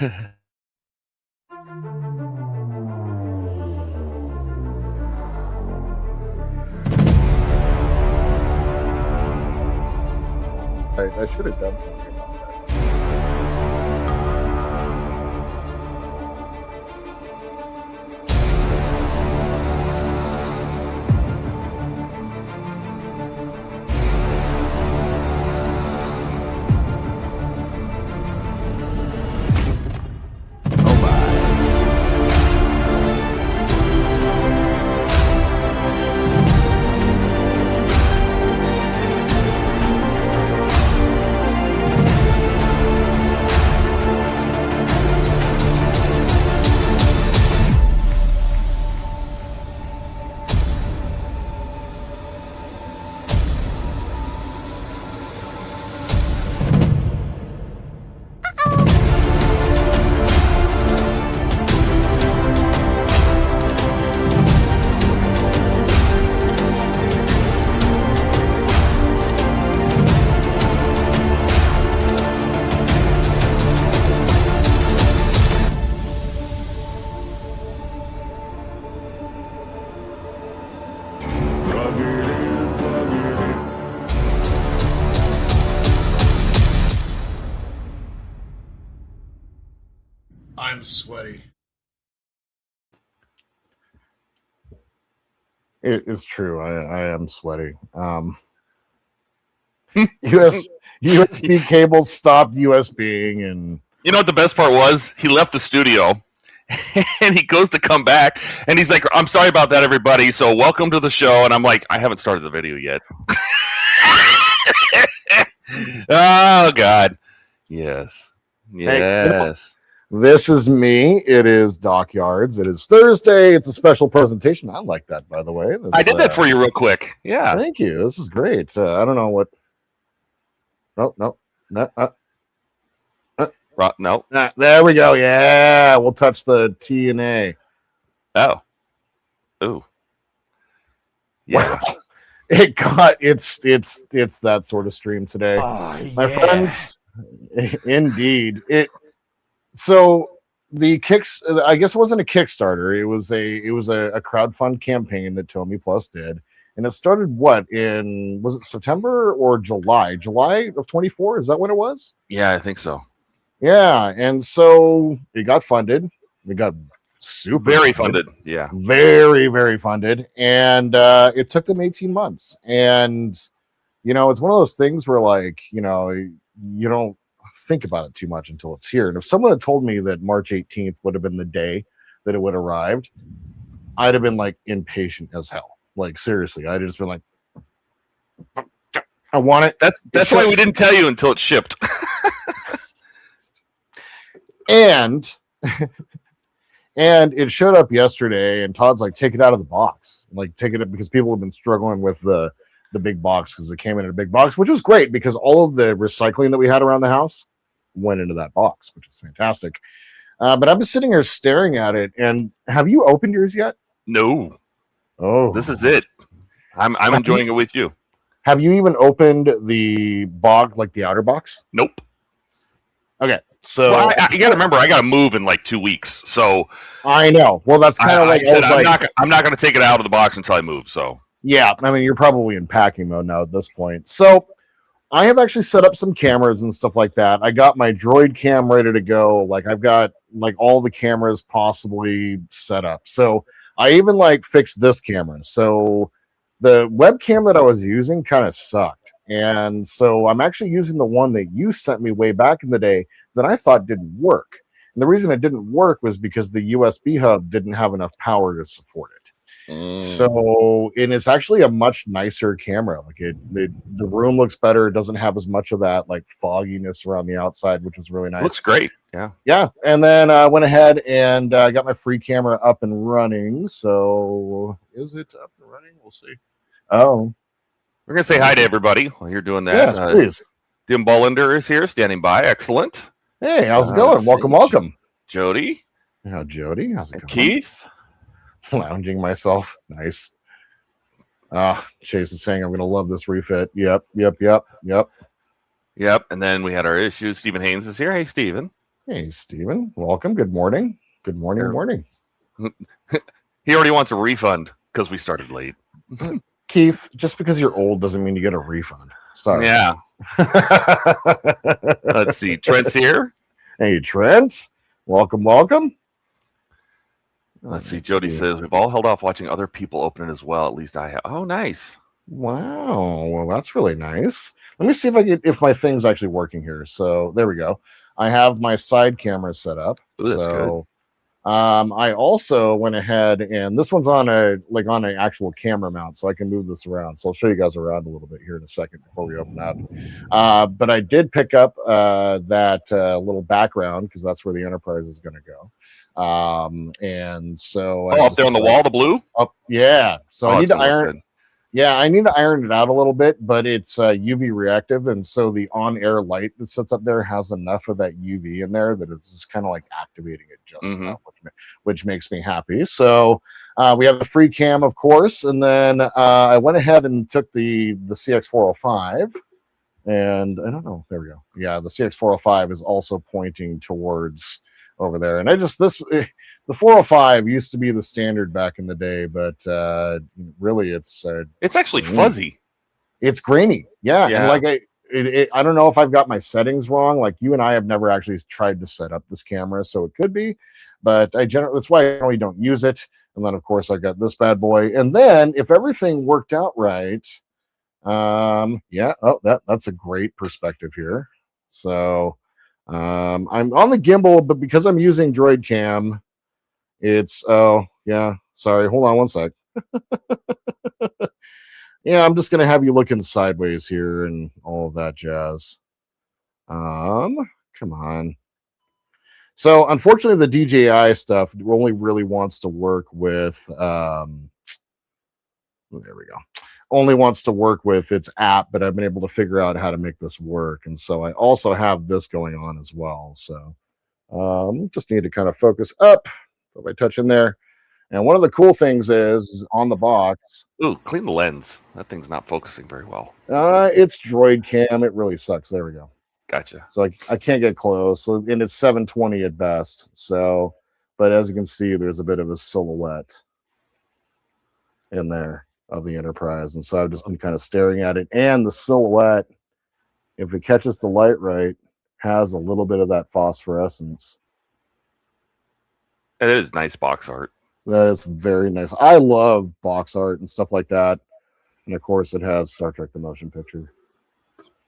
I should have done something about that. I'm sweaty. It's true. I am sweaty. USB cables stopped USBing, and You know what the best part was? He left the studio, and he goes to come back, and he's like, "I'm sorry about that, everybody. So welcome to the show." And I'm like, "I haven't started the video yet." Oh God, yes, yes. this is me. It is Dockyards. It is Thursday. It's a special presentation. I like that, by the way. I did that for you real quick. Yeah. Thank you. This is great. I don't know what. No. No. There we go. Yeah, we'll touch the T and A. Oh. Ooh. Yeah. Wow. It's that sort of stream today. My friends, indeed. So the kicks, I guess it wasn't a Kickstarter. It was a crowdfund campaign that TOMY Plus did. And it started was it September or July? July of 24? Is that when it was? Yeah, I think so. Yeah. And so it got funded. It got super Very funded. Yeah. Very, very funded. And it took them 18 months. And, it's one of those things where, like, you don't think about it too much until it's here. And if someone had told me that March 18th would have been the day that it would have arrived, I'd have been, like, impatient as hell. Like, seriously, I'd have just been like, I want it. That's why we didn't tell you until it shipped. And it showed up yesterday, and Todd's like, take it out of the box. Like, take it up, because people have been struggling with the big box, because it came in a big box, which was great because all of the recycling that we had around the house went into that box, which is fantastic. But I've been sitting here staring at it. And have you opened yours yet? No. Oh, This is it. I'm enjoying it with you. Have you even opened the box, like the outer box? Nope. Okay. So Well, you got to remember, I got to move in like 2 weeks. So I know. Well, that's kind of like I said, I'm not going to take it out of the box until I move. So yeah, I mean, you're probably in packing mode now at this point. So I have actually set up some cameras and stuff like that. I got my Droid cam ready to go. Like, I've got like all the cameras possibly set up. So I even like fixed this camera. So the webcam that I was using kind of sucked. And so I'm actually using the one that you sent me way back in the day that I thought didn't work. And the reason it didn't work was because the USB hub didn't have enough power to support it. So, and it's actually a much nicer camera. Like the room looks better. It doesn't have as much of that like fogginess around the outside, which is really nice. looks great. Yeah. Yeah. And then I went ahead and got my free camera up and running. So is it up and running? We'll see. Oh, We're going to say hi to everybody while you're doing that. yes, please. Tim Bollender is here, standing by. Excellent. Hey, how's it going? let's Welcome. see. Jody. How Jody? How's it And going? Keith. Lounging myself. Nice. Chase is saying I'm gonna love this refit. Yep. Yep. And then we had our issues. Stephen Haynes is here. Hey, Stephen. Hey, Steven. Welcome. Good morning. Good morning. Here. Morning. He already wants a refund because we started late. Keith, just because you're old doesn't mean you get a refund. Sorry. Yeah. Let's see. Trent's here. Hey, Trent. Welcome. Welcome. Let's see. Jody says we've all held off watching other people open it as well. At least I have. Oh, nice. Wow. Well, that's really nice. Let me see if my thing's actually working here. So there we go. I have my side camera set up. Ooh, that's good. I also went ahead and this one's on an actual camera mount, so I can move this around. So I'll show you guys around a little bit here in a second before we open up. But I did pick up that little background because that's where the Enterprise is going to go. And so up there on the wall, the blue. Yeah. So I need to iron. Good. Yeah, I need to iron it out a little bit, but it's UV reactive, and so the on-air light that sits up there has enough of that UV in there that it's just kind of like activating it just enough, which makes me happy. So we have a free cam, of course, and then I went ahead and took the CX405, and I don't know. There we go. Yeah, the CX405 is also pointing towards over there, and the 405 used to be the standard back in the day, but really it's actually fuzzy. It's grainy. Yeah. And like I don't know if I've got my settings wrong. Like you and I have never actually tried to set up this camera, so it could be, but that's why I generally don't use it. And then of course I got this bad boy. And then if everything worked out right, that's a great perspective here. So I'm on the gimbal, but because I'm using Droid Cam, it's sorry, hold on one sec. Yeah, I'm just gonna have you looking sideways here and all of that jazz. Come on. So unfortunately the DJI stuff only really wants to work with there we go. Only wants to work with its app, but I've been able to figure out how to make this work. And so I also have this going on as well. So just need to kind of focus up. So if I touch in there, and one of the cool things is on the box. Ooh, clean the lens. That thing's not focusing very well. It's Droid Cam. It really sucks. There we go. Gotcha. So I can't get close. So, and it's 720 at best. So, but as you can see, there's a bit of a silhouette in there of the Enterprise, and so I've just been kind of staring at it. And the silhouette, if it catches the light right, has a little bit of that phosphorescence. It is nice box art. That is very nice. I love box art and stuff like that. And of course, it has Star Trek: The Motion Picture.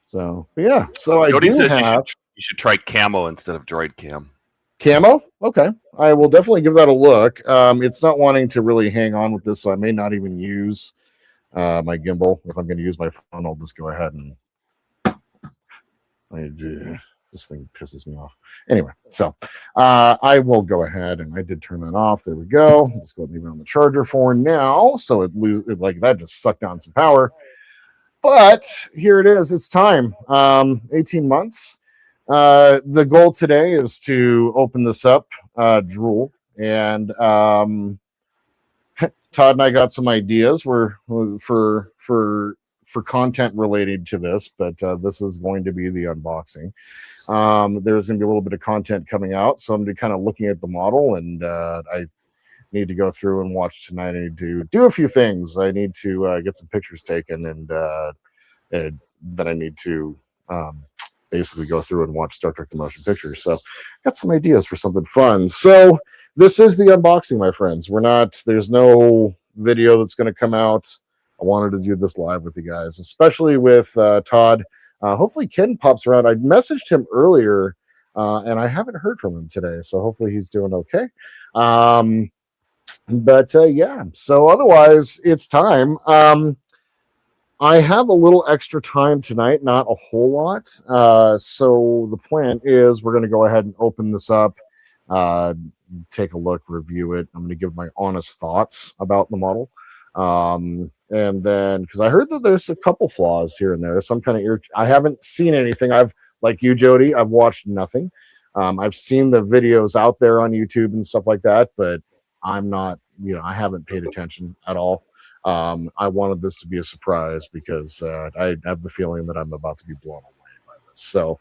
So yeah. So Jody I do says have. You should try camo instead of Droid Cam. Camo? Okay. I will definitely give that a look. It's not wanting to really hang on with this, so I may not even use my gimbal. If I'm going to use my phone, I'll just go ahead and this thing pisses me off. Anyway, so I will go ahead, and I did turn that off. There we go. Let's go and leave it on the charger for now. So it like that just sucked down some power. But here it is. It's time. 18 months. The goal today is to open this up, Drool, and Todd and I got some ideas for content related to this, but this is going to be the unboxing. There's going to be a little bit of content coming out, so I'm kind of looking at the model, and I need to go through and watch tonight. I need to do a few things. I need to get some pictures taken, and then I need to basically go through and watch Star Trek: The Motion Picture. So got some ideas for something fun. So this is the unboxing, my friends. There's no video that's going to come out. I wanted to do this live with you guys, especially with Todd. Hopefully Ken pops around. I messaged him earlier, and I haven't heard from him today, so hopefully he's doing okay. Yeah, so otherwise it's time. I have a little extra time tonight, not a whole lot. So the plan is we're going to go ahead and open this up, take a look, review it. I'm going to give my honest thoughts about the model. And then, because I heard that there's a couple flaws here and there, some kind of I haven't seen anything. Like you, Jody, I've watched nothing. I've seen the videos out there on YouTube and stuff like that, but I'm not, I haven't paid attention at all. I wanted this to be a surprise because I have the feeling that I'm about to be blown away by So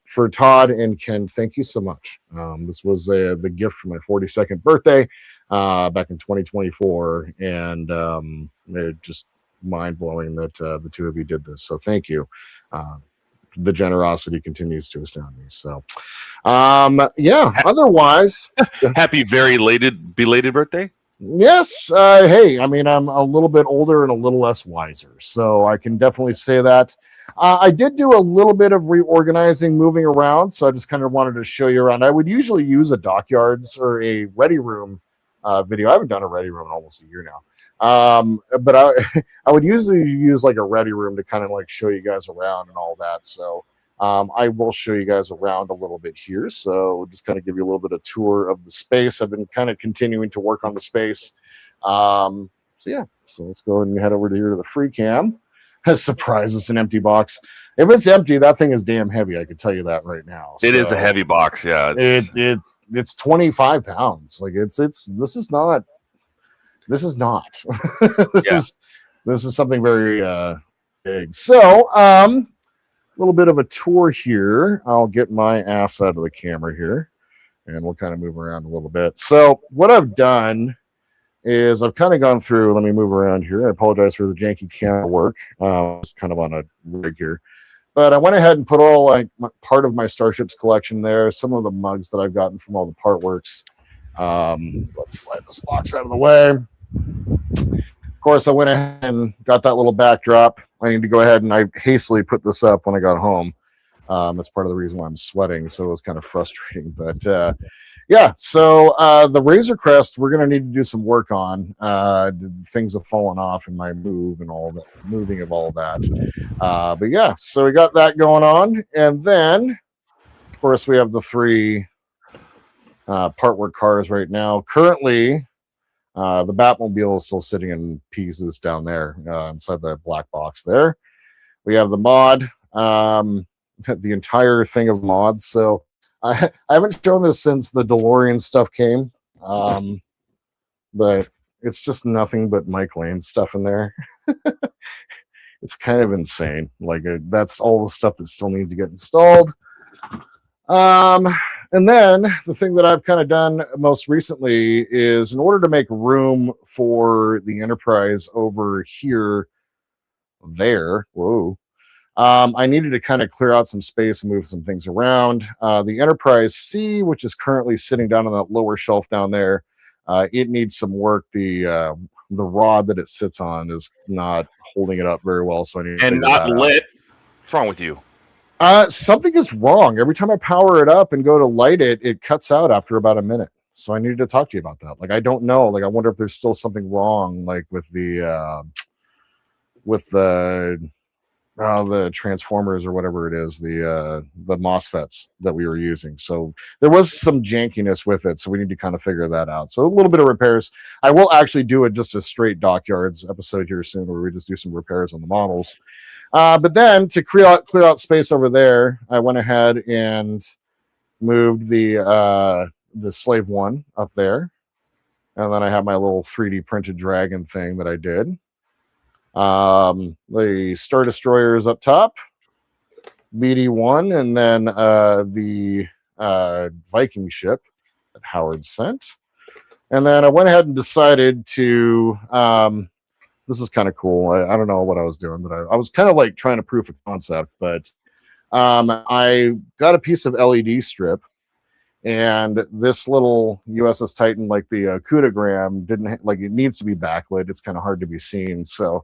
for Todd and Ken, thank you so much. This was the gift for my 42nd birthday back in 2024, and it just mind-blowing that the two of you did this. So thank you. The generosity continues to astound me. So yeah, otherwise, Happy belated birthday. yes. Hey, I mean, I'm a little bit older and a little less wiser, so I can definitely say that. I did do a little bit of reorganizing, moving around, so I just kind of wanted to show you around. I would usually use a dockyards or a ready room video. I haven't done a ready room in almost a year now. But I would usually use like a ready room to kind of like show you guys around and all that. So I will show you guys around a little bit here. So just kind of give you a little bit of tour of the space. I've been kind of continuing to work on the space. So yeah, so let's go ahead and head over to here to the free cam. Surprise, it's an empty box. If it's empty, that thing is damn heavy. I can tell you that right now. It is a heavy box. Yeah. It's 25 pounds. Like this is not this is something very big. So a little bit of a tour here. I'll get my ass out of the camera here and we'll kind of move around a little bit. So what I've done is I've kind of gone through, let me move around here. I apologize for the janky camera work. It's kind of on a rig here. But I went ahead and put all like part of my Starships collection there, some of the mugs that I've gotten from all the part works. Let's slide this box out of the way. Of course, I went ahead and got that little backdrop. I need to go ahead and I hastily put this up when I got home. That's part of the reason why I'm sweating, so it was kind of frustrating. But yeah, so the Razor Crest, we're going to need to do some work on. Things have fallen off in my move and all that, moving of all that. But yeah, so we got that going on. And then, of course, we have the three part work cars right now. Currently, the Batmobile is still sitting in pieces down there inside the black box there. We have the mod, the entire thing of mods. So I haven't shown this since the DeLorean stuff came, but it's just nothing but Mike Lane stuff in there. It's kind of insane. Like that's all the stuff that still needs to get installed. And then the thing that I've kind of done most recently is in order to make room for the Enterprise over here, I needed to kind of clear out some space and move some things around. The Enterprise C, which is currently sitting down on that lower shelf down there, it needs some work. The rod that it sits on is not holding it up very well, so I need to not lit. What's wrong with you? Something is wrong. Every time I power it up and go to light it, it cuts out after about a minute. So I needed to talk to you about that. Like I don't know. Like I wonder if there's still something wrong, like with the transformers or whatever it is, the MOSFETs that we were using. So there was some jankiness with it. So we need to kind of figure that out. So a little bit of repairs. I will actually do just a straight Dockyards episode here soon where we just do some repairs on the models. But then to clear out space over there, I went ahead and moved the Slave One up there. And then I have my little 3D printed dragon thing that I did. The Star Destroyer is up top, BD-1, and then the Viking ship that Howard sent. And then I went ahead and decided to, this is kind of cool. I don't know what I was doing, but I was kind of like trying to proof a concept, but I got a piece of LED strip. And this little USS Titan, like the Kudagram, didn't like it needs to be backlit. It's kind of hard to be seen. So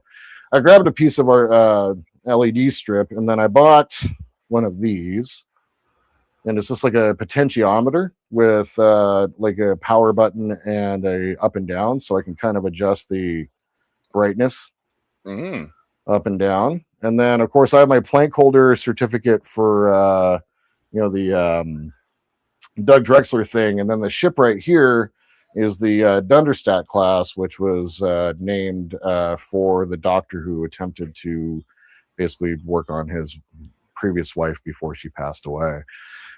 I grabbed a piece of our LED strip, and then I bought one of these. And it's just like a potentiometer with like a power button and a up and down, so I can kind of adjust the brightness up and down. And then, of course, I have my plank holder certificate for the Doug Drexler thing, and then the ship right here is the Dunderstadt class, which was named for the doctor who attempted to basically work on his previous wife before she passed away.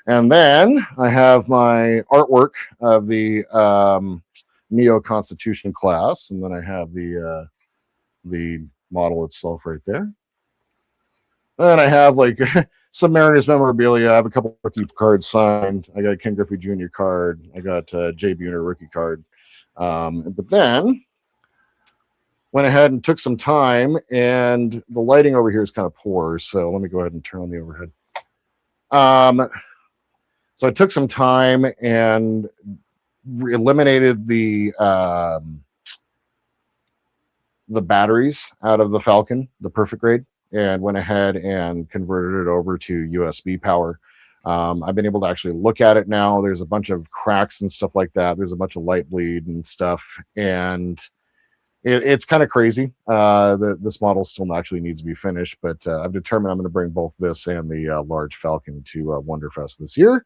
And then I have my artwork of the Neo Constitution class, and then I have the model itself right there. And I have like some Mariners memorabilia. I have a couple rookie cards signed. I got a Ken Griffey Jr. card. I got a Jay Buhner rookie card. But then went ahead and took some time, and the lighting over here is kind of poor. So let me go ahead and turn on the overhead. So I took some time and eliminated the batteries out of the Falcon, the perfect grade, and went ahead and converted it over to USB power. I've been able to actually look at it now. There's a bunch of cracks and stuff like that. There's a bunch of light bleed and stuff, and it's kind of crazy. This model still actually needs to be finished, but I've determined I'm going to bring both this and the large Falcon to Wonderfest this year.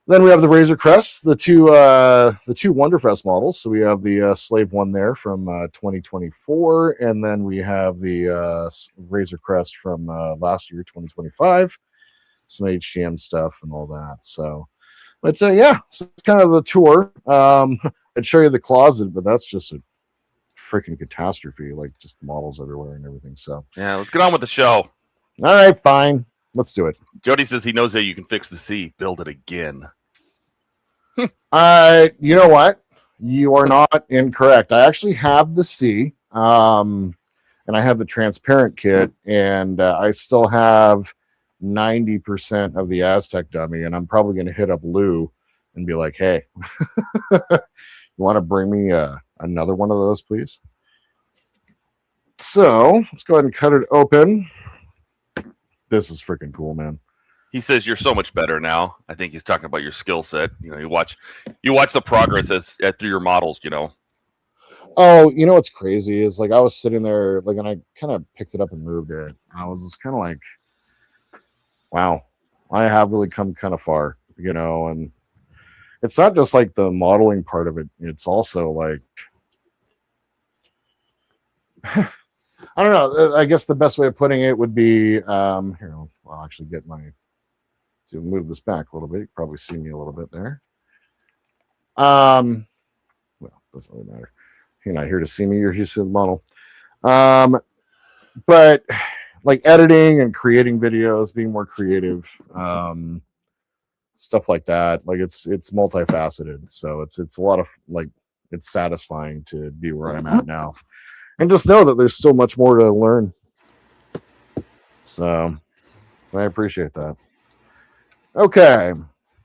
Then we have the Razor Crest, the two Wonderfest models. So we have the Slave one there from 2024, and then we have the Razor Crest from last year, 2025. Some HGM stuff and all that. So, but yeah, so it's kind of the tour. I'd show you the closet, but that's just a freaking catastrophe. Like just models everywhere and everything. So yeah, let's get on with the show. All right, fine. Let's do it. Jody says he knows how you can fix the C. Build it again. You know what? You are not incorrect. I actually have the C, and I have the transparent kit, and I still have 90% of the Aztec dummy, and I'm probably going to hit up Lou and be like, hey, you want to bring me another one of those, please? So let's go ahead and cut it open. This is freaking cool, man. He says you're so much better now. I think he's talking about your skill set. You know, you watch the progress as through your models. You know. Oh, you know what's crazy is like I was sitting there, like, and I kind of picked it up and moved it. I was just kind of like, wow, I have really come kind of far, you know. And it's not just like the modeling part of it; it's also like, I don't know. I guess the best way of putting it would be here. I'll actually get my. To move this back a little bit. You can probably see me a little bit there. Well, doesn't really matter. You're not here to see me, you're here to see the model. But like editing and creating videos, being more creative, stuff like that. Like it's multifaceted. So it's a lot of like it's satisfying to be where I'm at now. And just know that there's still much more to learn. So I appreciate that. Okay,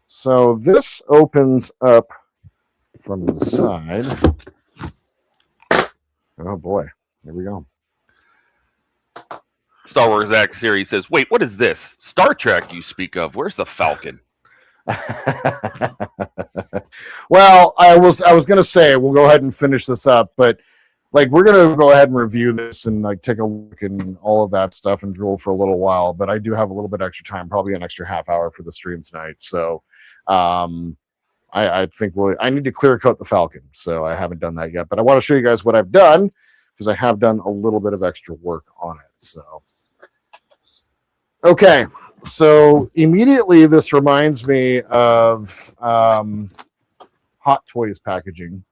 so this opens up from the side. Oh boy, here we go. Star Wars X here. He says, "Wait, what is this? Star Trek you speak of? Where's the Falcon?" Well, I was going to say we'll go ahead and finish this up, but like we're going to go ahead and review this and like take a look and all of that stuff and drool for a little while, but I do have a little bit extra time, probably an extra half hour for the stream tonight. So I think I need to clear coat the Falcon. So I haven't done that yet, but I want to show you guys what I've done because I have done a little bit of extra work on it. So, okay. So immediately this reminds me of Hot Toys packaging.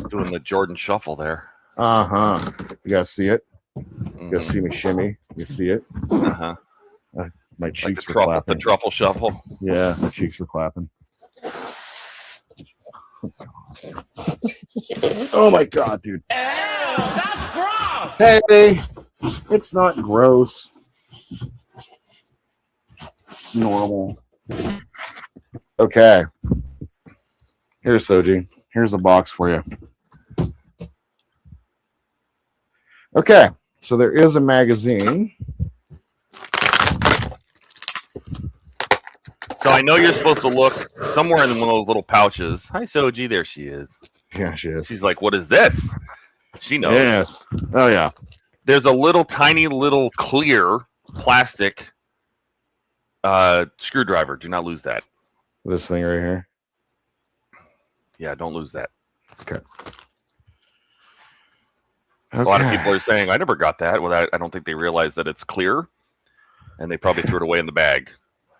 Doing the Jordan shuffle there. You guys see it? You guys see me shimmy? You see it? My cheeks were clapping. The truffle shuffle. Yeah, my cheeks were clapping. Oh my god, dude. Ew, that's gross. Hey, it's not gross. It's normal. Okay. Here's Soji. Here's the box for you. Okay, so there is a magazine. So I know you're supposed to look somewhere in one of those little pouches. Hi, Soji. There she is. Yeah, she is. She's like, what is this? She knows. Yes. Oh, yeah. There's a little tiny little clear plastic screwdriver. Do not lose that. This thing right here. Yeah, don't lose that. Okay. A lot of people are saying, I never got that. Well, I don't think they realize that it's clear, and they probably threw it away in the bag.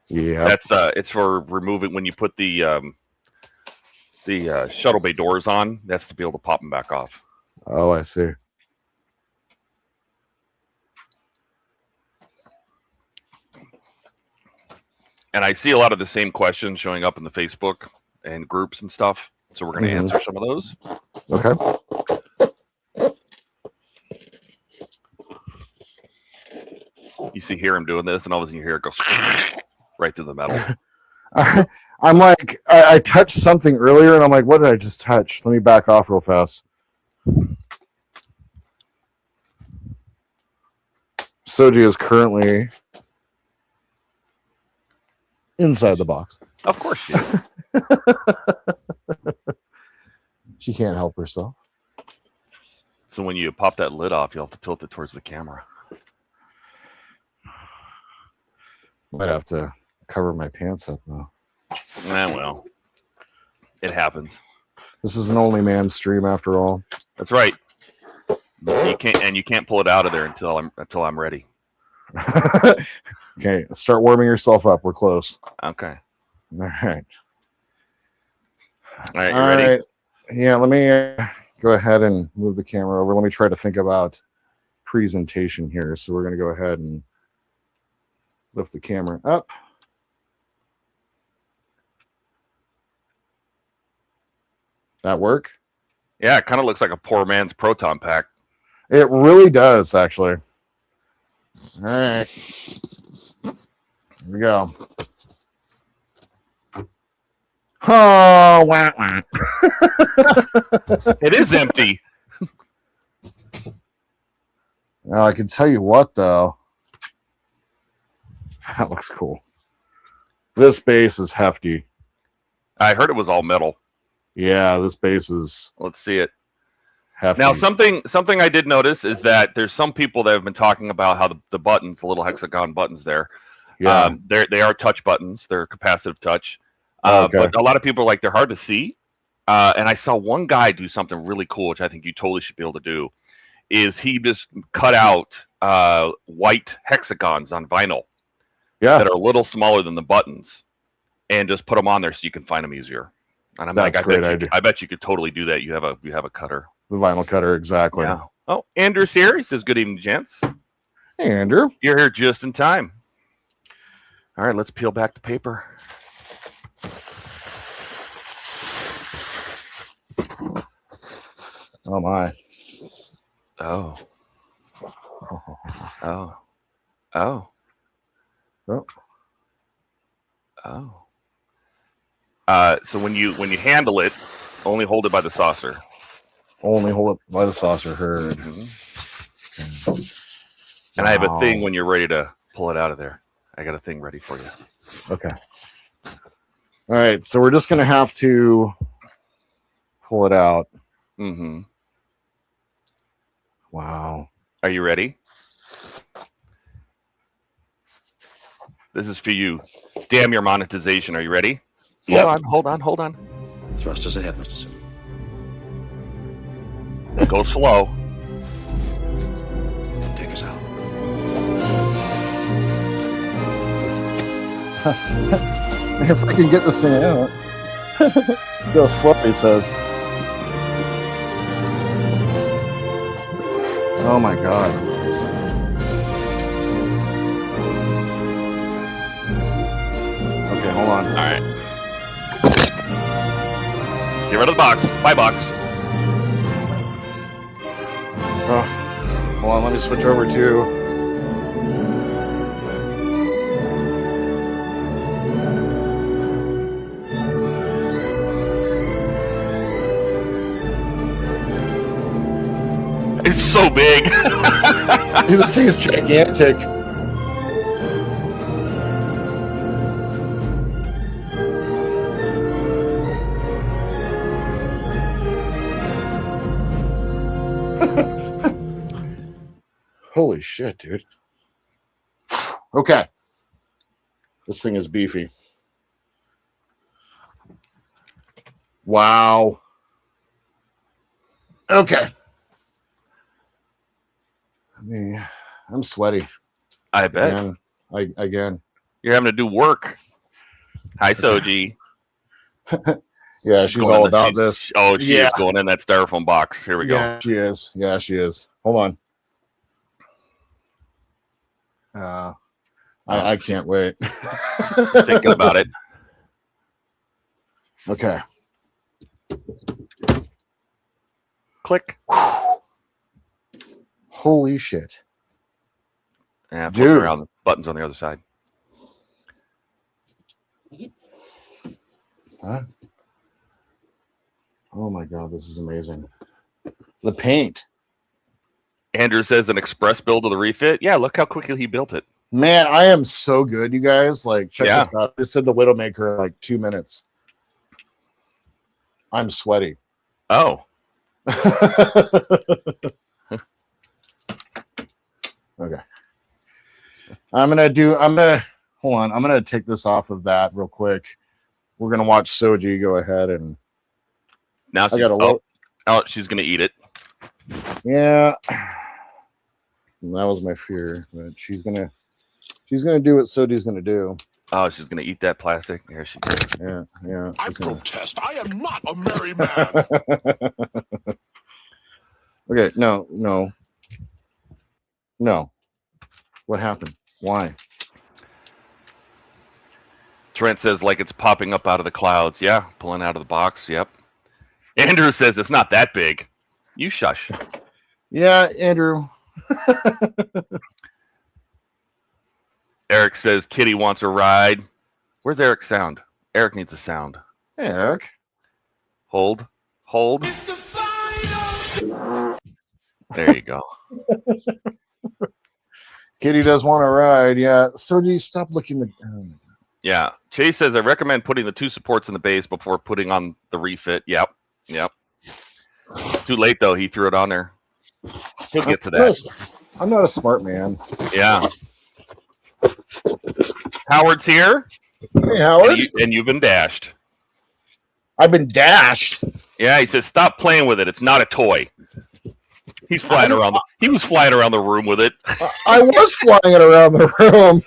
Yeah. That's it's for removing when you put the the shuttle bay doors on. That's to be able to pop them back off. Oh, I see. And I see a lot of the same questions showing up in the Facebook and groups and stuff. So we're going to answer some of those. Okay. You see, hear him doing this, and all of a sudden you hear it go right through the metal. I'm like, I touched something earlier, and I'm like, what did I just touch? Let me back off real fast. Soji is currently inside the box. Of course she is. She can't help herself. So when you pop that lid off, you'll have to tilt it towards the camera. Might have to cover my pants up though. Well, it happens. This is an only man stream after all. That's right. You can't pull it out of there until I'm ready. Okay, start warming yourself up. We're close. Okay. All right. All right. You ready? Right. Yeah. Let me go ahead and move the camera over. Let me try to think about presentation here. So we're going to go ahead and lift the camera up. That work? Yeah, it kind of looks like a poor man's proton pack. It really does, actually. All right. Here we go. Oh, wah, wah. It is empty. Now, I can tell you what, though. That looks cool. This base is hefty. I heard it was all metal. Yeah, this base is Let's see it. hefty. Now, something I did notice is that there's some people that have been talking about how the buttons, the little hexagon buttons there, Yeah. they are touch buttons. They're capacitive touch. Okay. But a lot of people are like, they're hard to see. And I saw one guy do something really cool, which I think you totally should be able to do, is he just cut out white hexagons on vinyl Yeah. that are a little smaller than the buttons and just put them on there so you can find them easier. And I'm That's like, a great idea. I bet you could totally do that. You have a cutter. The vinyl cutter, exactly. Yeah. Oh, Andrew's here. He says, good evening, gents. Hey, Andrew. You're here just in time. All right, let's peel back the paper. Oh, my. Oh. Oh. Oh. Oh. Oh. So when you handle it, only hold it by the saucer. Only hold it by the saucer. Heard. Mm-hmm. And I have a thing when you're ready to pull it out of there. I got a thing ready for you. Okay. All right. So we're just going to have to pull it out. Mm-hmm. Wow. Are you ready? This is for you. Damn your monetization. Are you ready? Yep. Hold on. Thrusters ahead, Mr. Sim. Go slow. Take us out. If I can get this thing out. Go slow, he says. Oh my god. Okay, hold on. All right. Get rid of the box. Buy box. Oh, hold on, let me switch over to. It's so big. Dude, this thing is gigantic. Holy shit, dude. Okay. This thing is beefy. Wow. Okay. I'm sweaty. I bet. Again. You're having to do work. Hi, Soji. Yeah, she's all about this. Oh, she Yeah. is going in that styrofoam box. Here we go. Yeah, she is. Yeah, she is. Hold on. I can't wait. Thinking about it. Okay. Click. Holy shit. Yeah, Dude. around, buttons on the other side. Huh? Oh my god, this is amazing. The paint. Andrew says an express build of the refit. Yeah, look how quickly he built it. Man, I am so good, you guys. Like, check this out. I just did the Widowmaker in like 2 minutes. I'm sweaty. Oh. Okay. I'm gonna hold on. I'm gonna take this off of that real quick. We're gonna watch Soji go ahead and now she's, she's gonna eat it. Yeah. That was my fear, but she's gonna do what Soji's gonna do. Oh, she's gonna eat that plastic. There she goes. Yeah, yeah. I protest. I am not a merry man. Okay, no. What happened? Why? Trent says like it's popping up out of the clouds. Yeah, pulling out of the box. Yep. Andrew says it's not that big. You shush. Yeah, Andrew. Eric says Kitty wants a ride. Where's Eric's sound? Eric needs a sound. Hey, Eric. Hold. It's the final. There you go. Kitty does want to ride. Yeah. Soji, stop looking at. Yeah. Chase says I recommend putting the 2 supports in the base before putting on the refit. Yep. Too late though. He threw it on there. He'll get to that. I'm not a smart man. Yeah. Howard's here. Hey, Howard. And you've been dashed. I've been dashed. Yeah, he says stop playing with it. It's not a toy. He's flying around. He was flying around the room with it. I was flying it around the room.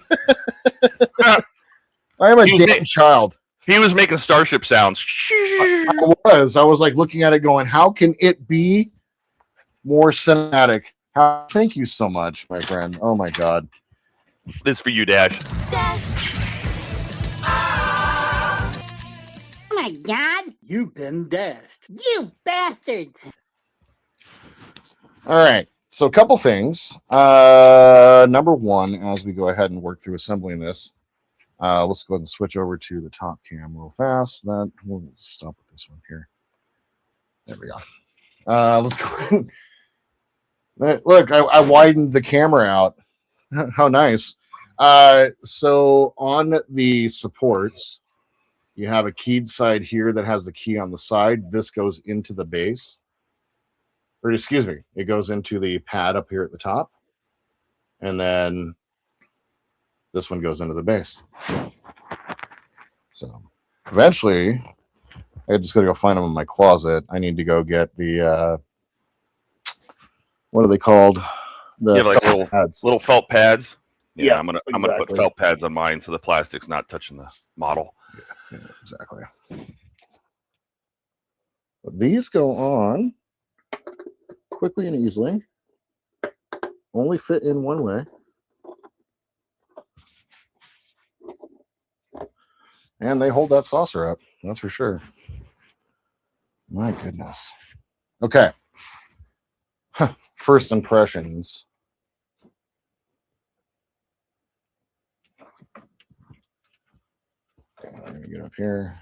I am a damn child. He was making starship sounds. I was like looking at it, going, "How can it be more cinematic?" Thank you so much, my friend. Oh my god. This is for you, Dash. Oh my god! You've been dashed. You bastards! All right. So a couple things. Number one, as we go ahead and work through assembling this, let's go ahead and switch over to the top cam real fast. That we'll stop with this one here. There we go. Let's go ahead. Look, I widened the camera out. How nice. So on the supports, you have a keyed side here that has the key on the side. This goes into the base. Or excuse me, it goes into the pad up here at the top. And then this one goes into the base. So eventually, I just got to go find them in my closet. I need to go get the, what are they called? The like little felt pads. Yeah, I'm gonna put felt pads on mine so the plastic's not touching the model. Yeah, exactly. But these go on quickly and easily. Only fit in one way. And they hold that saucer up, that's for sure. My goodness. Okay. First impressions. I'm gonna get up here.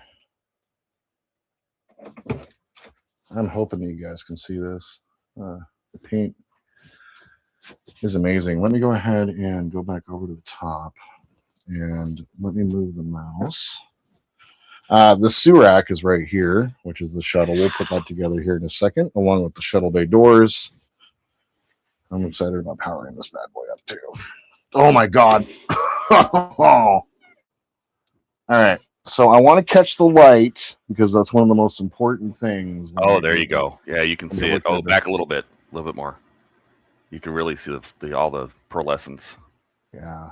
I'm hoping that you guys can see this. The paint is amazing. Let me go ahead and go back over to the top and let me move the mouse. The Surak is right here, which is the shuttle. We'll put that together here in a second, along with the shuttle bay doors. I'm excited about powering this bad boy up too. Oh my god. All right. So I want to catch the light because that's one of the most important things. Oh, there you go. Yeah, you can see it. Oh, back a little bit more. You can really see all the pearlescence. Yeah.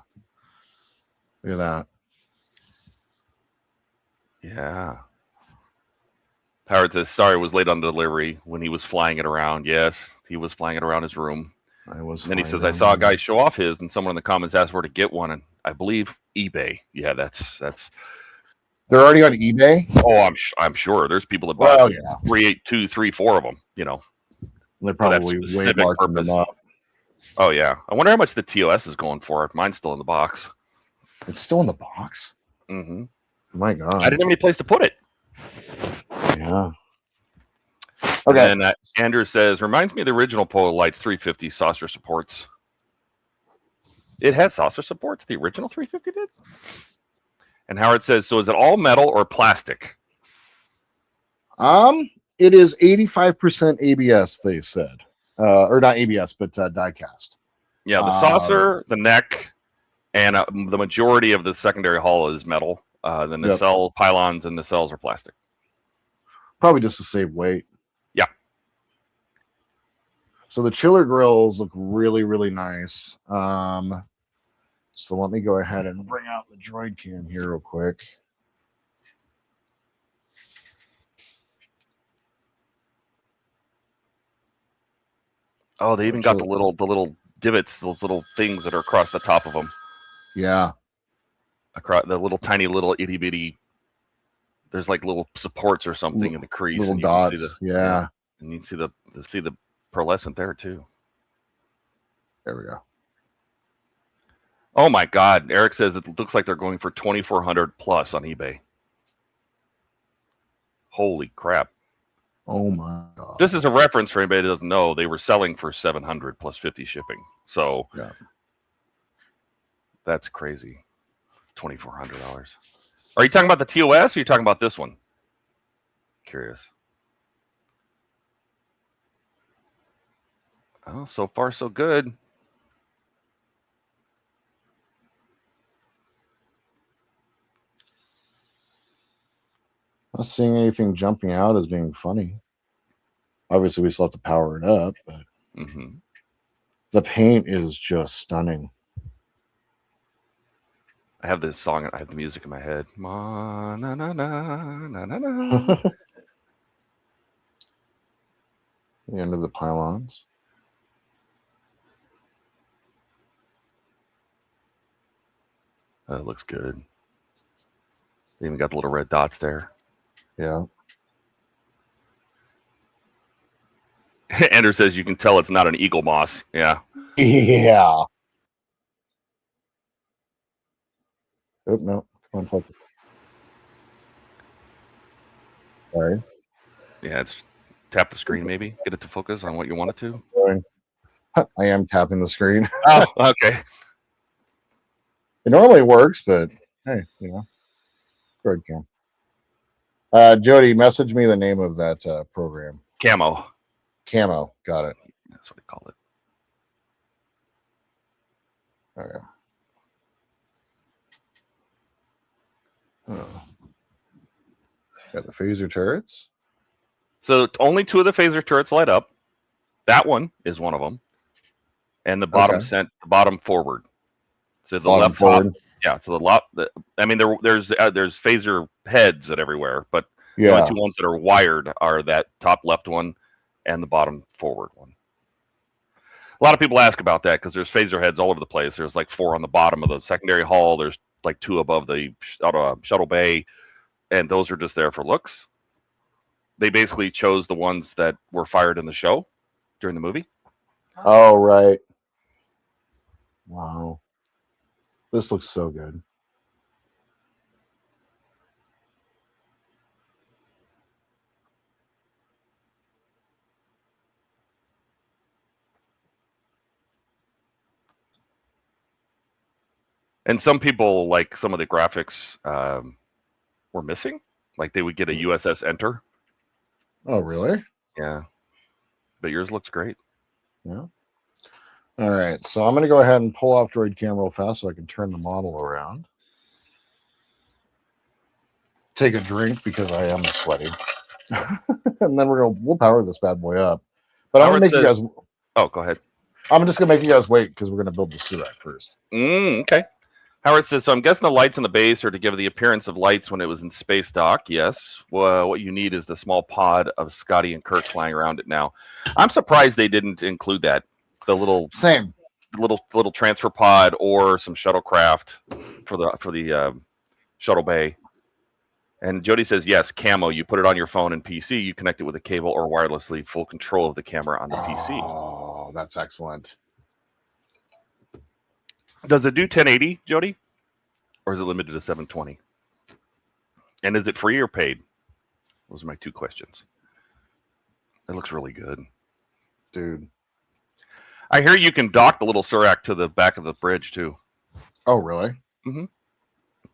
Look at that. Yeah. Howard says, sorry, was late on delivery when he was flying it around. Yes, he was flying it around his room. I was. And then he says, I saw a guy show off his, and someone in the comments asked where to get one, and I believe eBay. Yeah, that's. They're already on eBay. Oh, I'm sure there's people that buy Oh yeah, 3, 8, 2, 3, 4 of them. You know, they're probably way specific marking them purpose. up. Oh yeah, I wonder how much the TOS is going for. Mine's still in the box. It's still in the box. Mm-hmm. My God, I didn't have any place to put it. Yeah. Okay. And then Andrew says, reminds me of the original Polo Lights 350 saucer supports. It had saucer supports. The original 350 did. And Howard says, so is it all metal or plastic? It is 85% ABS. They said, or not ABS, but die cast. Yeah, the saucer, the neck, and the majority of the secondary hull is metal. The nacelle pylons and nacelles are plastic. Probably just to save weight. Yeah. So the chiller grills look really, really nice. So let me go ahead and bring out the droid cam here real quick. Oh, they even got the little divots, those little things that are across the top of them. Yeah. Across the little tiny little itty bitty. There's like little supports or something in the crease. Little and dots. You can see Yeah. And you can see the pearlescent there too. There we go. Oh my God! Eric says it looks like they're going for 2,400 plus on eBay. Holy crap! Oh my God! This is a reference for anybody that doesn't know. They were selling for 700 plus 50 shipping. So that's crazy. $2,400. Are you talking about the TOS or are you talking about this one? Curious. Oh, so far so good. Not seeing anything jumping out as being funny. Obviously, we still have to power it up, but the paint is just stunning. I have this song. I have the music in my head. Ma, na, na, na, na, na, na. The end of the pylons. That looks good. They even got the little red dots there. Yeah. Andrew says you can tell it's not an eagle moss. Yeah. Yeah. Oh, no. Come on, focus. Sorry. Yeah, it's tap the screen maybe. Get it to focus on what you want it to. I am tapping the screen. Oh, okay. It normally works, but hey, you know, droid cam. Jody, message me the name of that program. Camo. Camo. Got it. That's what they call it. Okay. Oh. Got the phaser turrets. So only 2 of the phaser turrets light up. That one is one of them, and the bottom the bottom forward. So the Bottom left forward. top, yeah. So I mean, there's phaser heads everywhere, but the Yeah. only 2 ones that are wired are that top left one and the bottom forward one. A lot of people ask about that because there's phaser heads all over the place. There's like 4 on the bottom of the secondary hull. There's like 2 above the shuttle bay, and those are just there for looks. They basically chose the ones that were fired in the show during the movie. Oh, right. Wow. This looks so good. And some people, like some of the graphics were missing. Like they would get a USS Enter. Oh, really? Yeah. But yours looks great. Yeah. All right. So I'm going to go ahead and pull off droid cam real fast so I can turn the model around. Take a drink because I am sweaty. And then we'll power this bad boy up. But I'm going to make you guys. Oh, go ahead. I'm just going to make you guys wait because we're going to build the Surak first. Okay. Howard says, so I'm guessing the lights in the base are to give the appearance of lights when it was in space dock. Yes. Well, what you need is the small pod of Scotty and Kirk flying around it now. I'm surprised they didn't include that. The little transfer pod or some shuttlecraft for the shuttle bay. And Jody says, yes, camo. You put it on your phone and PC. You connect it with a cable or wirelessly. Full control of the camera on the PC. Oh, that's excellent. Does it do 1080, Jody? Or is it limited to 720? And is it free or paid? Those are my two questions. It looks really good. Dude. I hear you can dock the little Surak to the back of the bridge, too. Oh, really? Mm-hmm.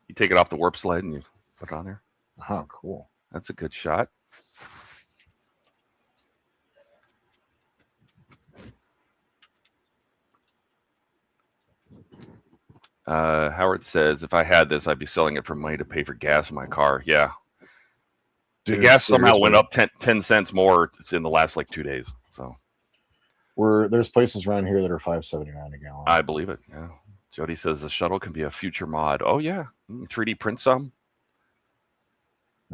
You take it off the warp sled and you put it on there. Oh, cool. That's a good shot. Howard says, if I had this, I'd be selling it for money to pay for gas in my car. Yeah. Dude, the gas somehow seriously. went up 10 cents more in the last like 2 days. So there's places around here that are $5.79 a gallon. I believe it. Yeah. Jody says the shuttle can be a future mod. Oh, yeah. 3D print some.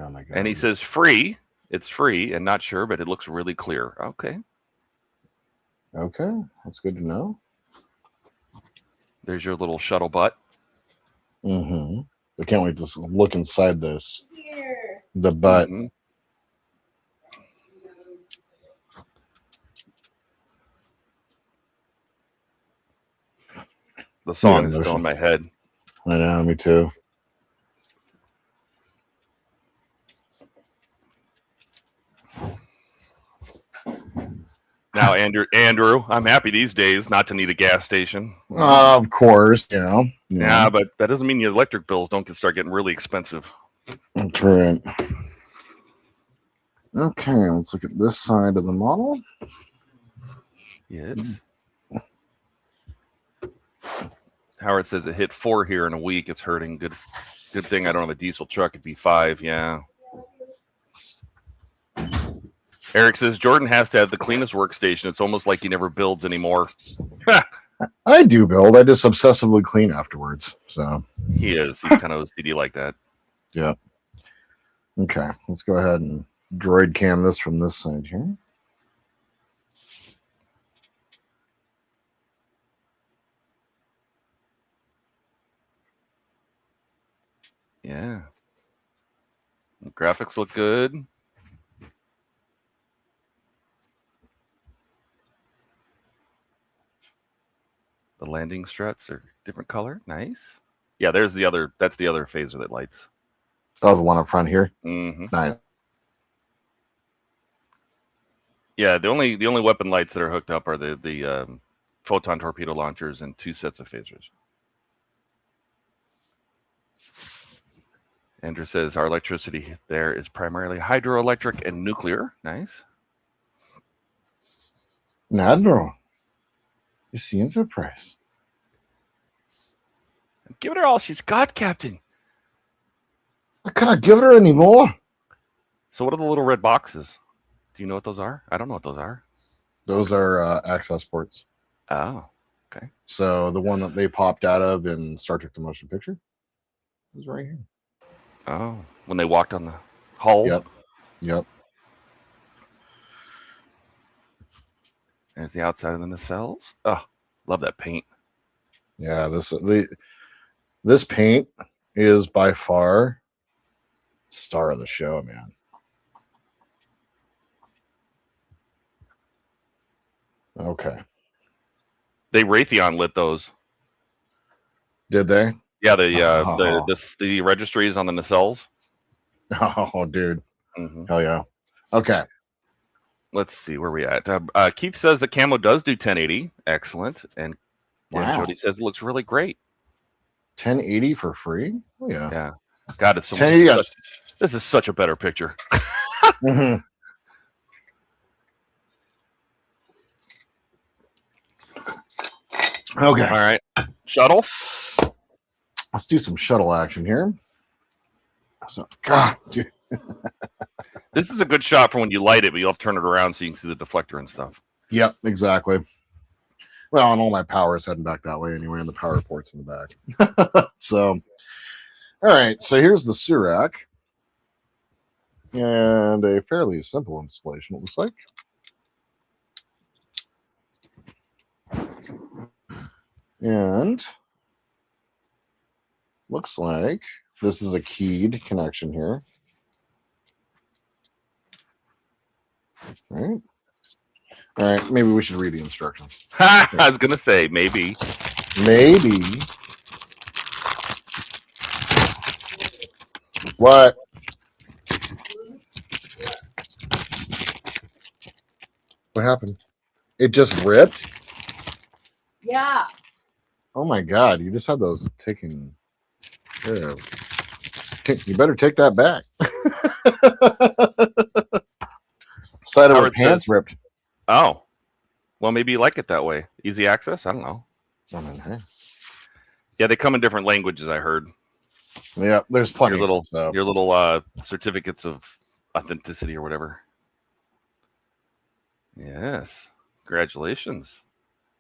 Oh, my God. And he says free. It's free and not sure, but it looks really clear. Okay. Okay. That's good to know. There's your little shuttle butt. Mm-hmm. I can't wait to look inside this. The butt. Mm-hmm. The song is still in my head. I know, me too. Now, Andrew, I'm happy these days not to need a gas station. Of course, you know. Yeah, but that doesn't mean your electric bills don't start getting really expensive. That's right. Okay, let's look at this side of the model. Yes. Howard says it hit 4 here in a week. It's hurting. Good thing I don't have a diesel truck. It'd be 5. Yeah. Eric says Jordan has to have the cleanest workstation. It's almost like he never builds anymore. I do build. I just obsessively clean afterwards. So he is. He's kind of OCD like that. Yeah. Okay, let's go ahead and droid cam this from this side here. Yeah. The graphics look good. The landing struts are different color. Nice. Yeah, there's the other. That's the other phaser that lights. Oh, the one up front here. Mm-hmm. Nice. Yeah, the only weapon lights that are hooked up are the photon torpedo launchers and 2 sets of phasers. Andrew says our electricity there is primarily hydroelectric and nuclear. Nice. Nadro. You see Enterprise. Give her all she's got, Captain. I cannot give her any more. So what are the little red boxes? Do you know what those are? I don't know what those are. Those are access ports. Oh, okay. So the one that they popped out of in Star Trek: The Motion Picture is right here. Oh, when they walked on the hull. Yep. There's the outside of the nacelles. Oh, love that paint. Yeah, this paint is by far star of the show, man. Okay. They Raytheon lit those. Did they? Yeah, the registries on the nacelles. Oh, dude. Mm-hmm. Hell yeah. Okay. Let's see where we at. Keith says the camo does do 1080. Excellent. And Wow. Jody says it looks really great. 1080 for free? Oh, yeah. Yeah. God, it's so 1080. This is such a better picture. Mm-hmm. Okay. All right. Shuttle. Let's do some shuttle action here. So, God, dude. This is a good shot for when you light it, but you'll have to turn it around so you can see the deflector and stuff. Yep, exactly. Well, and all my power is heading back that way anyway, and the power port's in the back. So, all right. So here's the Surak, and a fairly simple installation. It looks like. And looks like this is a keyed connection here. All right, maybe we should read the instructions. I was gonna say maybe. Maybe. What? What happened? It just ripped? Yeah. Oh my god, you just had those taken care of. You better take that back. Side of her Howard pants says- ripped. Oh, well, maybe you like it that way. Easy access. I don't know. I mean, hey. Yeah, they come in different languages. I heard Yeah, there's plenty. your little so. your little certificates of authenticity or whatever. Yes, congratulations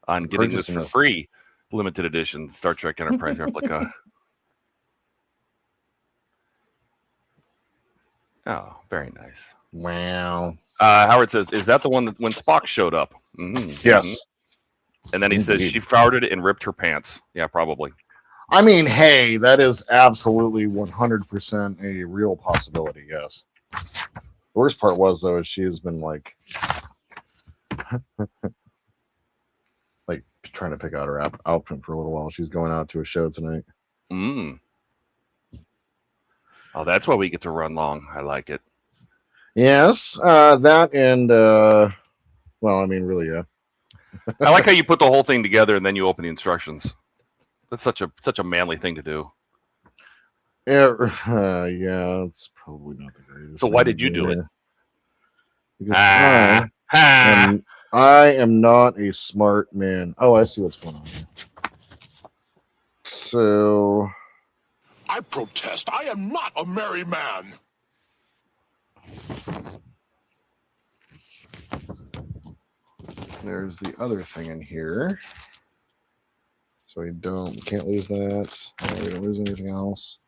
on getting this Purchasing for this. free. Limited edition Star Trek Enterprise replica. Oh, very nice. Wow. Howard says, "Is that the one that when Spock showed up?" Mhm, Yes. mhm. And then he says Indeed. she farted and ripped her pants. Yeah, probably. I mean, hey, that is absolutely 100% a real possibility. Yes. The worst part was though is she has been like trying to pick out her outfit for a little while. She's going out to a show tonight. Mm. Oh, that's why we get to run long. I like it. Yes, that and well, I mean, really, yeah. I like how you put the whole thing together and then you open the instructions. That's such a manly thing to do. Yeah, yeah, it's probably not the greatest. So why thing did to you do it? Because Ah. I am not a smart man. Oh, I see what's going on here. So I protest. I am not a merry man. there's the other thing in here. So we can't lose that. We don't lose anything else.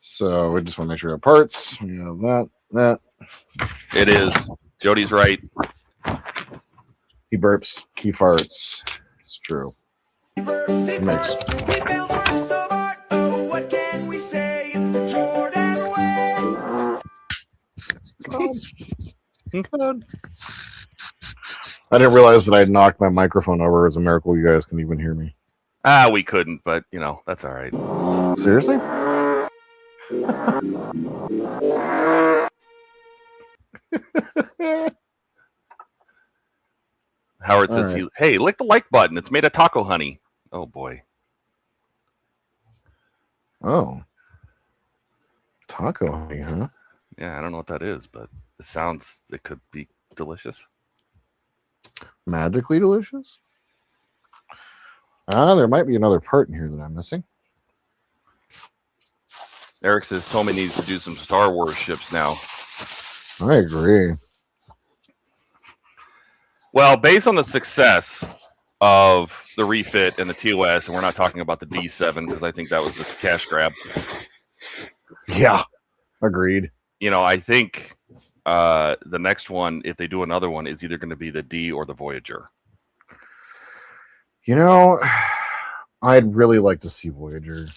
So we just want to make sure we have parts. We have that. It is. Jody's right. He burps. He farts. It's true. He burps, he Makes- farts, he builds works of art. Oh, what can we say? It's the Jordan way. I didn't realize that I had knocked my microphone over. It's a miracle you guys can even hear me. We couldn't, but that's all right. Seriously? Howard All says, right. "Hey, lick the like button. It's made of taco honey." Oh boy. Oh. Taco honey, huh? Yeah, I don't know what that is, but it could be delicious. Magically delicious? There might be another part in here that I'm missing. Eric says Tommy needs to do some Star Wars ships now. I agree. Well, based on the success of the refit and the TOS, and we're not talking about the D7 because I think that was just a cash grab. Yeah. Agreed. I think the next one, if they do another one, is either going to be the D or the Voyager. I'd really like to see Voyager.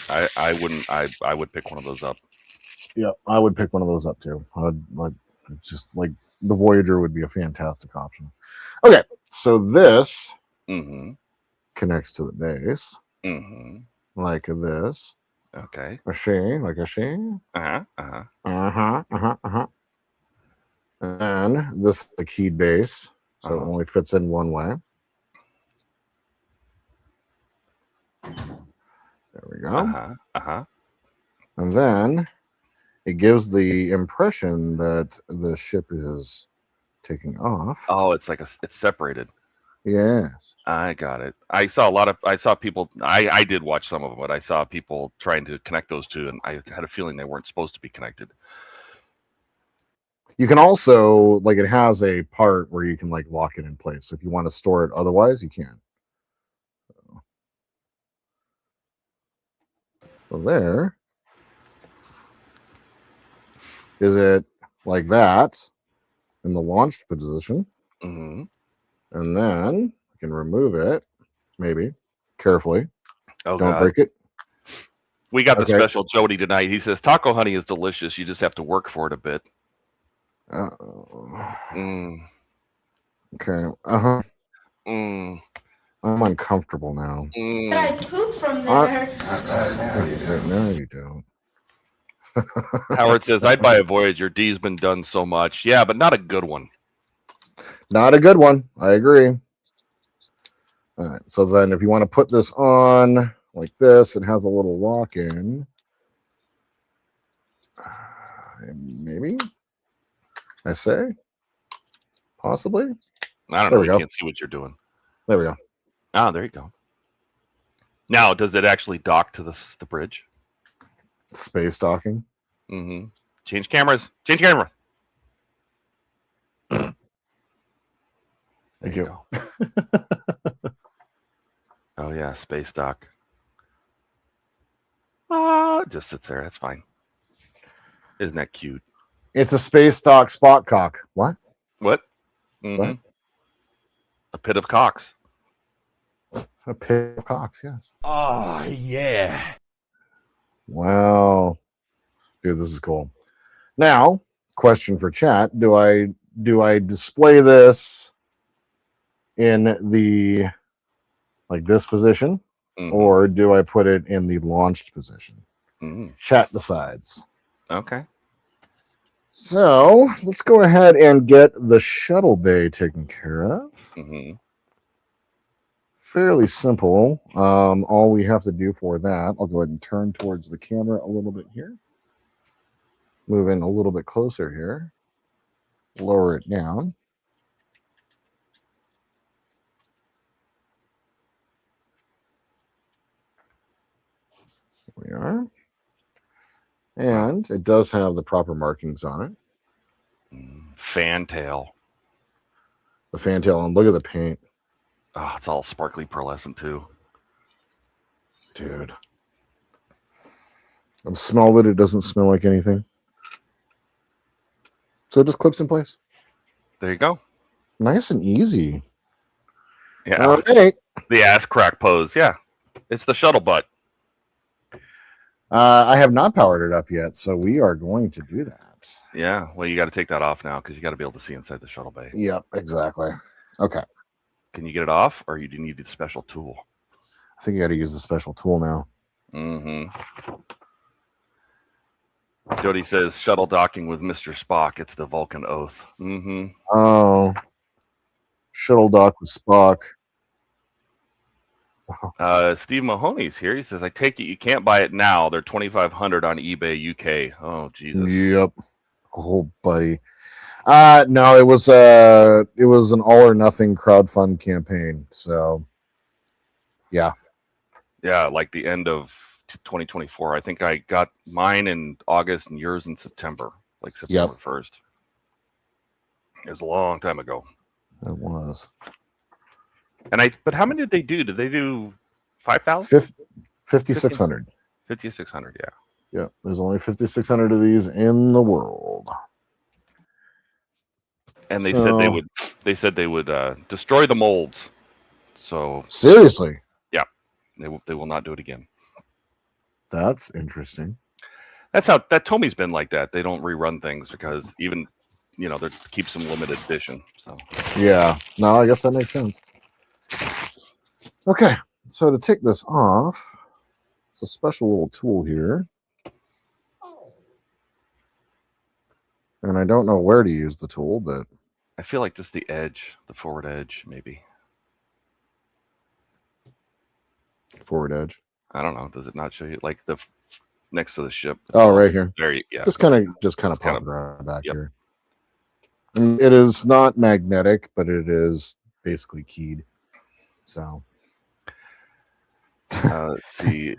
I wouldn't. I would pick one of those up. Yeah, I would pick one of those up too. I'd just like the Voyager would be a fantastic option. Okay, so this Mm-hmm. connects to the base Mm-hmm. like this. Okay. Like a she. Uh-huh. Uh-huh. Uh-huh. And this is the keyed base, so it only fits in one way. There we go. Uh-huh. Uh-huh. And then it gives the impression that the ship is taking off. Oh, it's it's separated. Yes. I got it. I saw people. I did watch some of them, but I saw people trying to connect those two, and I had a feeling they weren't supposed to be connected. You can also, like, it has a part where you can like lock it in place. So if you want to store it otherwise, you can. So there. Is it like that in the launched position? Mm-hmm. And then I can remove it, maybe carefully. Oh, Don't God. break it. We got the Okay. special Jody tonight. He says taco honey is delicious. You just have to work for it a bit. Mm. Okay. Uh-huh. Mm. I'm uncomfortable now. Mm. I poop from there. No, you don't. Howard says, I'd buy a Voyager. D's been done so much. Yeah, but not a good one. Not a good one. I agree. All right. So then if you want to put this on like this, it has a little lock-in. Maybe. I say. Possibly. I don't There know. we You go. can't see what you're doing. There we go. Oh, there you go. Now, does it actually dock to the bridge? Space docking. Mm-hmm. Change cameras. Change camera. There Thank you you. go. Oh, yeah. Space dock. It just sits there. That's fine. Isn't that cute? It's a space dock spot cock. What? What? Mm-hmm. What? A pit of cocks. A pit of cocks, yes. Oh, yeah. Wow. Dude, this is cool. Now, question for chat. Do I display this in the like this position, Mm-hmm. or do I put it in the launched position? Mm-hmm. Chat decides. Okay. So let's go ahead and get the shuttle bay taken care of. Mm-hmm. Fairly simple. All we have to do for that, I'll go ahead and turn towards the camera a little bit here. Move in a little bit closer here. Lower it down. Here we are. And it does have the proper markings on it. Fantail. The fantail, and look at the paint. Oh, it's all sparkly pearlescent too. Dude. I've smelled it. It doesn't smell like anything. So it just clips in place. There you go. Nice and easy. Yeah. All right. The ass crack pose. Yeah. It's the shuttle butt. I have not powered it up yet, so we are going to do that. Yeah. Well, you got to take that off now because you got to be able to see inside the shuttle bay. Yep, exactly. Okay. Can you get it off, or do you need the special tool? I think you got to use the special tool now. Mm-hmm. Jody says shuttle docking with Mr. Spock. It's the Vulcan oath. Mm-hmm. Oh. Shuttle dock with Spock. Steve Mahoney's here. He says, I take it you can't buy it now. They're $2,500 on eBay UK. Oh, Jesus. Yep. Oh, buddy. No, it was an all or nothing crowdfund campaign. So yeah. Yeah, like the end of 2024. I think I got mine in August and yours in September, like September 1st. It was a long time ago. It was. But how many did they do? Did they do 5,000? 5,600. 5,600, yeah. Yeah, there's only 5,600 of these in the world. And they said they would destroy the molds. So seriously? Yeah. They will not do it again. That's interesting. That's how Tomy's been like that. They don't rerun things because even they keep some limited edition. So yeah. No, I guess that makes sense. Okay, so to take this off, it's a special little tool here. And I don't know where to use the tool, but I feel like just the edge, the forward edge, maybe. Forward edge. I don't know. Does it not show you like the next to the ship? Oh, right here. Very, yeah. Just kind of pop it right back here. And it is not magnetic, but it is basically keyed. So let's see.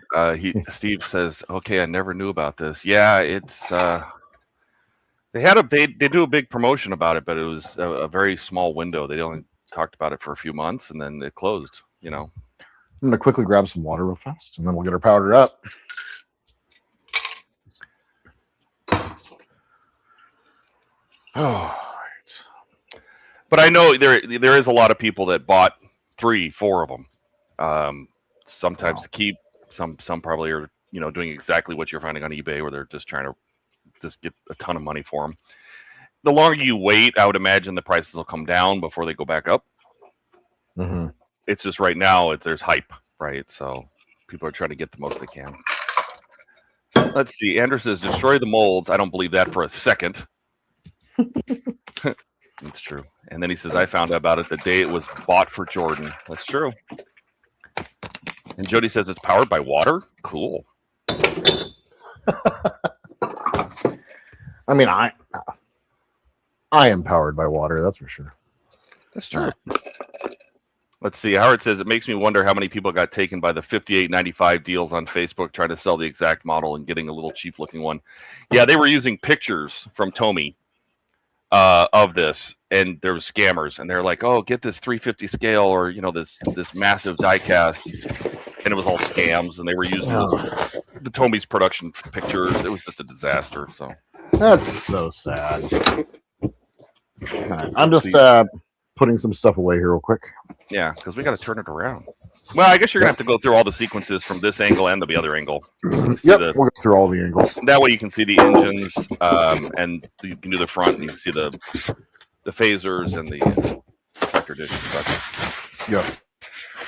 Steve says, "Okay, I never knew about this. Yeah, it's They do a big promotion about it, but it was a very small window. They only talked about it for a few months, and then it closed. You know. I'm gonna quickly grab some water real fast, and then we'll get her powdered up. Oh. But I know there is a lot of people that bought 3, 4 of them. Sometimes to keep. Some probably are doing exactly what you're finding on eBay, where they're just trying to just get a ton of money for them. The longer you wait, I would imagine the prices will come down before they go back up. Mm-hmm. It's just right now there's hype, right? So people are trying to get the most they can. Let's see. Andrew says, destroy the molds. I don't believe that for a second. It's true. And then he says, I found out about it the day it was bought for Jordan. That's true. And Jody says it's powered by water. Cool. I mean, I am powered by water. That's for sure. That's true. Let's see. Howard says it makes me wonder how many people got taken by the $58.95 deals on Facebook trying to sell the exact model and getting a little cheap looking one. Yeah, they were using pictures from TOMY of this, and there was scammers, and they're like, "Oh, get this 350 scale, or this massive die cast," and it was all scams, and they were using the TOMY's production pictures. It was just a disaster. So that's so sad. I'm just putting some stuff away here real quick. Yeah, because we got to turn it around. Well, I guess you're gonna have to go through all the sequences from this angle and the other angle. Yep, we'll go through all the angles. That way you can see the engines, and you can do the front, and you can see the phasers and the sector dish and such. Yep.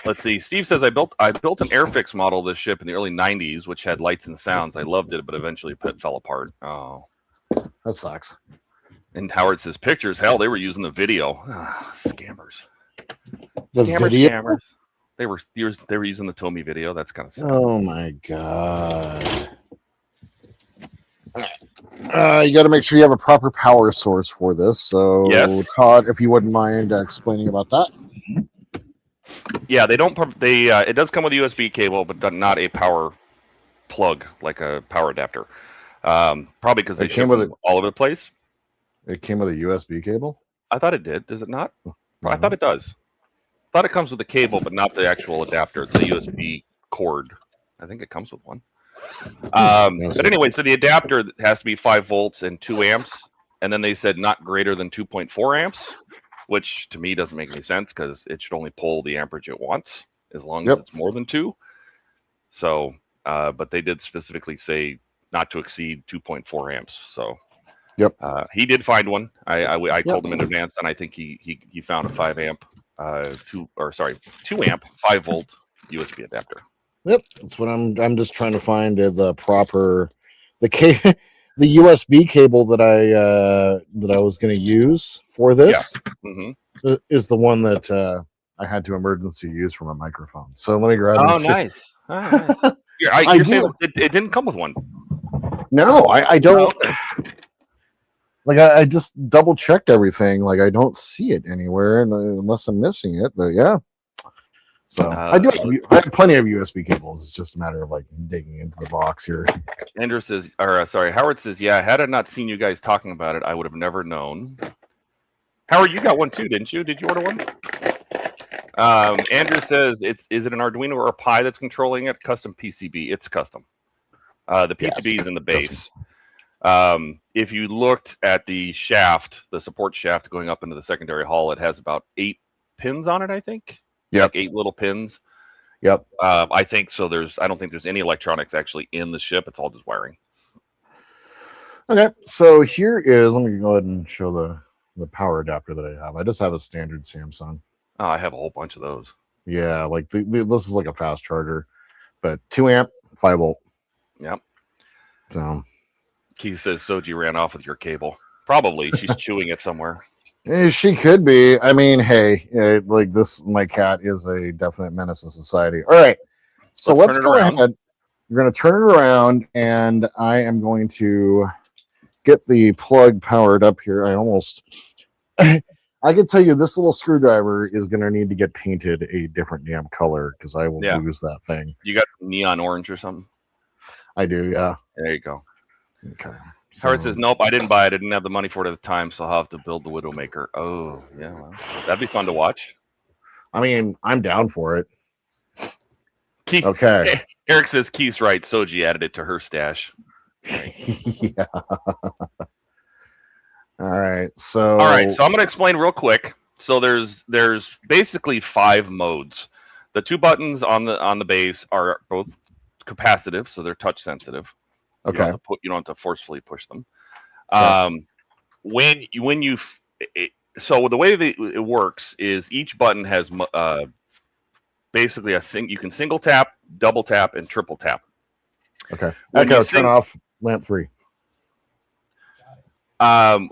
Let's see. Steve says I built an Airfix model of this ship in the early '90s, which had lights and sounds. I loved it, but eventually it fell apart. Oh, that sucks. And Howard says pictures. Hell, they were using the video. Scammers. The video. Scammers. They were using the TOMY video. That's kind of sad. Oh my god. You got to make sure you have a proper power source for this. So, yes. Todd, if you wouldn't mind explaining about that. Yeah, they don't. It does come with a USB cable, but not a power plug like a power adapter. Probably because they came with it all over the place. It came with a USB cable? I thought it did. Does it not? I thought it does. I thought it comes with a cable, but not the actual adapter. It's a USB cord. I think it comes with one. But anyway, so the adapter has to be 5 volts and 2 amps. And then they said not greater than 2.4 amps, which to me doesn't make any sense because it should only pull the amperage it wants as long as it's more than 2. So, but they did specifically say not to exceed 2.4 amps. So, he did find one. I told him in advance, and I think he found a 5 amp, 2 amp, 5 volt USB adapter. Yep, that's what I'm just trying to find the proper the USB cable that I was going to use for this is the one that I had to emergency use for my microphone. So let me grab. Oh, nice. You're saying it didn't come with one? No, I don't. Like I just double checked everything. Like I don't see it anywhere unless I'm missing it. But yeah. So I have plenty of USB cables. It's just a matter of like digging into the box here. Andrew says, Howard says, yeah, had I not seen you guys talking about it, I would have never known. Howard, you got one too, didn't you? Did you order one? Andrew says, is it an Arduino or a Pi that's controlling it? Custom PCB. It's custom. The PCB is in the base. If you looked at the shaft, the support shaft going up into the secondary hull, it has about 8 pins on it, I think. Like 8 little pins. Yep. I think so. I don't think there's any electronics actually in the ship. It's all just wiring. Okay, so here is. Let me go ahead and show the power adapter that I have. I just have a standard Samsung. Oh, I have a whole bunch of those. Yeah, like this is like a fast charger, but 2 amp, 5 volt. Yep. So. Keith says Soji ran off with your cable. Probably she's chewing it somewhere. She could be. I mean, hey, like this, my cat is a definite menace in society. All right, so let's go ahead. We're going to turn it around, and I am going to get the plug powered up here. I can tell you this little screwdriver is going to need to get painted a different damn color because I will lose that thing. You got neon orange or something? I do, yeah. There you go. Okay. Howard says, nope, I didn't buy it. I didn't have the money for it at the time, so I'll have to build the Widowmaker. Oh, yeah, well, that'd be fun to watch. I mean, I'm down for it. Keith, Okay. Eric says Keith's right. Soji added it to her stash. Yeah. All right. So. All right. So I'm going to explain real quick. So there's basically 5 modes. The 2 buttons on the base are both capacitive, so they're touch sensitive. Okay. You don't have to forcefully push them. Okay. So the way that it works is each button has basically you can single tap, double tap, and triple tap. Okay. Echo, turn off lamp 3.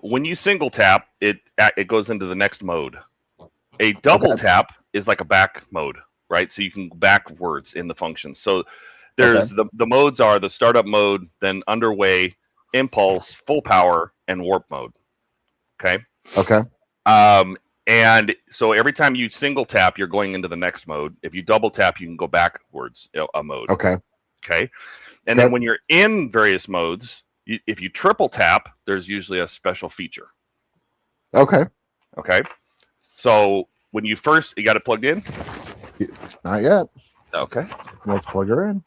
When you single tap, it goes into the next mode. A double tap is like a back mode, right? So you can go backwards in the functions. So there's the modes are the startup mode, then underway, impulse, full power, and warp mode. Okay. Okay. And so every time you single tap, you're going into the next mode. If you double tap, you can go backwards a mode. Okay. Okay. And then when you're in various modes, if you triple tap, there's usually a special feature. Okay. Okay. So when you got it plugged in? Not yet. Okay. Let's plug her in.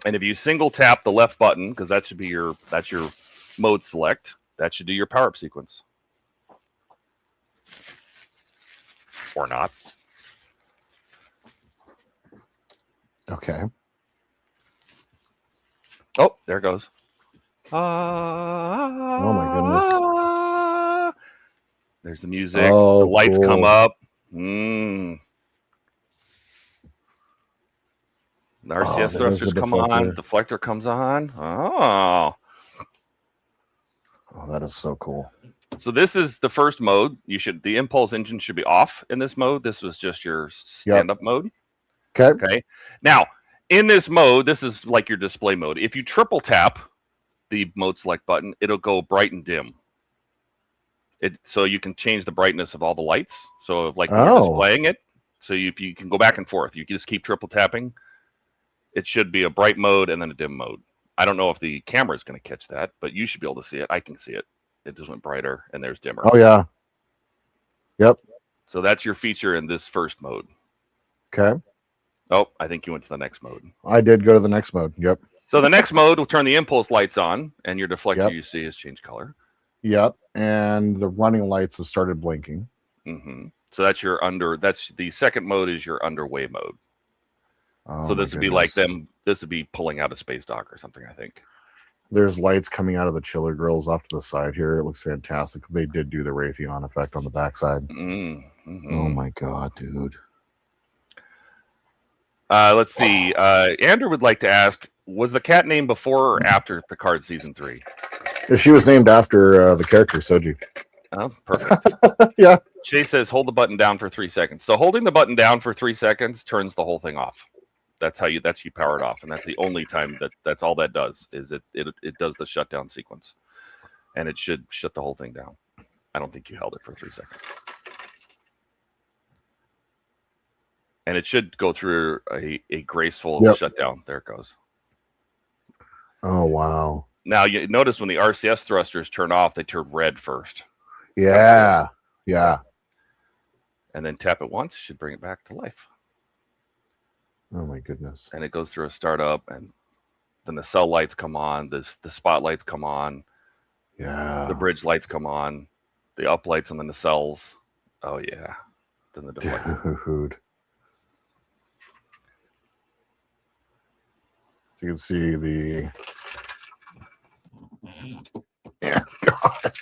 And if you single tap the left button, because that's your mode select, that should do your power up sequence. Or not. Okay. Oh, there it goes. Oh my goodness. There's the music. Oh, the lights cool. come up. The RCS thrusters come on. Deflector comes on. Oh, that is so cool. So this is the first mode. The impulse engine should be off in this mode. This was just your stand-up mode. Okay. Okay. Now, in this mode, this is like your display mode. If you triple tap the mode select button, it'll go bright and dim. So you can change the brightness of all the lights. So like when you're displaying it, so you can go back and forth. You can just keep triple tapping. It should be a bright mode and then a dim mode. I don't know if the camera is going to catch that, but you should be able to see it. I can see it. It just went brighter and there's dimmer. Oh yeah. Yep. So that's your feature in this first mode. Okay. Oh, I think you went to the next mode. I did go to the next mode. Yep. So the next mode will turn the impulse lights on, and your deflector you see has changed color. Yep. And the running lights have started blinking. Mm-hmm. So that's that's the second mode is your underway mode. Oh, so this would be like this would be pulling out a space dock or something, I think. There's lights coming out of the chiller grills off to the side here. It looks fantastic. They did do the Raytheon effect on the backside. Mm-hmm. Oh my god, dude. Let's see. Andrew would like to ask, was the cat named before or after Picard season 3? She was named after the character Soji. Oh, perfect. Yeah. Chase says hold the button down for 3 seconds. So holding the button down for 3 seconds turns the whole thing off. That's you power it off, and that's the only time that's all that does is it does the shutdown sequence, and it should shut the whole thing down. I don't think you held it for 3 seconds, and it should go through a graceful shutdown. There it goes. Oh wow! Now you notice when the RCS thrusters turn off, they turn red first. Yeah, yeah. And then tap it once should bring it back to life. Oh my goodness. And it goes through a startup, and then the cell lights come on, the spotlights come on, the bridge lights come on, the up lights, and then the cells. Oh yeah. Then the deflector. Dude. You can see the God.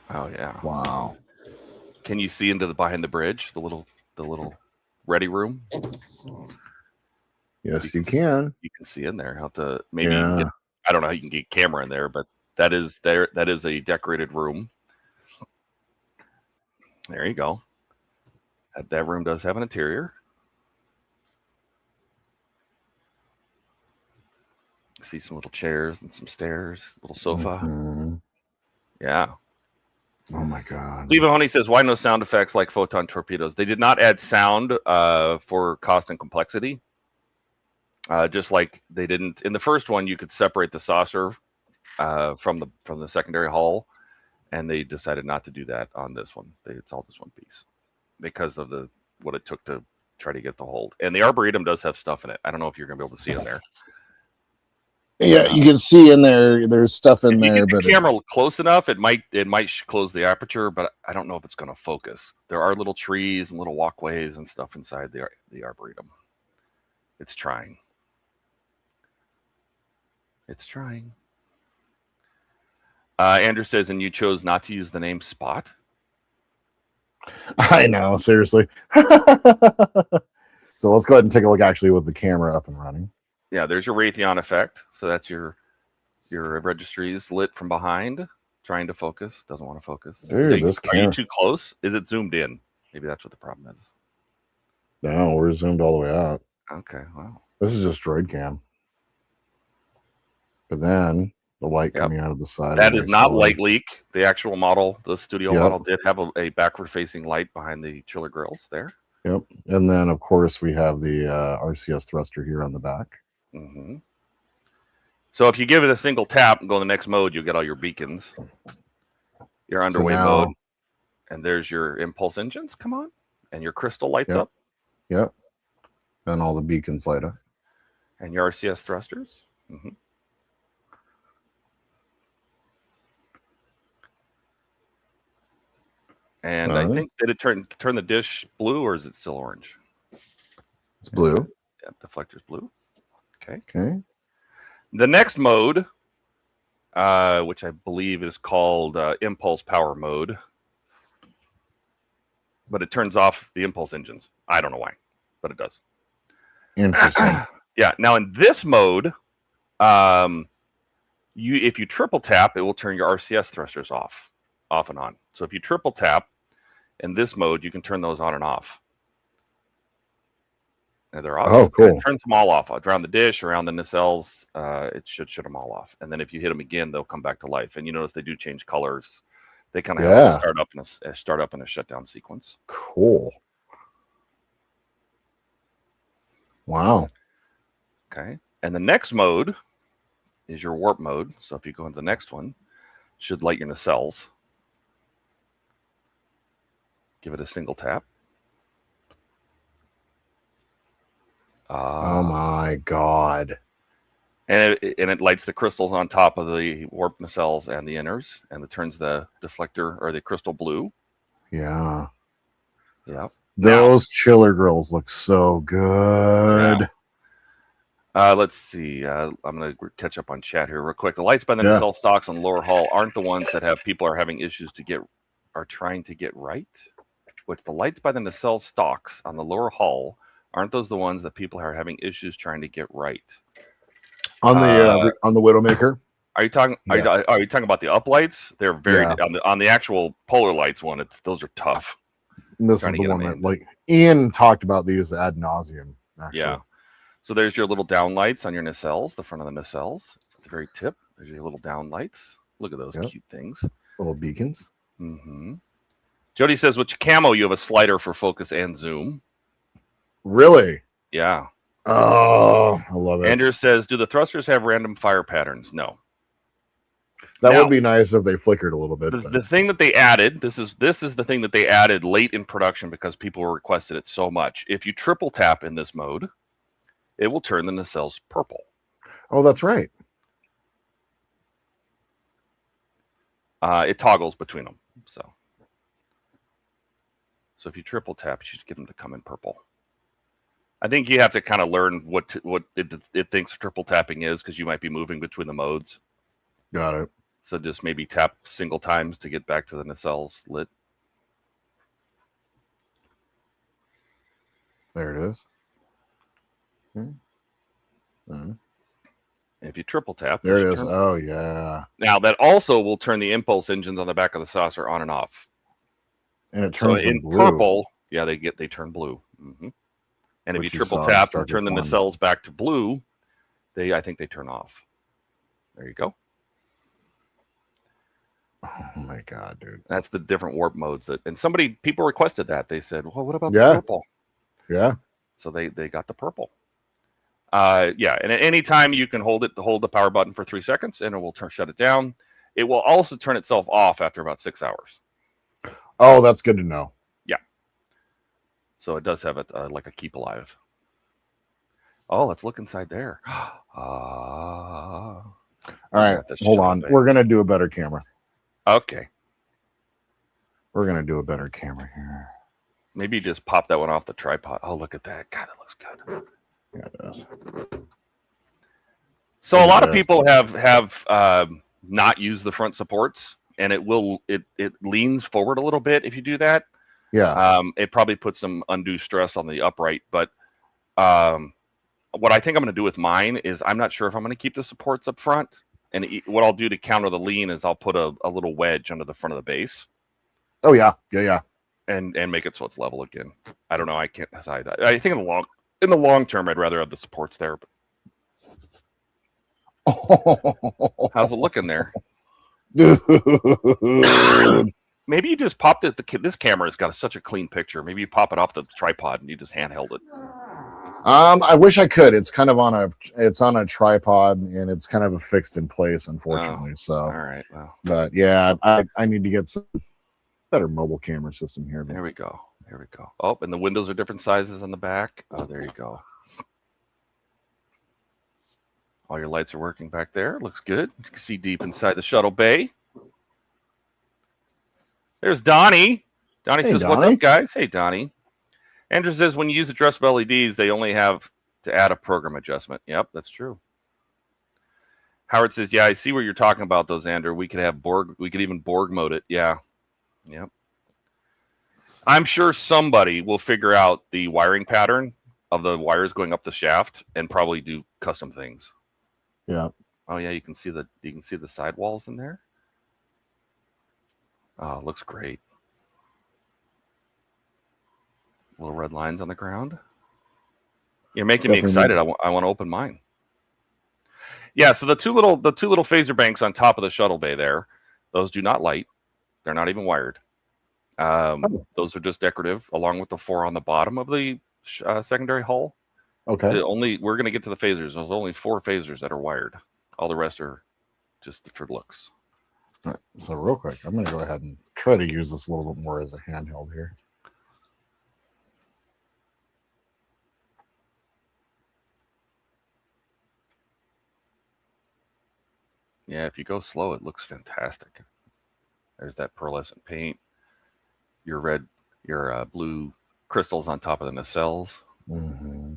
Oh yeah. Wow. Can you see into behind the bridge, the little ready room? Yes, you can. You can see in there. How to maybe I don't know how you can get camera in there, but that is a decorated room. There you go. That room does have an interior. See some little chairs and some stairs, little sofa. Mm-hmm. Yeah. Oh my God. Stephen Honey says, why no sound effects like photon torpedoes? They did not add sound for cost and complexity. Just like they didn't in the first one, you could separate the saucer from the secondary hull, and they decided not to do that on this one. It's all just one piece because of what it took to try to get the hold. And the Arboretum does have stuff in it. I don't know if you're gonna be able to see it in there. Yeah, you can see in there. There's stuff in If you there, get but the camera close enough, it might close the aperture, but I don't know if it's going to focus. There are little trees and little walkways and stuff inside the Arboretum. It's trying. It's trying. Andrew says, and you chose not to use the name Spot. I know, seriously. So let's go ahead and take a look actually with the camera up and running. Yeah, there's your Raytheon effect. So that's your registries lit from behind, trying to focus. Doesn't want to focus. Dude, Are you too close? Is it zoomed in? Maybe that's what the problem is. No, we're zoomed all the way out. Okay, wow. This is just droid cam. But then the light coming out of the side. That is not light leak. The actual model, the studio model, did have a backward-facing light behind the chiller grills there. Yep. And then, of course, we have the RCS thruster here on the back. Mm-hmm. So if you give it a single tap and go to the next mode, you'll get all your beacons. Your underway mode. And there's your impulse engines. Come on. And your crystal lights up. Yep. And all the beacons light up. And your RCS thrusters. Mm-hmm. And I think, did it turn the dish blue, or is it still orange? It's blue. Yeah, deflector's blue. Okay. Okay. The next mode, which I believe is called impulse power mode, but it turns off the impulse engines. I don't know why, but it does. Interesting. Yeah. Now in this mode, if you triple tap, it will turn your RCS thrusters off and on. So if you triple tap in this mode, you can turn those on and off. And they're off. Oh, cool. It turns them all off around the dish, around the nacelles. It should shut them all off. And then if you hit them again, they'll come back to life. And you notice they do change colors. They kind of have to start up in a shutdown sequence. Cool. Wow. Okay. And the next mode is your warp mode. So if you go into the next one, it should light your nacelles. Give it a single tap. Oh my God. And it lights the crystals on top of the warp nacelles and the inners, and it turns the deflector or the crystal blue. Yeah. Yeah. Those chiller grills look so good. Yeah. Let's see. I'm going to catch up on chat here real quick. The lights by the nacelle stocks on the lower hull aren't the ones that people are having issues are trying to get right. Which the lights by the nacelle stocks on the lower hull aren't those the ones that people are having issues trying to get right? On the Widowmaker. Are you talking? Are you talking about the uplights? They're very on the actual polar lights one. Those are tough. And this is the one that like Ian talked about these ad nauseum. Actually. Yeah. So there's your little down lights on your nacelles, the front of the nacelles, at the very tip. There's your little down lights. Look at those cute things. Little beacons. Mm-hmm. Jody says, with your camo, you have a slider for focus and zoom. Really? Yeah. Oh, I love it. Andrew says, do the thrusters have random fire patterns? No. That would be nice if they flickered a little bit. The thing that they added, this is the thing that they added late in production because people requested it so much. If you triple tap in this mode, it will turn the nacelles purple. Oh, that's right. It toggles between them. So if you triple tap, you should get them to come in purple. I think you have to kind of learn what it thinks triple tapping is because you might be moving between the modes. Got it. So just maybe tap single times to get back to the nacelles lit. There it is. If you triple tap, there it is. Oh yeah. Now that also will turn the impulse engines on the back of the saucer on and off. And it turns in blue. Purple. Yeah, they turn blue. Mm-hmm. And if you triple tap and turn the nacelles back to blue, I think they turn off. There you go. Oh my God, dude. That's the different warp modes people requested that. They said, well, what about the purple? Yeah. So they got the purple. Yeah, and at any time you can hold the power button for 3 seconds, and it will shut it down. It will also turn itself off after about 6 hours. Oh, that's good to know. Yeah. So it does have it like a keep alive. Oh, let's look inside there. All right, hold on. Bay. We're gonna do a better camera. Okay. We're gonna do a better camera here. Maybe just pop that one off the tripod. Oh, look at that. God, that looks good. Yeah, it does. So a lot of people have not used the front supports, and it leans forward a little bit if you do that. Yeah. It probably puts some undue stress on the upright, but what I think I'm going to do with mine is I'm not sure if I'm going to keep the supports up front, and what I'll do to counter the lean is I'll put a little wedge under the front of the base. Oh yeah, yeah. And make it so it's level again. I don't know. I can't decide. I think in the long term, I'd rather have the supports there. But how's it looking there? Dude. Maybe you just popped it. This camera's got such a clean picture. Maybe you pop it off the tripod and you just handheld it. I wish I could. It's kind of on a tripod and it's kind of affixed in place, unfortunately. So all right. Well, but yeah, I need to get some better mobile camera system here. There we go. There we go. Oh, and the windows are different sizes on the back. Oh, there you go. All your lights are working back there. Looks good. You can see deep inside the shuttle bay. There's Donnie. Donnie says, Donnie. "What's up, guys?" Hey, Donnie. Andrew says, when you use addressable LEDs, they only have to add a program adjustment. Yep, that's true. Howard says, yeah, I see what you're talking about, those, Andrew. We could have Borg. We could even Borg mode it. Yeah. Yep. I'm sure somebody will figure out the wiring pattern of the wires going up the shaft and probably do custom things. Yeah. Oh yeah, you can see the sidewalls in there. Oh, it looks great. Little red lines on the ground. You're making me excited. I want to open mine. Yeah, so the two little phaser banks on top of the shuttle bay there, those do not light. They're not even wired. Those are just decorative, along with the 4 on the bottom of the secondary hull. Okay. We're going to get to the phasers. There's only 4 phasers that are wired. All the rest are just for looks. All right, so real quick, I'm going to go ahead and try to use this a little bit more as a handheld here. Yeah, if you go slow, it looks fantastic. There's that pearlescent paint. Your blue crystals on top of the nacelles. Mm-hmm.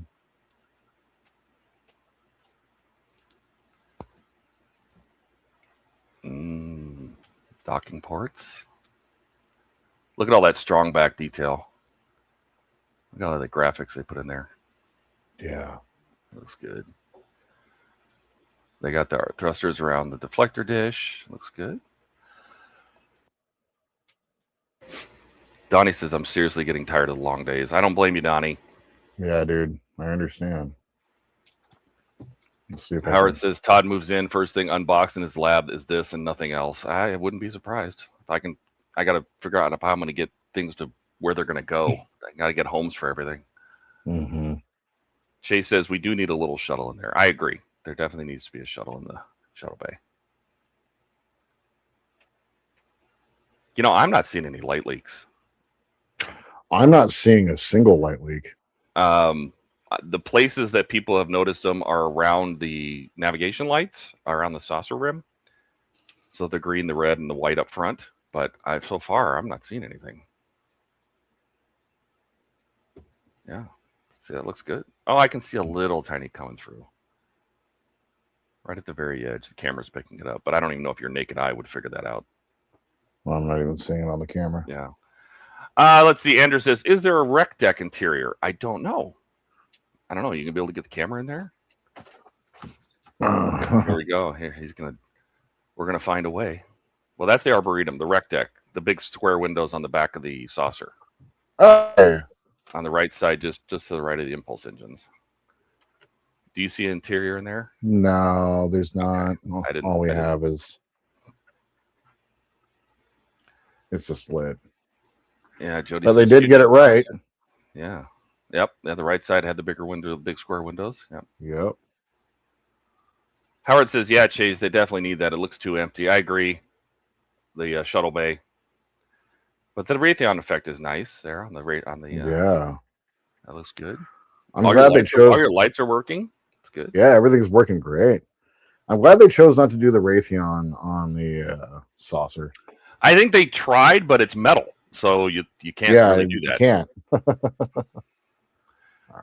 Docking ports. Look at all that strong back detail. Look at all the graphics they put in there. Yeah. Looks good. They got the thrusters around the deflector dish. Looks good. Donnie says, I'm seriously getting tired of the long days. I don't blame you, Donnie. Yeah, dude. I understand. Let's see if Howard says, Todd moves in. First thing unboxed in his lab is this and nothing else. I wouldn't be surprised. If I got to figure out how I'm going to get things to where they're going to go. I got to get homes for everything. Mm-hmm. Chase says, we do need a little shuttle in there. I agree. There definitely needs to be a shuttle in the shuttle bay. You know, I'm not seeing any light leaks. I'm not seeing a single light leak. The places that people have noticed them are around the navigation lights, around the saucer rim. So the green, the red, and the white up front. But so far, I'm not seeing anything. Yeah. See, that looks good. Oh, I can see a little tiny coming through. Right at the very edge. The camera's picking it up. But I don't even know if your naked eye would figure that out. Well, I'm not even seeing it on the camera. Yeah. Let's see. Andrew says, is there a rec deck interior? I don't know. I don't know. You gonna be able to get the camera in there? Here we go. Here we're gonna find a way. Well, that's the arboretum, the rec deck, the big square windows on the back of the saucer. Oh. On the right side, just to the right of the impulse engines. Do you see an interior in there? No, there's not. Okay. All we have is it's a split. Yeah, Jody. But they did get it right. Yeah. Yep. Yeah, the right side had the bigger window, big square windows. Yep. Yep. Howard says, "Yeah, Chase, they definitely need that. It looks too empty." I agree. The shuttle bay, but the Raytheon effect is nice there on the rate on the. Yeah. That looks good. I'm All glad they chose. all your lights are working. It's good. Yeah, everything's working great. I'm glad they chose not to do the Raytheon on the saucer. I think they tried, but it's metal, so you can't really do You that. can't.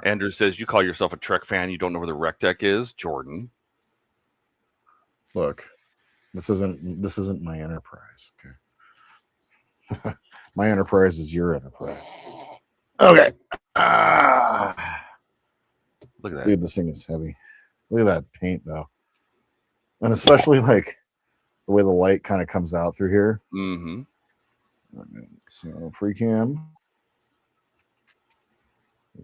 Andrew says, "You call yourself a Trek fan? You don't know where the rec deck is, Jordan." Look, this isn't my Enterprise. Okay, my Enterprise is your Enterprise. Okay. Look at that. Dude, this thing is heavy. Look at that paint, though, and especially like the way the light kind of comes out through here. Mm-hmm. So free cam.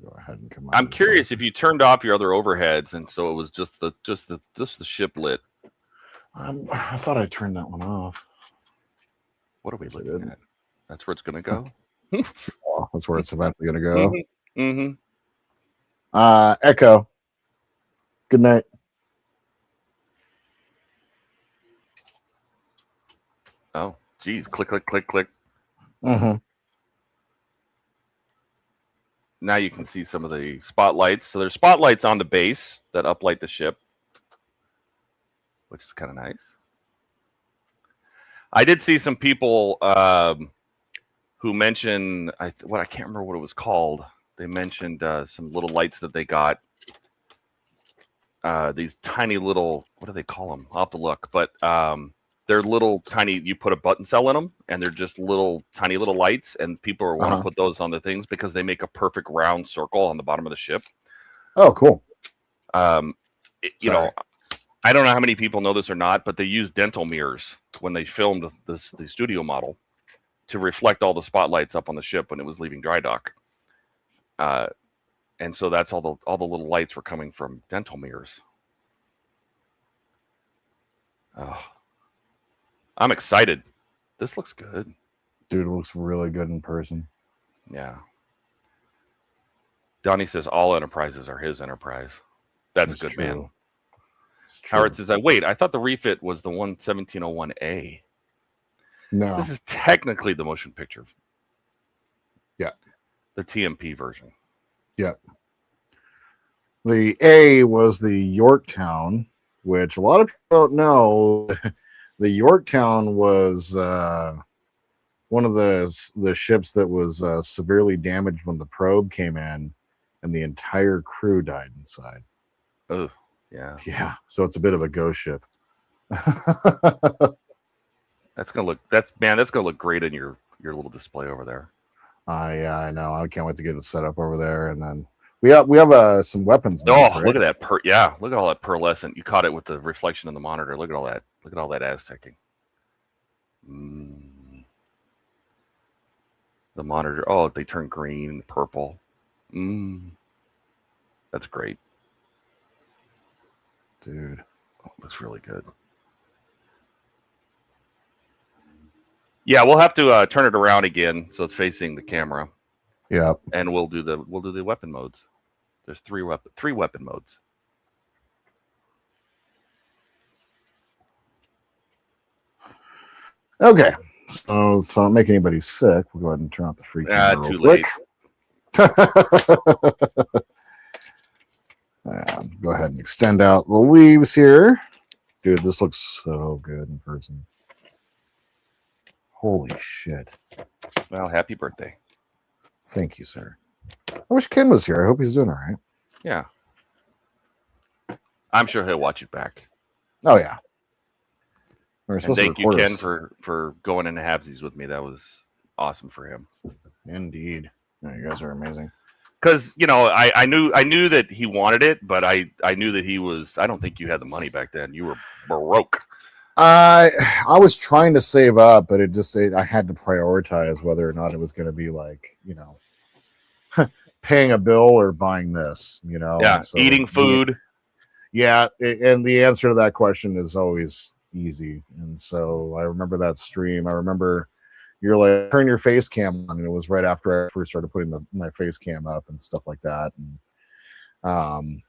Go ahead and come on. I'm curious if you turned off your other overheads, and so it was just the ship lit. I thought I turned that one off. What are we Yes, I looking did. at? That's where it's gonna go. Oh, that's where it's eventually going to go. Mm-hmm. Echo. Good night. Oh, geez. Click, click, click, click. Mm-hmm. Now you can see some of the spotlights. So there's spotlights on the base that uplight the ship, which is kind of nice. I did see some people who mentioned I can't remember what it was called. They mentioned some little lights that they got. These tiny little, what do they call them? I'll have to look, but they're little tiny. You put a button cell in them, and they're just tiny little lights. And people are want to put those on the things because they make a perfect round circle on the bottom of the ship. Oh, cool. You know, I don't know how many people know this or not, but they used dental mirrors when they filmed the studio model to reflect all the spotlights up on the ship when it was leaving dry dock. And so that's all the little lights were coming from dental mirrors. Oh, I'm excited. This looks good. Dude, it looks really good in person. Yeah. Donnie says all enterprises are his enterprise. That's a good true. man. Howard says, I thought the refit was the 1701A. No. This is technically the motion picture. Yeah. The TMP version. Yeah. The A was the Yorktown, which a lot of people don't know. The Yorktown was one of the ships that was severely damaged when the probe came in, and the entire crew died inside. Oh, yeah. Yeah. So it's a bit of a ghost ship. That's gonna look great in your little display over there. Yeah, I know. I can't wait to get it set up over there, and then we have some weapons. Oh, look at that! Look at all that pearlescent. You caught it with the reflection in the monitor. Look at all that. Look at all that Aztecing. The monitor. Oh, they turn green and purple. That's great, dude. Oh, looks really good. Yeah, we'll have to turn it around again so it's facing the camera. Yeah, and we'll do the weapon modes. There's three weapon modes. Okay, so don't make anybody sick. We'll go ahead and turn off the free camera. Too late. Go ahead and extend out the leaves here. Dude, this looks so good in person. Holy shit. Well, happy birthday. Thank you, sir. I wish Ken was here. I hope he's doing all right. Yeah. I'm sure he'll watch it back. Oh, yeah. And thank you, Ken, for going into halvesies with me. That was awesome for him. Indeed. Yeah, you guys are amazing. Because, you know, I knew that he wanted it, but I knew that he was, I don't think you had the money back then. You were broke. I was trying to save up, but I had to prioritize whether or not it was going to be like, you know, paying a bill or buying this, you know. Yeah, so, eating food. Yeah, and the answer to that question is always easy. And so I remember that stream. I remember, you're like, turn your face cam on, and it was right after I first started putting my face cam up and stuff like that. And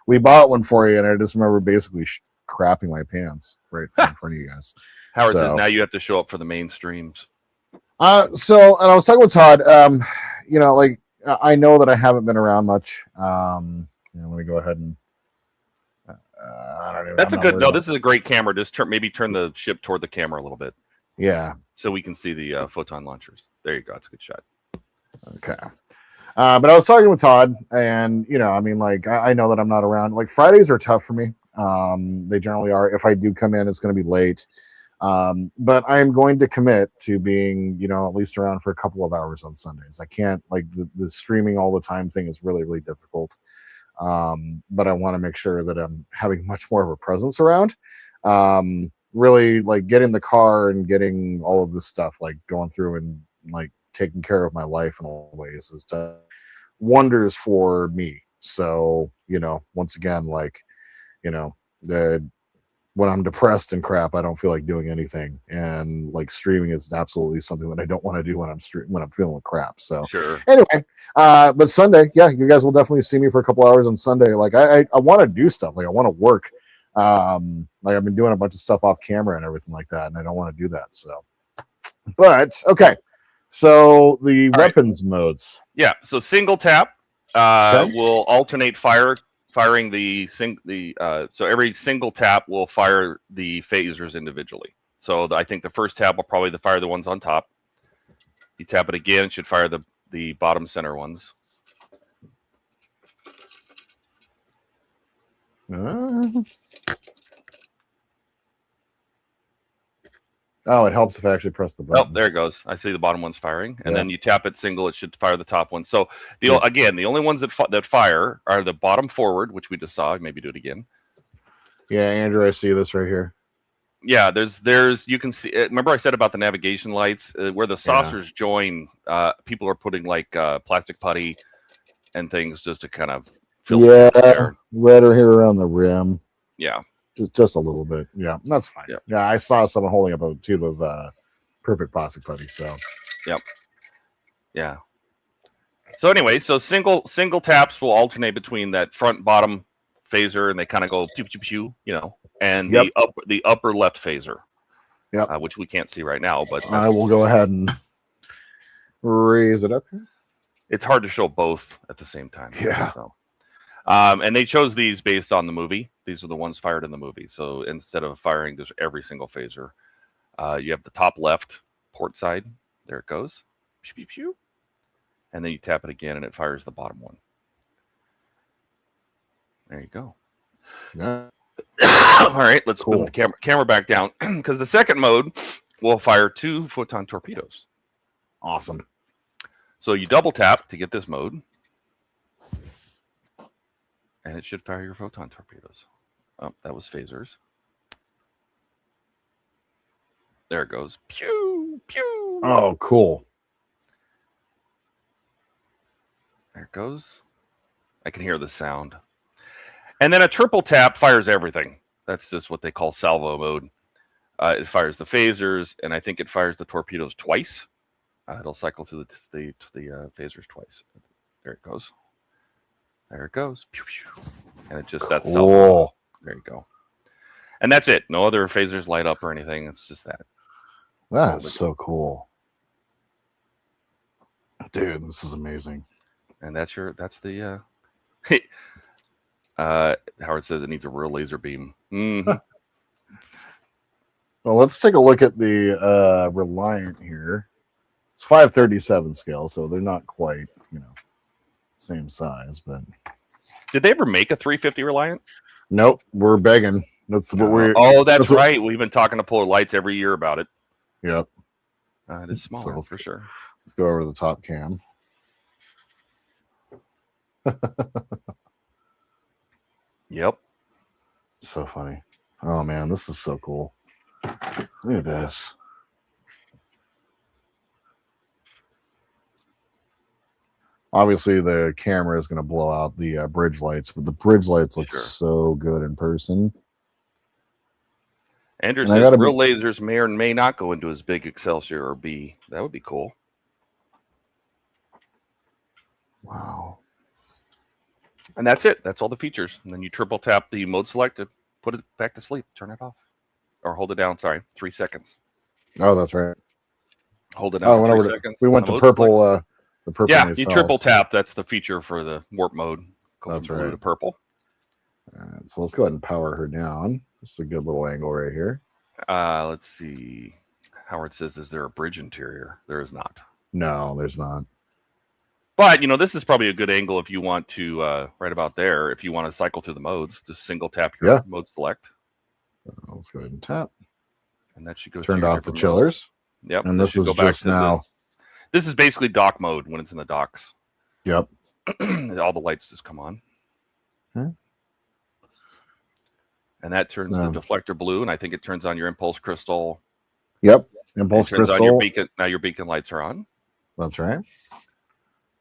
we bought one for you, and I just remember basically crapping my pants right in front of you guys. Howard So- says now you have to show up for the main streams. So, and I was talking with Todd, you know, like, I know that I haven't been around much. You know, let me go ahead and, I don't know. That's a good, no, this is a great camera. Just maybe turn the ship toward the camera a little bit Yeah. so we can see the photon launchers. There you go. That's a good shot. Okay. But I was talking with Todd, and, you know, I mean, like, I know that I'm not around. Like, Fridays are tough for me. They generally are. If I do come in, it's going to be late. But I'm going to commit to being, you know, at least around for a couple of hours on Sundays. I can't, like, the streaming all the time thing is really, really difficult. But I want to make sure that I'm having much more of a presence around. Really, like, getting the car and getting all of this stuff, like, going through and, like, taking care of my life in all ways is wonders for me. So, you know, once again, like, you know, when I'm depressed and crap, I don't feel like doing anything, and like streaming is absolutely something that I don't want to do when I'm feeling crap. So Sure. anyway, but Sunday, yeah, you guys will definitely see me for a couple hours on Sunday. Like I want to do stuff, like I want to work. Like I've been doing a bunch of stuff off camera and everything like that, and I don't want to do that. So, but okay, so the All right. weapons modes. Yeah. So single tap Okay. will alternate firing the so every single tap will fire the phasers individually. So I think the first tap will probably fire the ones on top. You tap it again, it should fire the bottom center ones. Oh, it helps if I actually press the Oh, button. there it goes. I see the bottom one's firing, and Yeah. then you tap it single, it should fire the top one. So Yeah. again, the only ones that fire are the bottom forward, which we just saw. Maybe do it again. Yeah, Andrew, I see this right here. Yeah, there's you can see. Remember I said about the navigation lights where the saucers join. People are putting like plastic putty and things just to kind of fill Yeah, the air. redder here around the rim. Yeah. Just a little bit. Yeah, that's fine. Yep. Yeah, I saw someone holding up a tube of perfect plastic putty. So Yeah. So anyway, so single taps will alternate between that front bottom phaser, and they kind of go pew pew pew, you know, and Yep. the upper left phaser. Yep. Which we can't see right now, but I will go ahead and raise it up here. it's hard to show both at the same time. Yeah. So. And they chose these based on the movie. These are the ones fired in the movie. So instead of firing just every single phaser, you have the top left port side. There it goes. Pew, pew, pew. And then you tap it again and it fires the bottom one. There you go. Yeah. All right, let's Cool. move the camera back down because the second mode will fire 2 photon torpedoes. Awesome. So you double tap to get this mode. And it should fire your photon torpedoes. Oh, that was phasers. There it goes. Pew, pew. Oh, cool. There it goes. I can hear the sound. And then a triple tap fires everything. That's just what they call salvo mode. It fires the phasers, and I think it fires the torpedoes twice. It'll cycle through the phasers twice. There it goes. There it goes. Pew, pew. And it just, that's salvo. Cool. There you go. And that's it. No other phasers light up or anything. It's just that. That's so cool. Dude, this is amazing. And that's the Howard says it needs a real laser beam. Mhm. Well, let's take a look at the Reliant here. It's 537 scale, so they're not quite, you know, same size, but Did they ever make a 350 Reliant? nope, we're begging. That's what we're. Oh, that's that's what- right. We've been talking to Polar Lights every year about it. Yep. It is smaller let's- for sure. Let's go over to the top cam. Yep. So funny. Oh man, this is so cool. Look at this. Obviously, the camera is going to blow out the bridge lights, but the bridge lights look Sure. so good in person. Andrew And I says gotta real lasers may or may not go into his big Excelsior or B. That would be cool. Wow. And that's it. That's all the features. And then you triple tap the mode selected, put it back to sleep, turn it off. Or hold it down, sorry, 3 seconds. Oh, that's right. Hold it down for 3 whenever seconds. we went the to mode's purple, selected. the purple. Yeah, new you cells. triple tap. That's the feature for the warp mode. Go That's from blue right. to purple. So let's go ahead and power her down. This is a good little angle right here. Let's see. Howard says, is there a bridge interior? There is not. No, there's not. But, you know, this is probably a good angle if you want to, right about there, if you want to cycle through the modes, just single tap your mode select. Let's go ahead and tap. And that should go Turned to your off the different chillers. modes. Yep. And this is go back just to now. This is basically dock mode when it's in the docks. Yep. All the lights just come on. Hmm. And that turns the deflector blue, and I think it turns on your impulse crystal. Yep. Impulse crystal. On your beacon. Now your beacon lights are on. That's right.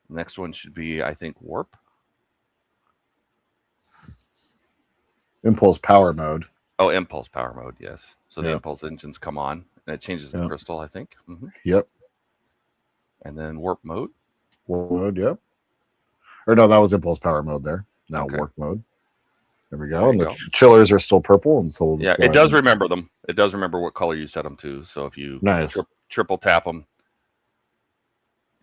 Next one should be, I think, warp. Impulse power mode. Oh, impulse power mode, yes. So the impulse engines come on, and it changes the crystal, I think. Yep. And then warp mode. Warp mode, yep. Or no, that was impulse power mode there. Now warp mode. There we go. And the chillers are still purple, and so we'll it does remember them. It does remember what color you set them to. So if you triple tap them,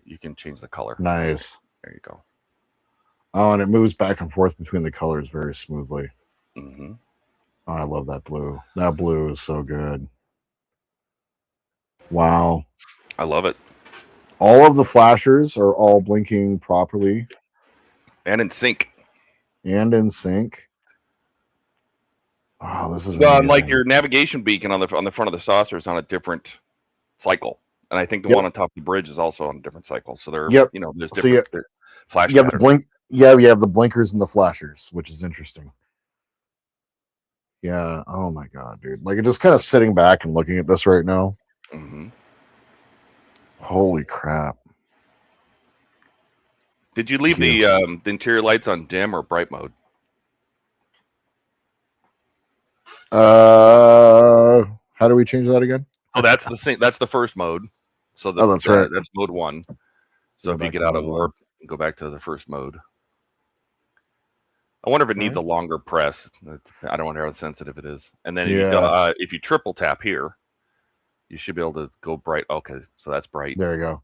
you can change the color. Nice. There you go. Oh, and it moves back and forth between the colors very smoothly. Mm-hmm. Oh, I love that blue. That blue is so good. Wow. I love it. All of the flashers are all blinking properly. And in sync. And in sync. Oh, this is like your navigation beacon on the front of the saucer is on a different cycle. And I think the one on top of the bridge is also on a different cycle. So they're you know, there's different flash. You have the blink. Yeah, you have the blinkers and the flashers, which is interesting. Yeah. Oh my god, dude! Like, just kind of sitting back and looking at this right now. Mm-hmm. Holy crap! Did you leave the interior lights on dim or bright mode? How do we change that again? Oh, that's the same. That's the first mode. So that's right. That's mode 1. So if you get out of warp, go back to the first mode. I wonder if it needs a longer press. I don't wonder how sensitive it is. And then if you triple tap here, you should be able to go bright. Okay, so that's bright. There you go.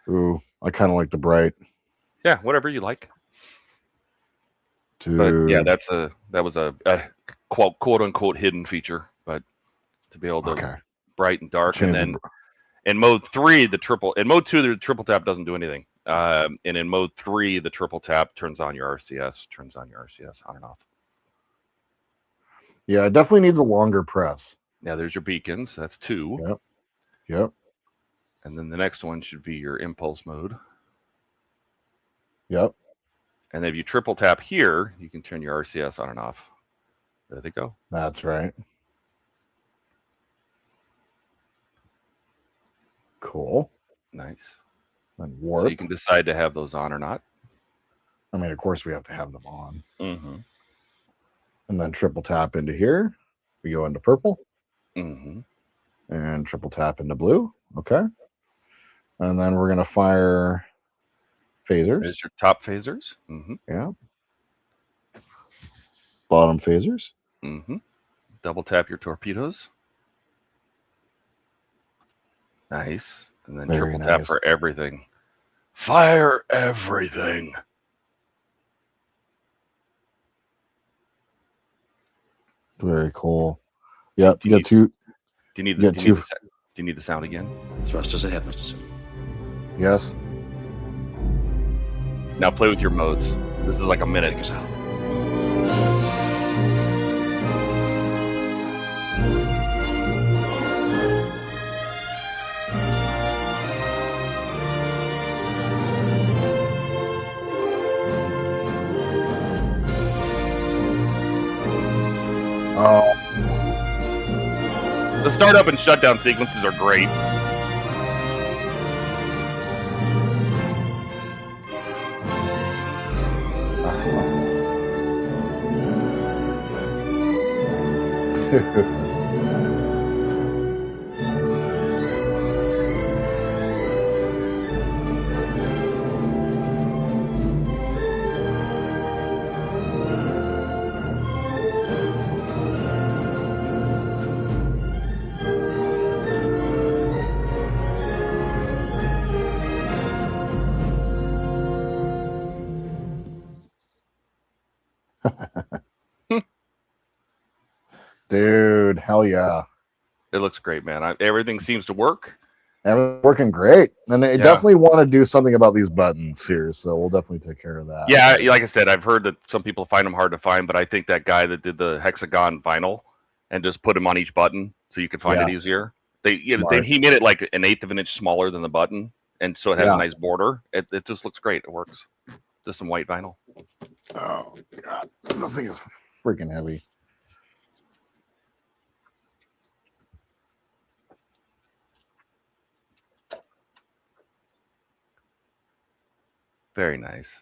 Ooh, I kind of like the bright. Yeah, whatever you like. Dude. But yeah, that was a quote unquote hidden feature. But to be able to bright and dark, and then in mode 3, in mode 2 the triple tap doesn't do anything. And in mode 3, the triple tap turns on your RCS, on and off. Yeah, it definitely needs a longer press. Now there's your beacons. That's 2. Yep. And then the next one should be your impulse mode. Yep. And then if you triple tap here, you can turn your RCS on and off. There they go. That's right. Cool. Nice. And warp. So you can decide to have those on or not. I mean, of course, we have to have them on. Mm-hmm. And then triple tap into here. We go into purple. Mm-hmm. And triple tap into blue. Okay. And then we're going to fire phasers. There's your top phasers. Mm-hmm. Yeah. Bottom phasers. Mm-hmm. Double tap your torpedoes. Nice. And then triple tap for everything. Fire everything. Very cool. Yep. You got two. Do you need the sound again? Thrusters ahead, Mr. Sim. Yes. Now play with your modes. This is like a minute. Take us out. The startup and shutdown sequences are great. Hell yeah. It looks great, man. Everything seems to work. Everything's working great. And they Yeah. definitely want to do something about these buttons here. So we'll definitely take care of that. Yeah, like I said, I've heard that some people find them hard to find, but I think that guy that did the hexagon vinyl and just put them on each button so you could find it easier. He made it like an 1/8 of an inch smaller than the button, and so it has a nice border. It just looks great. It works. Just some white vinyl. Oh god, this thing is freaking heavy. Very nice.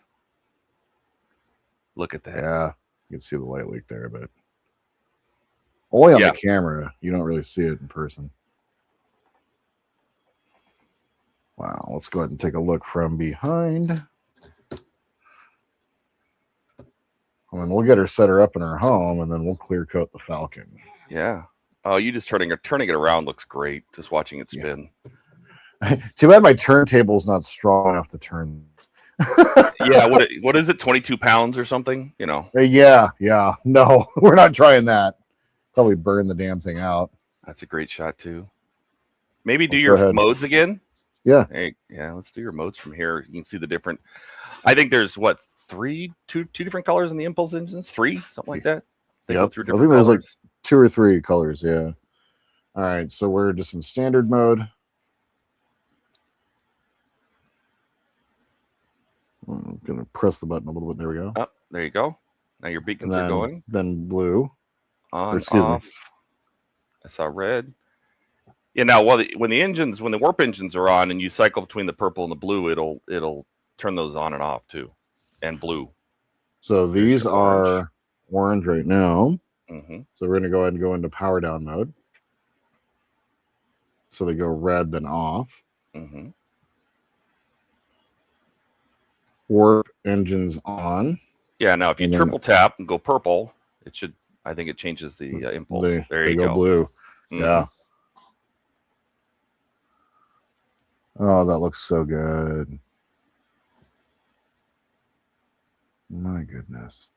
Look at that. Yeah, you can see the light leak there, but only on the camera. You don't really see it in person. Wow, let's go ahead and take a look from behind. I mean, we'll get her set her up in her home, and then we'll clear coat the Falcon. Yeah. Oh, you just turning it around looks great. Just watching it spin. Too bad my turntable's not strong enough to turn. Yeah. What is it? 22 pounds or something? You know. Yeah. No, we're not trying that. Probably burn the damn thing out. That's a great shot too. Maybe do your modes again. Yeah. Hey, yeah. Let's do your modes from here. You can see the different. I think there's what two different colors in the impulse engines. 3, something like that. They go through I think different there's like colors. 2 or 3 colors. Yeah. All right. So we're just in standard mode. I'm gonna press the button a little bit. There we go. Oh, there you go. Now your beacons are going. Then blue. On, off. I saw red. Yeah. Now, when the warp engines are on, and you cycle between the purple and the blue, it'll turn those on and off too, and blue. So these are orange right now. Mm-hmm. So we're gonna go ahead and go into power down mode. So they go red, then off. Mm-hmm. Warp engines on. Yeah. Now, if you triple tap and go purple, it should. I think it changes the impulse. There you go. Blue. Mm-hmm. Yeah. Oh, that looks so good. My goodness.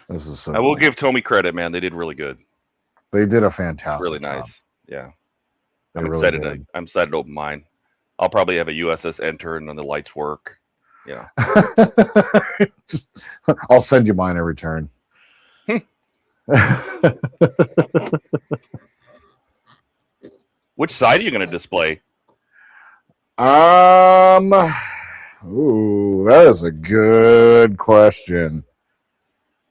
This is so I will give TOMY credit, man. They did really good. They did a fantastic really job. nice. Yeah. I'm excited. I'm excited to open mine. I'll probably have a USS enter and then the lights work. Yeah. I'll send you mine every turn. Which side are you going to display? Ooh, that is a good question.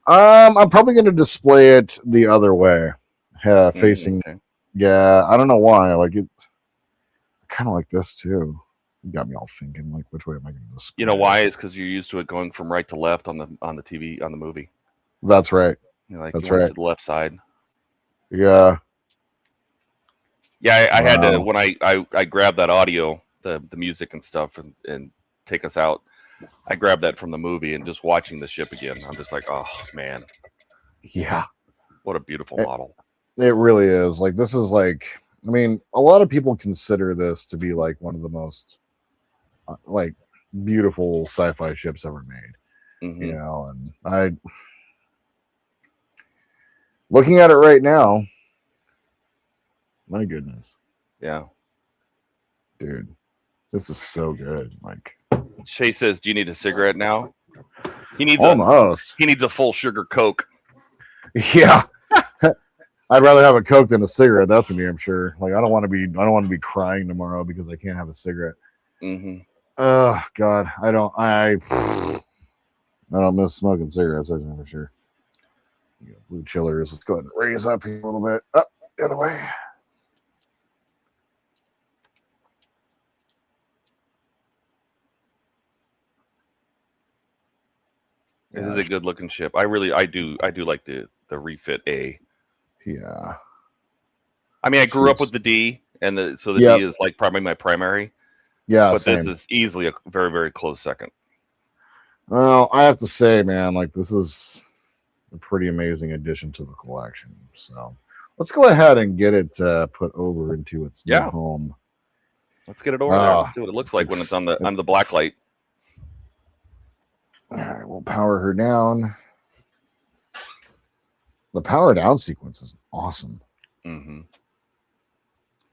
I'm probably going to display it the other way, facing. Okay. Yeah, I don't know why. Like it, kind of like this too. You got me all thinking, like, which way am I going to display? You know why? It's because you're used to it going from right to left on the TV on the movie. That's right. That's right. To the left side. Yeah. Yeah, I had to when I grabbed that audio, the music and stuff, and take us out. I grabbed that from the movie and just watching the ship again. I'm just like, oh man. Yeah. What a beautiful model. It really is. Like this is like, I mean, a lot of people consider this to be like one of the most like beautiful sci-fi ships ever made. Mm-hmm. You know, and looking at it right now, my goodness. Yeah. Dude, this is so good. Like Shay says, do you need a cigarette now? He needs almost. He needs a full sugar Coke. Yeah. I'd rather have a Coke than a cigarette. That's for me, I'm sure. Like I don't want to be crying tomorrow because I can't have a cigarette. Mm-hmm. Oh God, I don't miss smoking cigarettes. That's for sure. Blue chillers. Let's go ahead and raise up here a little bit. Up the other way. This is a good looking ship. I do like the Refit A. Yeah. I mean, I grew up with the D, and D is like probably my primary. Yeah, but same. This is easily a very, very close second. Well, I have to say, man, like this is a pretty amazing addition to the collection. So let's go ahead and get it put over into its new home. Let's get it over there. Let's see what it looks like when it's on the black light. All right, we'll power her down. The power down sequence is awesome. Mm-hmm.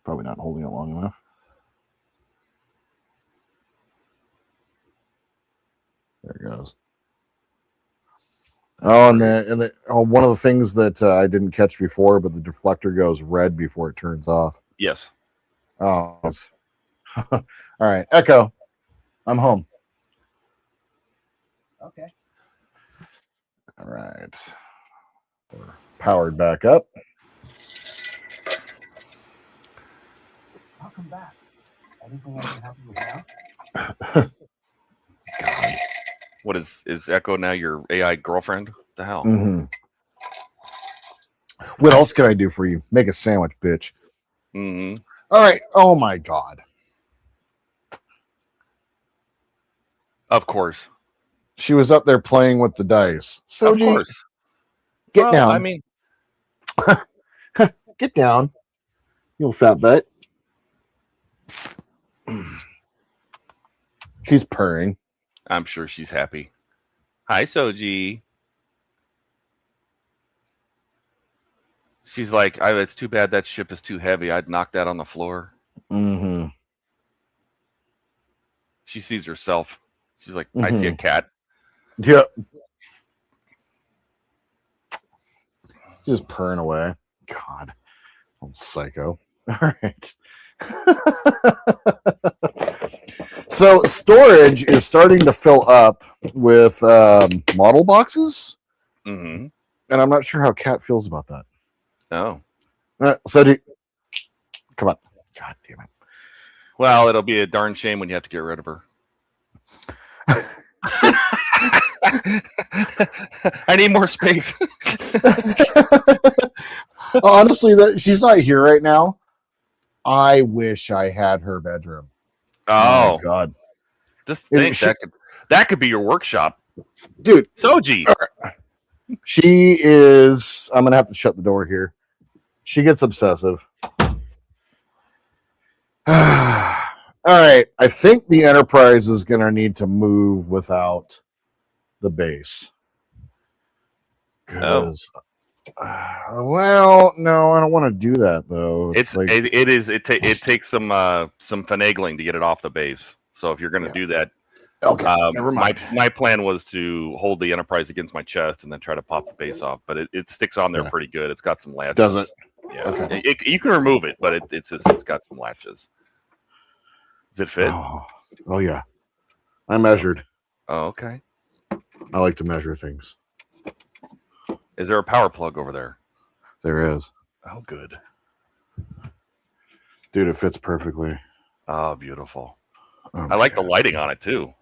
Probably not holding it long enough. There it goes. Oh, and one of the things that I didn't catch before, but the deflector goes red before it turns off. Yes. Oh, all right, Echo, I'm home. Okay. All right, we're powered back up. I'll come back. Anything I can help you with now? What is Echo now your AI girlfriend? What the hell? Mm-hmm. What else can I do for you? Make a sandwich, bitch. Mm-hmm. All right. Oh my God. Of course. She was up there playing with the dice. So Of course. get Well, down. I mean, Get down, you little fat butt. She's purring. I'm sure she's happy. Hi, Soji. She's like, it's too bad that ship is too heavy. I'd knock that on the floor. Mm-hmm. She sees herself. She's like, I see a cat. Yep. Just purring away. God, old psycho. All right. So storage is starting to fill up with model boxes, Mm-hmm. and I'm not sure how Kat feels about that. Oh. Come on. God damn it. Well, it'll be a darn shame when you have to get rid of her. I need more space. Honestly, she's not here right now. I wish I had her bedroom. Oh, my God. Just think that could be your workshop. Dude. Soji. She is, I'm going to have to shut the door here. She gets obsessive. All right. I think the Enterprise is going to need to move without the base. Well, no, I don't want to do that though. It takes some finagling to get it off the base. So if you're going to do that, okay, never mind. My plan was to hold the Enterprise against my chest and then try to pop the base off, but it sticks on there pretty good. It's got some latches. Does it? Yeah. Okay. You can remove it, but it's got some latches. Does it fit? Oh yeah. I measured. Oh, okay. I like to measure things. Is there a power plug over there? There is. Oh, good. Dude, it fits perfectly. Oh, beautiful. Oh, I like the lighting on it, too.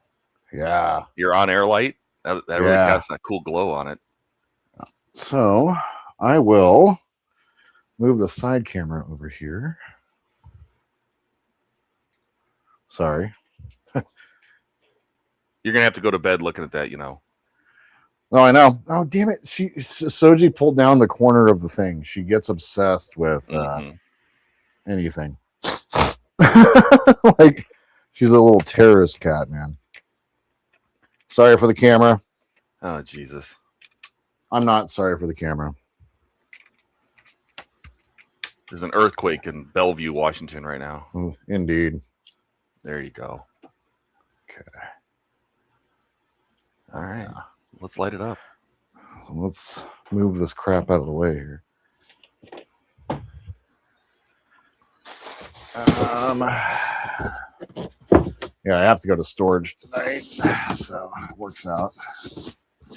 Yeah. Your on-air light, that really casts that cool glow on it. So, I will move the side camera over here. Sorry. You're going to have to go to bed looking at that, you know. Oh, I know. Oh, damn it. Soji pulled down the corner of the thing. She gets obsessed with anything. Like, she's a little terrorist cat, man. Sorry for the camera. Oh, Jesus. I'm not sorry for the camera. There's an earthquake in Bellevue, Washington right now. Indeed. There you go. Okay. All right. Let's light it up. So let's move this crap out of the way here. Yeah, I have to go to storage tonight, so it works out.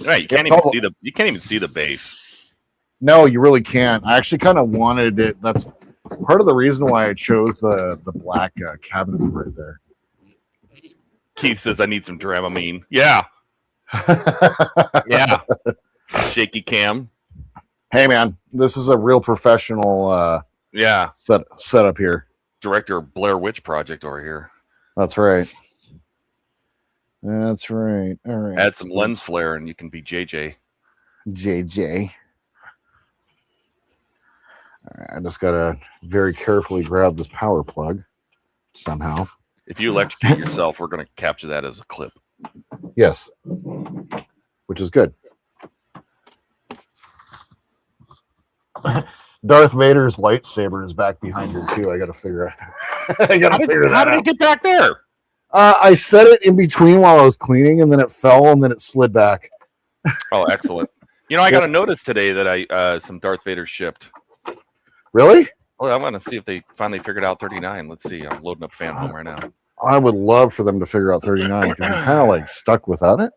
Right, you can't even see the base. No, you really can't. I actually kind of wanted it. That's part of the reason why I chose the black cabinet right there. Keith says I need some Dramamine. Yeah. Yeah. Shaky cam. Hey man, this is a real professional setup here. Director of Blair Witch Project over here. That's right. That's right. All right. Add some lens flare and you can be JJ. JJ. All right, I just gotta very carefully grab this power plug somehow. If you electrocute yourself, we're gonna capture that as a clip. Yes. Which is good. Darth Vader's lightsaber is back behind her too. I got to figure out. I got to figure How that did it out. get back there? I set it in between while I was cleaning, and then it fell, and then it slid back. Oh, excellent. You know, I got a notice today that I some Darth Vader shipped. Really? Well, I'm gonna see if they finally figured out 39. Let's see. I'm loading up Phantom right now. I would love for them to figure out 39 because you're kind of like stuck without it.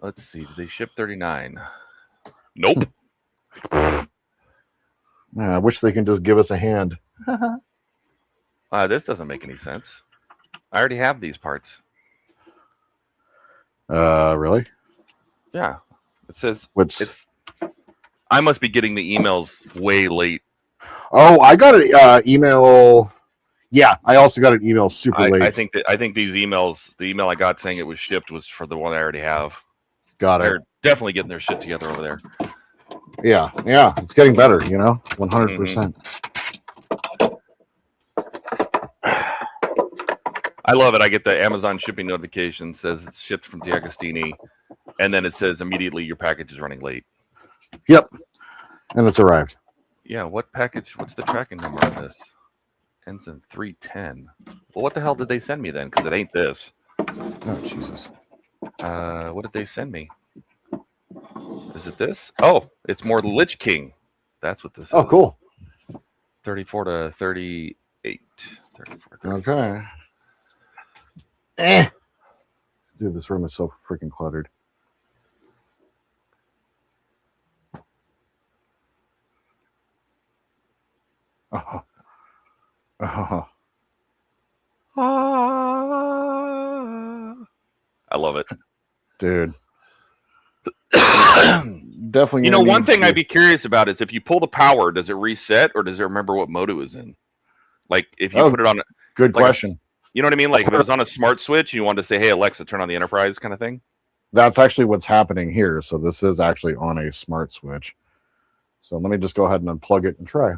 Let's see. Did they ship 39? Nope. Yeah, I wish they can just give us a hand. This doesn't make any sense. I already have these parts. Really? Yeah. It says What's? it's. I must be getting the emails way late. Oh, I got an email. Yeah, I also got an email super late. I think these emails, the email I got saying it was shipped was for the one I already have. Got it. They're definitely getting their shit together over there. Yeah, it's getting better. 100%. I love it. I get the Amazon shipping notification, says it's shipped from D'Agostini, and then it says immediately your package is running late. Yep, and it's arrived. Yeah, what package? What's the tracking number on this? Ends in 310. Well, what the hell did they send me then? Because it ain't this. Oh, Jesus. What did they send me? Is it this? Oh, it's more Lich King. That's what this is. Oh, cool. 34 to 38. 34, 38. Okay. Dude, this room is so freaking cluttered. Oh. Oh. I love it. Dude. Definitely. You know, one thing I'd be curious about is if you pull the power, does it reset or does it remember what mode it was in? Like if you put it on. Good like question. You know what I mean? Like if it was on a smart switch, you wanted to say, "Hey Alexa, turn on the Enterprise," kind of thing. That's actually what's happening here. So this is actually on a smart switch. So let me just go ahead and unplug it and try.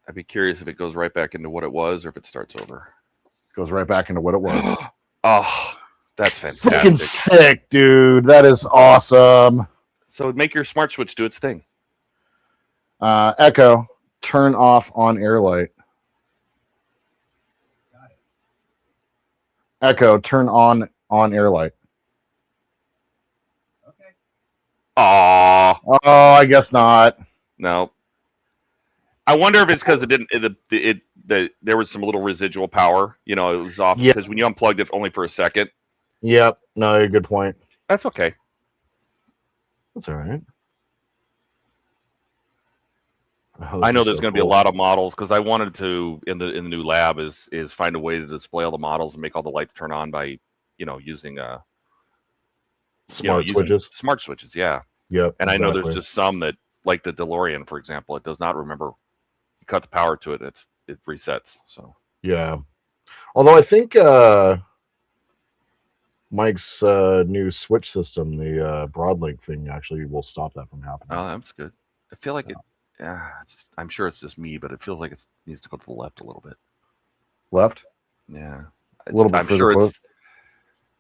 I'd be curious if it goes right back into what it was or if it starts over. Goes right back into what it was. Oh, that's fantastic. Freaking sick, dude. That is awesome. So make your smart switch do its thing. Echo, turn off on air light. Echo, turn on air light. Okay. Aw. Oh, I guess not. No. I wonder if it's because it didn't. There was some little residual power. You know, it was off because when you unplugged it only for a second. Yep. No, good point. That's okay. That's all right. I know there's going to be a lot of models because I wanted to in the new lab is find a way to display all the models and make all the lights turn on by using smart switches. Smart switches, yeah. Yep. And I know there's just some that, like the DeLorean, for example, it does not remember. You cut the power to it, it resets. So yeah. Although I think Mike's new switch system, the Broadlink thing, actually will stop that from happening. Oh, that's good. I feel like I'm sure it's just me, but it feels like it needs to go to the left a little bit. Left? Yeah. A little bit I'm sure close.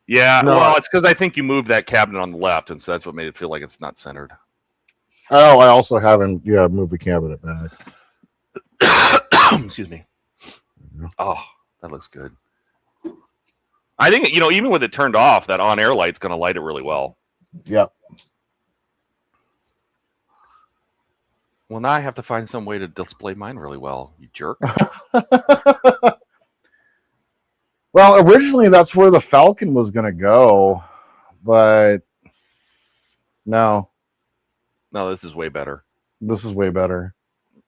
Yeah, No. well, it's because I think you moved that cabinet on the left, and so that's what made it feel like it's not centered. Oh, I also haven't moved the cabinet back. Excuse me. Oh, that looks good. I think, even with it turned off, that on-air light's going to light it really well. Yep. Well, now I have to find some way to display mine really well, you jerk. Well, originally that's where the Falcon was going to go, but no. No, this is way better. This is way better.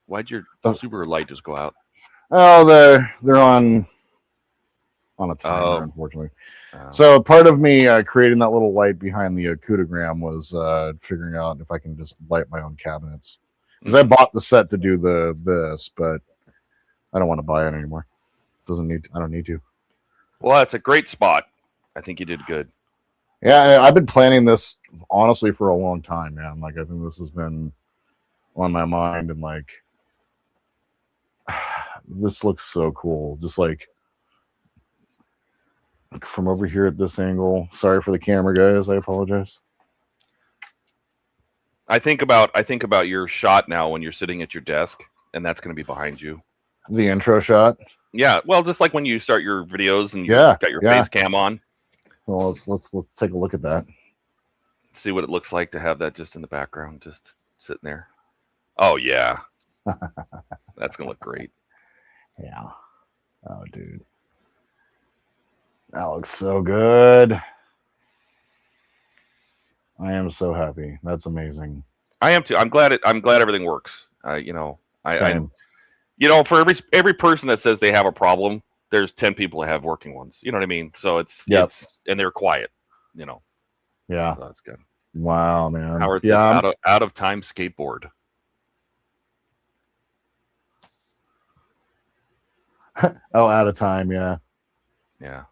Why'd your super light just go out? Oh, they're on a timer, unfortunately. So part of me creating that little light behind the Cudagram was figuring out if I can just light my own cabinets. Because I bought the set to do this, but I don't want to buy it anymore. I don't need to. Well, it's a great spot. I think you did good. Yeah, I've been planning this honestly for a long time, man. Like I think this has been on my mind, and like this looks so cool. Just like from over here at this angle. Sorry for the camera, guys. I apologize. I think about your shot now when you're sitting at your desk, and that's going to be behind you. The intro shot. Yeah, well, just like when you start your videos and you've Yeah, got your yeah. face cam on. Well, let's take a look at that. See what it looks like to have that just in the background, just sitting there. Oh yeah, that's gonna look great. Yeah. Oh, dude, that looks so good. I am so happy. That's amazing. I am too. I'm glad everything works. You know, Same. you know, for every person that says they have a problem, there's 10 people that have working ones. You know what I mean? So it's and they're quiet. You know. Yeah. So that's good. Wow, man. Howard says out of time skateboard. Oh, out of time. Yeah. Yeah.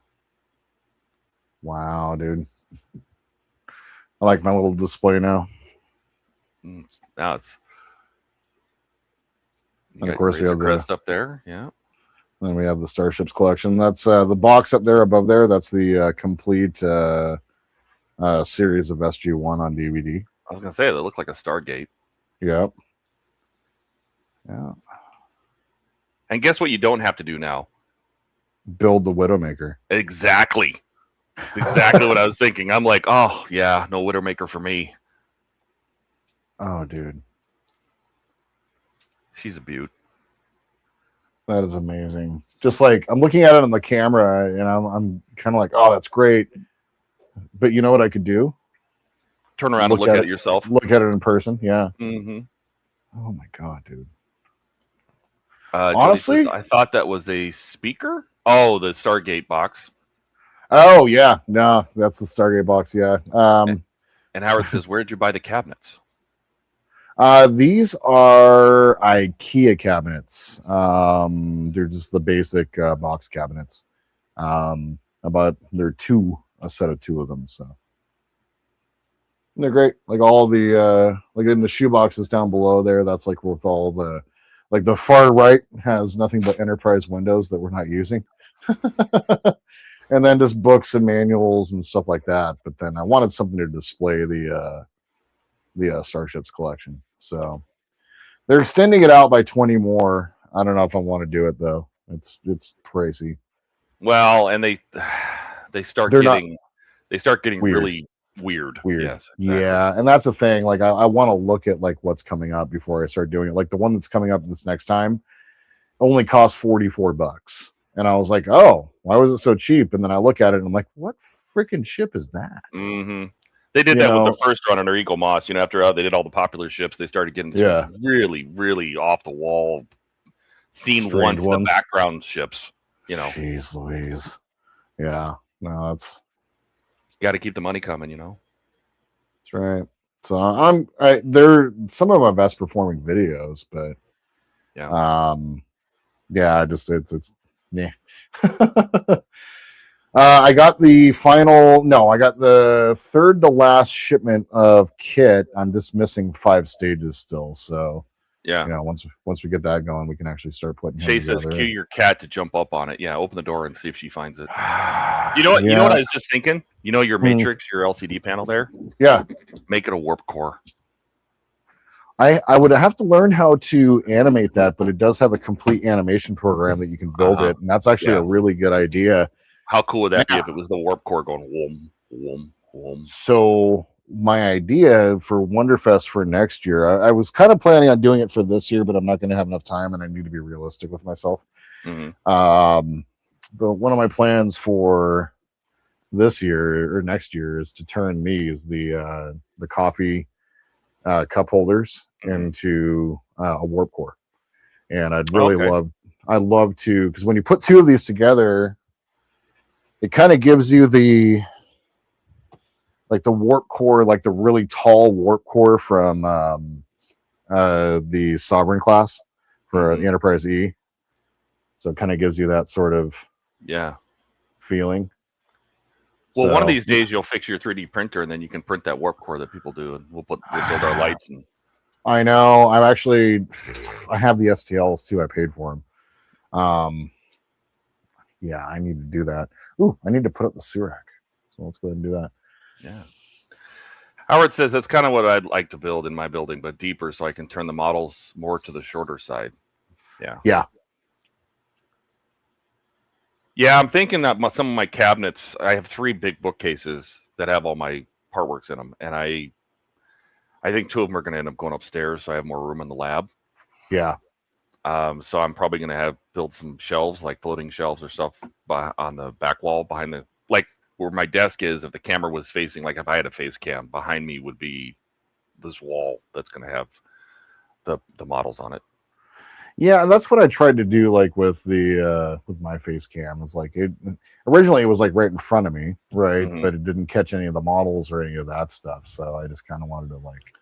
Wow, dude. I like my little display now. Now it's. And of course we have the crest up there. Yeah. Then we have the Starships collection. That's the box up there above there. That's the complete series of SG-1 on DVD. I was gonna say that looks like a Stargate. Yep. Yeah. And guess what? You don't have to do now. Build the Widowmaker. Exactly. That's exactly what I was thinking. I'm like, oh yeah, no Widowmaker for me. Oh, dude, she's a beaut. That is amazing. Just like I'm looking at it on the camera, and I'm kind of like, oh, that's great. But you know what I could do? Turn around and look at it yourself. Look at it in person. Yeah. Mm-hmm. Oh my god, dude. Honestly, I thought that was a speaker. Oh, the Stargate box. Oh yeah, no, that's the Stargate box. Yeah. And Howard says, "Where did you buy the cabinets?" These are IKEA cabinets. They're just the basic box cabinets. But they're a set of two of them. So and they're great. Like all the like in the shoe boxes down below there. That's like with all the like the far right has nothing but enterprise windows that we're not using. And then just books and manuals and stuff like that. But then I wanted something to display the Starships collection. So they're extending it out by 20 more. I don't know if I want to do it though. It's pricey. Well, and they start getting weird. really weird. Yes, exactly. Yeah, and that's the thing. Like I want to look at like what's coming up before I start doing it. Like the one that's coming up this next time only costs $44. And I was like, oh, why was it so cheap? And then I look at it and I'm like, what freaking ship is that? Mm-hmm. They did that with the first run under Eagle Moss. You know, after they did all the popular ships, they started getting really, really off the wall, seen once the background ships. You know, jeez Louise. Yeah, no, that's got to keep the money coming. You know, that's right. So they're some of my best performing videos, but yeah, just it's yeah. I got the third to last shipment of kit. I'm just missing 5 stages still. So yeah, you know, once we get that going, we can actually start putting. Shay says, cue your cat to jump up on it. Yeah, open the door and see if she finds it. You know what? You know what I was just thinking. You know your matrix, your LCD panel there. Yeah, make it a warp core. I would have to learn how to animate that, but it does have a complete animation program that you can build it, and that's actually a really good idea. How cool would that be if it was the warp core going whoom, whoom, whoom? So my idea for Wonderfest for next year, I was kind of planning on doing it for this year, but I'm not going to have enough time, and I need to be realistic with myself. Mm-hmm. But one of my plans for this year or next year is to turn the coffee cup holders into a warp core, and I'd really love to, because when you put 2 of these together, it kind of gives you the warp core, like the really tall warp core from the Sovereign class for the Enterprise E. So it kind of gives you that sort of feeling. Well, one of these days you'll fix your 3D printer, and then you can print that warp core that people do, and we'll build our lights. And I know. I have the STLs too. I paid for them. Yeah, I need to do that. Ooh, I need to put up the Surak. So let's go ahead and do that. Yeah. Howard says that's kind of what I'd like to build in my building, but deeper, so I can turn the models more to the shorter side. Yeah. Yeah. Yeah, I'm thinking that some of my cabinets. I have 3 big bookcases that have all my partworks in them, and I think 2 of them are going to end up going upstairs, so I have more room in the lab. Yeah. So I'm probably going to build some shelves, like floating shelves or stuff, on the back wall behind the, like where my desk is. If the camera was facing, like if I had a face cam, behind me would be this wall that's going to have the models on it. Yeah, and that's what I tried to do, like with my face cam. It's like originally it was like right in front of me, right? Mhm. But it didn't catch any of the models or any of that stuff. So I just kind of wanted to like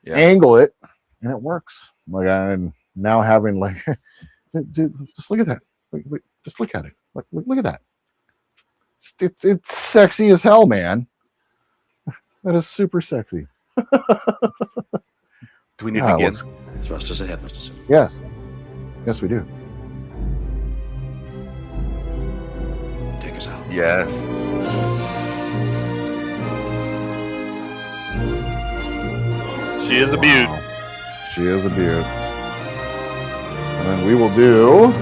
Yeah. angle it, and it works. Like I'm now having like, dude, just look at that. Just look at it. Look at that. It's sexy as hell, man. That is super sexy. Do we need to begin? Thrusters ahead, Mr. Sim. Yes. Yes, we do. Take us out. Yes. She is a beaut. She is a beaut. And then we will do.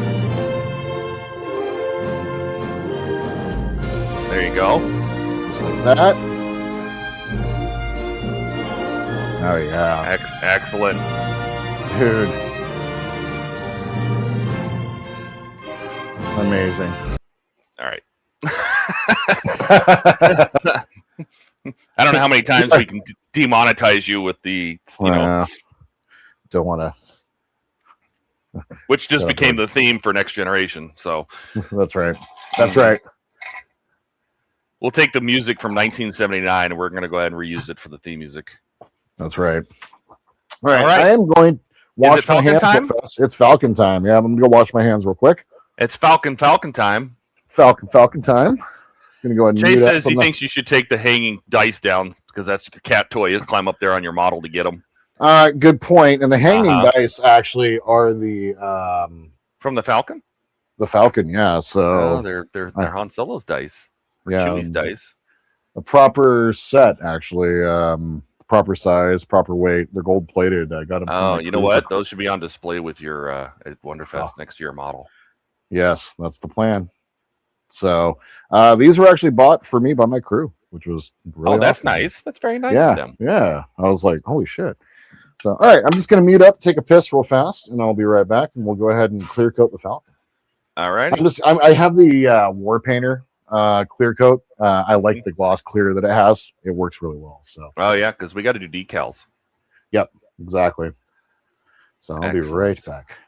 There you go. Just like that. Oh, yeah. Excellent. Dude. Amazing. All right. I don't know how many times we can demonetize you with the, don't want to. Which just became the theme for Next Generation. So that's right. That's right. We'll take the music from 1979 and we're going to go ahead and reuse it for the theme music. That's right. All right. All right. I am going to wash my hands. Time? It's Falcon time. Yeah, I'm going to go wash my hands real quick. It's Falcon time. Falcon time. Going to go ahead and Chase says he thinks you should take the hanging dice down because that's your cat toy. You climb up there on your model to get them. Good point. And the hanging dice actually are the from the Falcon. The Falcon, yeah. So they're Han Solo's dice. Yeah, Chewie's dice. A proper set, actually. Proper size, proper weight. They're gold plated. I got them. Oh, you know what? Those should be on display with your at Wonderfest next to your model. Yes, that's the plan. So these were actually bought for me by my crew, which was really that's awesome. nice. That's very nice Yeah, of them. yeah. I was like, holy shit. So, all right, I'm just going to mute up, take a piss real fast, and I'll be right back, and we'll go ahead and clear coat the Falcon. All right. I have the War Painter clear coat. I like the gloss clear that it has. It works really well. So. Oh yeah, because we got to do decals. Yep, exactly. So I'll be right back.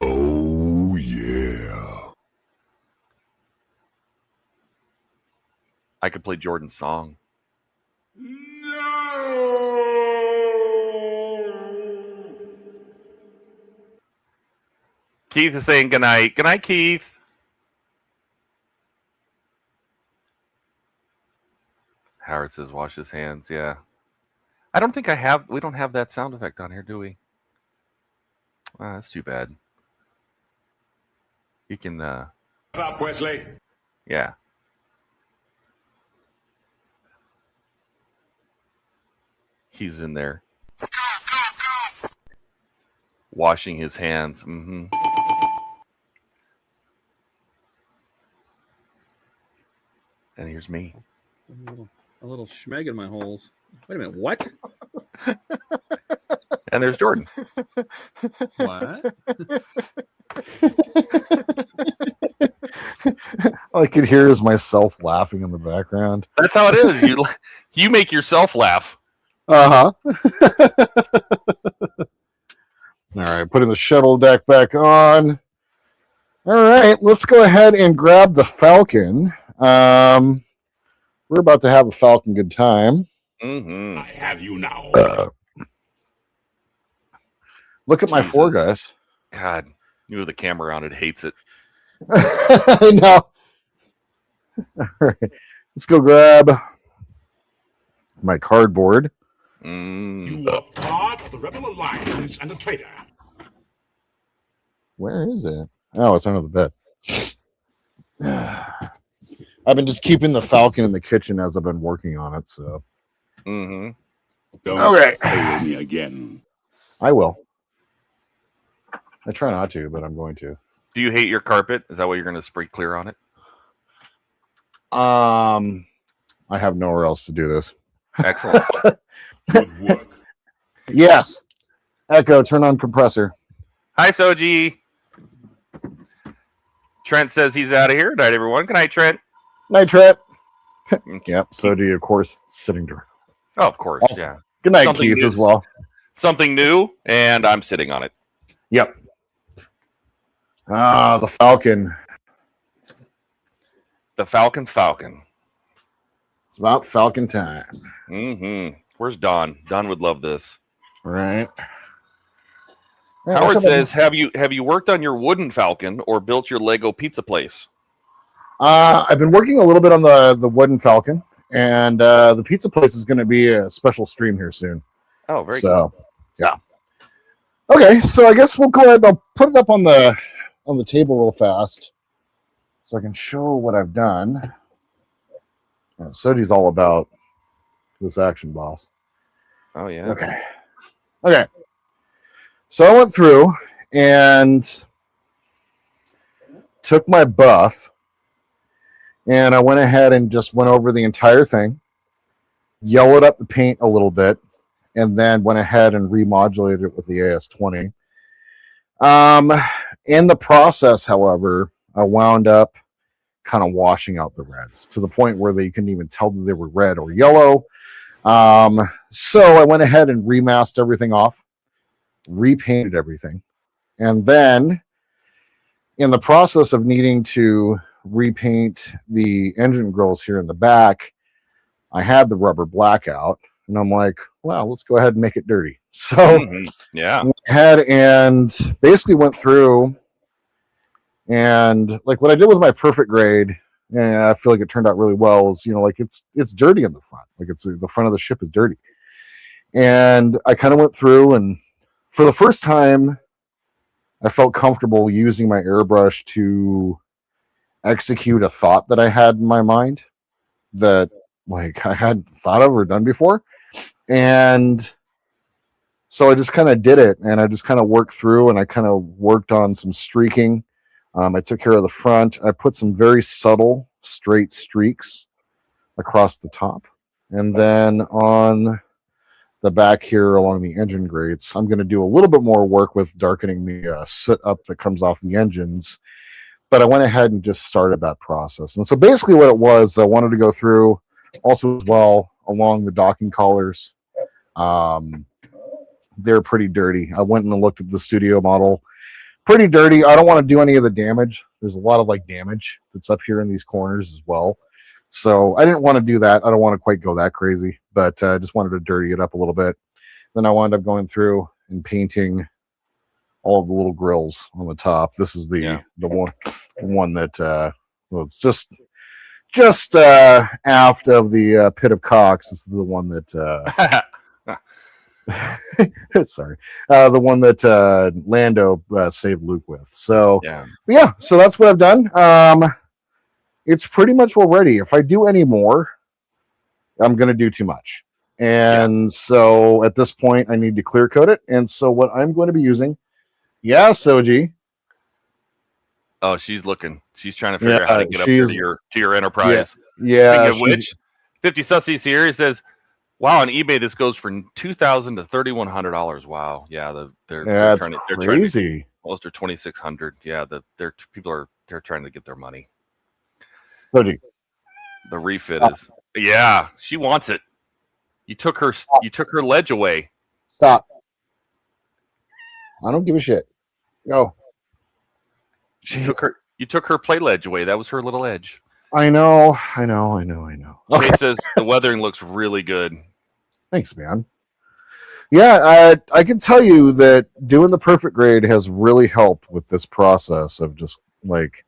Oh yeah. I could play Jordan's song. No. Keith is saying good night. Good night, Keith. Howard says wash his hands. Yeah. I don't think we don't have that sound effect on here, do we? That's too bad. You can Up, Wesley. yeah. He's in there. Washing his hands. Mm-hmm. And here's me. A little schmeg in my holes. Wait a minute, what? And there's Jordan. What? All I could hear is myself laughing in the background. That's how it is. You make yourself laugh. All right, putting the shuttle deck back on. All right, let's go ahead and grab the Falcon. We're about to have a Falcon good time. Mm-hmm. I have you now. Look at my Jesus. four guys. God, you with the camera on it hates it. I know. All right, let's go grab my cardboard. You are part of the Rebel Alliance and a traitor. Where is it? Oh, it's under the bed. I've been just keeping the Falcon in the kitchen as I've been working on it. So, Mm-hmm. Don't Okay. fail me again. I will. I try not to, but I'm going to. Do you hate your carpet? Is that why you're going to spray clear on it? I have nowhere else to do this. Excellent. Good work. Yes. Echo, turn on compressor. Hi, Soji. Trent says he's out of here. Night, everyone. Good night, Trent. Night, Trent. Yep. So do you, of course, sitting there. Oh, of course. Awesome. Yeah. Good night, Something Keith, new. as well. Something new, and I'm sitting on it. Yep. Ah, the Falcon. The Falcon. It's about Falcon time. Mm-hmm. Where's Don? Don would love this. Right. Yeah, Howard what's up, says, have you worked on your wooden Falcon or built your Lego pizza place? I've been working a little bit on the wooden Falcon, and the pizza place is going to be a special stream here soon. Oh, very So, yeah. Okay, so I guess we'll go ahead. I'll put it up on the table real fast, so I can show what I've done. Soji's all about this action, boss. Oh, yeah. Okay. So I went through and took my buff, and I went ahead and just went over the entire thing, yellowed up the paint a little bit, and then went ahead and remodulated it with the AS20. In the process, however, I wound up kind of washing out the reds to the point where they couldn't even tell that they were red or yellow. So I went ahead and remasked everything off, repainted everything, and then in the process of needing to repaint the engine grills here in the back, I had the rubber blackout, and I'm like, well, let's go ahead and make it dirty. So yeah, went ahead and basically went through, and like what I did with my perfect grade, and I feel like it turned out really well, is, you know, like it's dirty in the front, like it's the front of the ship is dirty, and I kind of went through, and for the first time I felt comfortable using my airbrush to execute a thought that I had in my mind that like I hadn't thought of or done before. And so I just kind of did it, and I just kind of worked through, and I kind of worked on some streaking. I took care of the front. I put some very subtle straight streaks across the top, and then on the back here along the engine grates, I'm going to do a little bit more work with darkening the soot up that comes off the engines. But I went ahead and just started that process. And so basically what it was, I wanted to go through also as well along the docking collars. They're pretty dirty. I went and looked at the studio model. Pretty dirty. I don't want to do any of the damage. There's a lot of like damage that's up here in these corners as well. So I didn't want to do that. I don't want to quite go that crazy, but I just wanted to dirty it up a little bit. Then I wound up going through and painting all of the little grills on the top. This is the one that was just aft of the pit of cocks. This is the one that sorry, the one that Lando saved Luke with. So yeah, so that's what I've done. It's pretty much already. If I do any more, I'm going to do too much. And so at this point, I need to clear coat it. And so what I'm going to be using, Soji. Oh, she's looking. She's trying to figure out how to get up here to your enterprise. Yeah. Speaking of which, 50 Sussies here. He says, "Wow, on eBay this goes for $2,000 to $3,100. Wow, yeah, they're trying to, they're crazy. Most are $2,600. Yeah, people are trying to get their money. Soji. The refit is she wants it. You took her ledge away. Stop. I don't give a shit. Go. You took her play ledge away. That was her little edge. I know. Okay. Jay says the weathering looks really good. Thanks, man. Yeah, I can tell you that doing the perfect grade has really helped with this process of just like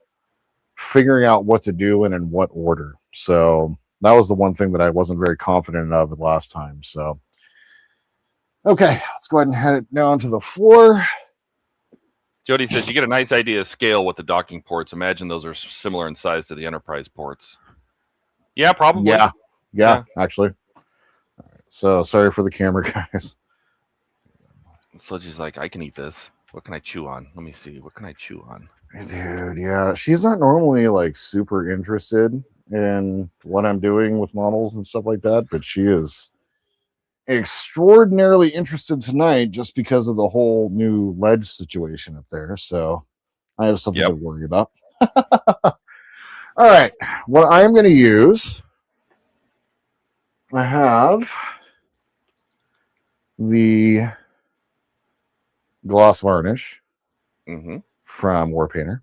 figuring out what to do and in what order. So that was the one thing that I wasn't very confident of the last time. So, okay, let's go ahead and head it down to the floor. Jody says you get a nice idea of scale with the docking ports. Imagine those are similar in size to the Enterprise ports. Yeah, probably. Yeah, actually. All right, So sorry for the camera guys. So she's like, I can eat this. What can I chew on? Let me see. What can I chew on? Dude, yeah, she's not normally like super interested in what I'm doing with models and stuff like that, but she is extraordinarily interested tonight just because of the whole new ledge situation up there. So I have something Yep. to worry about. All right, what I'm going to use, I have the gloss varnish Mm-hmm. from War Painter.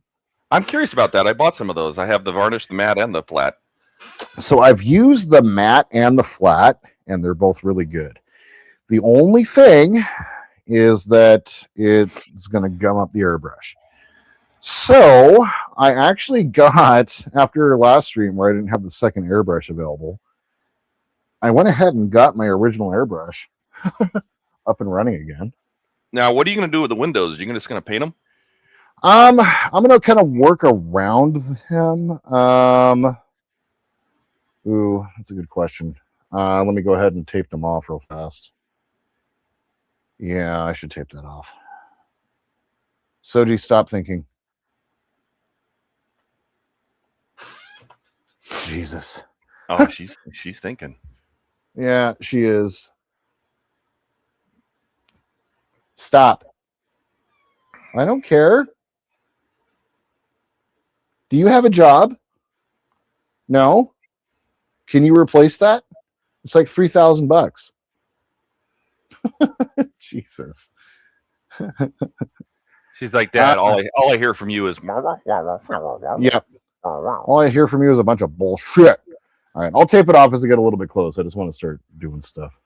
I'm curious about that. I bought some of those. I have the varnish, the matte, and the flat. So I've used the matte and the flat, and they're both really good. The only thing is that it's going to gum up the airbrush. So I actually got, after last stream where I didn't have the second airbrush available, I went ahead and got my original airbrush up and running again. Now, what are you going to do with the windows? Are you just going to paint them? I'm going to kind of work around them. Ooh, that's a good question. Let me go ahead and tape them off real fast. Yeah, I should tape that off. Soji, stop thinking. Jesus. Oh, she's thinking. Yeah, she is. Stop. I don't care. Do you have a job? No. Can you replace that? It's like $3,000. Jesus. She's like, Dad, all I hear from you is. Yep. All I hear from you is a bunch of bullshit. All right, I'll tape it off as I get a little bit close. I just want to start doing stuff.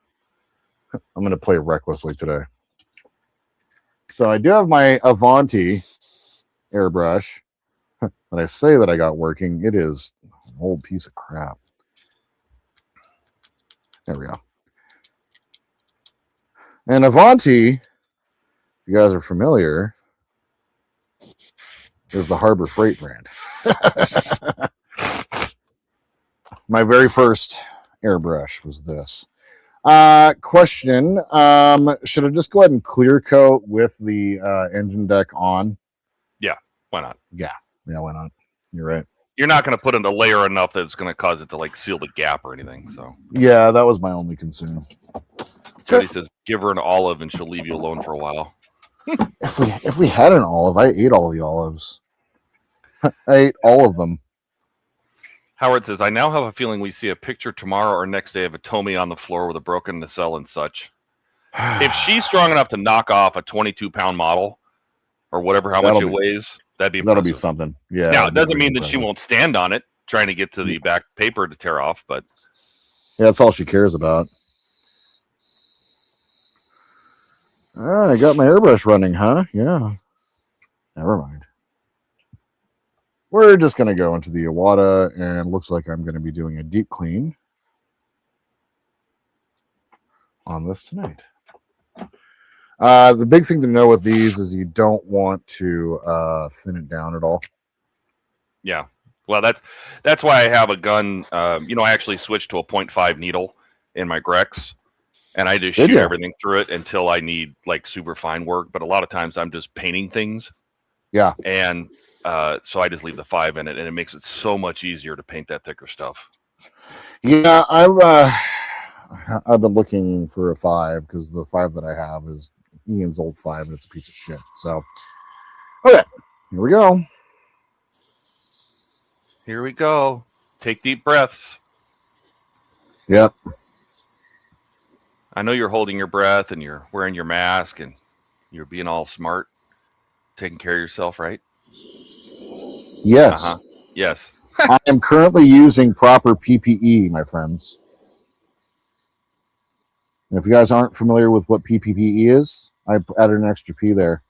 I'm going to play recklessly today. So I do have my Avanti airbrush that I say that I got working. It is an old piece of crap. There we go. And Avanti, if you guys are familiar, is the Harbor Freight brand. My very first airbrush was this. Question, should I just go ahead and clear coat with the engine deck on? Yeah, why not? Yeah, why not? You're right. You're not going to put in a layer enough that it's going to cause it to like seal the gap or anything. So Yeah, that was my only concern. Jody says, give her an olive and she'll leave you alone for a while. If we had an olive, I ate all the olives. I ate all of them. Howard says, I now have a feeling we see a picture tomorrow or next day of a Tomy on the floor with a broken nacelle and such. If she's strong enough to knock off a 22-pound model or whatever, how much it weighs, that'd be impressive. That'll be something. Yeah. Now, it doesn't mean that she won't stand on it trying to get to the back paper to tear off, but yeah, that's all she cares about. I got my airbrush running, huh? Yeah. Never mind. We're just going to go into the Iwata, and it looks like I'm going to be doing a deep clean on this tonight. The big thing to know with these is you don't want to thin it down at all. yeah. Well, that's why I have a gun. I actually switched to a 0.5 needle in my Grex, and I just shoot everything through it until I need like super fine work. But a lot of times I'm just painting things. Yeah. And so I just leave the 5 in it, and it makes it so much easier to paint that thicker stuff. Yeah, I've been looking for a 5 because the 5 that I have is Ian's old 5, and it's a piece of shit. So, okay, here we go. Here we go. Take deep breaths. Yep. I know you're holding your breath, and you're wearing your mask, and you're being all smart, taking care of yourself, right? Yes. Yes. I am currently using proper PPE, my friends. And if you guys aren't familiar with what PPE is, I added an extra P there.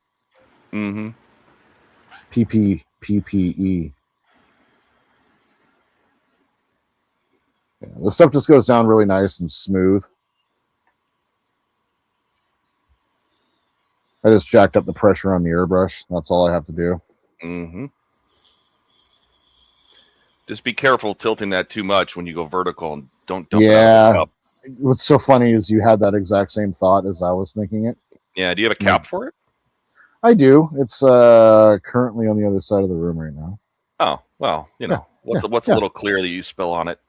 Mm-hmm. PPE. Yeah, the stuff just goes down really nice and smooth. I just jacked up the pressure on the airbrush. That's all I have to do. Mm-hmm. Just be careful tilting that too much when you go vertical, and don't dump it out of the cup. what's so funny is you had that exact same thought as I was thinking it. Yeah. Do you have a cap for it? I do. It's currently on the other side of the room right now. Oh, well, you know, what's a little clear that you spill on it?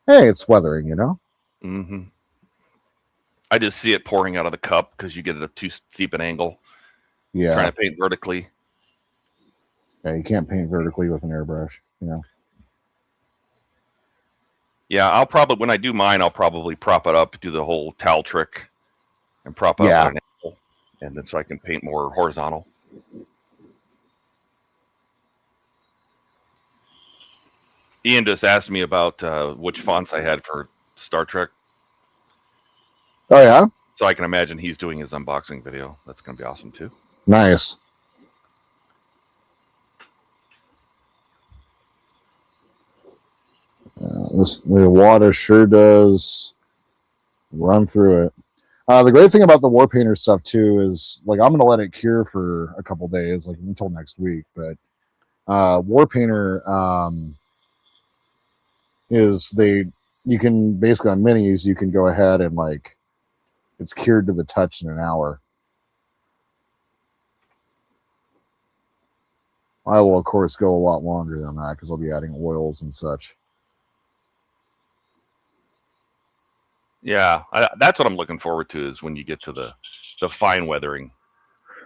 Hey, it's weathering, you know? Mm-hmm. I just see it pouring out of the cup because you get it at too steep an angle. Yeah. Trying to paint vertically. Yeah, you can't paint vertically with an airbrush, you know? Yeah, I'll probably, when I do mine, I'll probably prop it up, do the whole towel trick, and prop it up at an angle, and then so I can paint more horizontal. Ian just asked me about which fonts I had for Star Trek. Oh, yeah? So I can imagine he's doing his unboxing video. That's going to be awesome, too. Nice. The water sure does run through it. The great thing about the War Painter stuff, too, is, like, I'm going to let it cure for a couple days, like, until next week, but War Painter you can basically on minis, you can go ahead and, like, it's cured to the touch in an hour. I will, of course, go a lot longer than that because I'll be adding oils and such. Yeah, that's what I'm looking forward to is when you get to the fine weathering,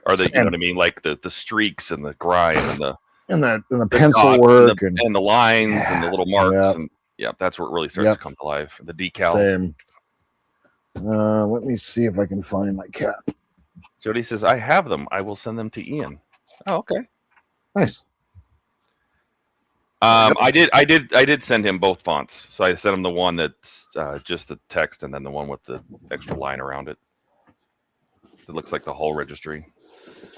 or the, you know what I mean, like the streaks and the grime and the pencil work and the lines and the little marks and that's where it really starts to come to life. The decals. Same. Let me see if I can find my cap. Jody says, "I have them. I will send them to Ian." Oh, okay. Nice. I did send him both fonts. So I sent him the one that's just the text, and then the one with the extra line around it. It looks like the whole registry.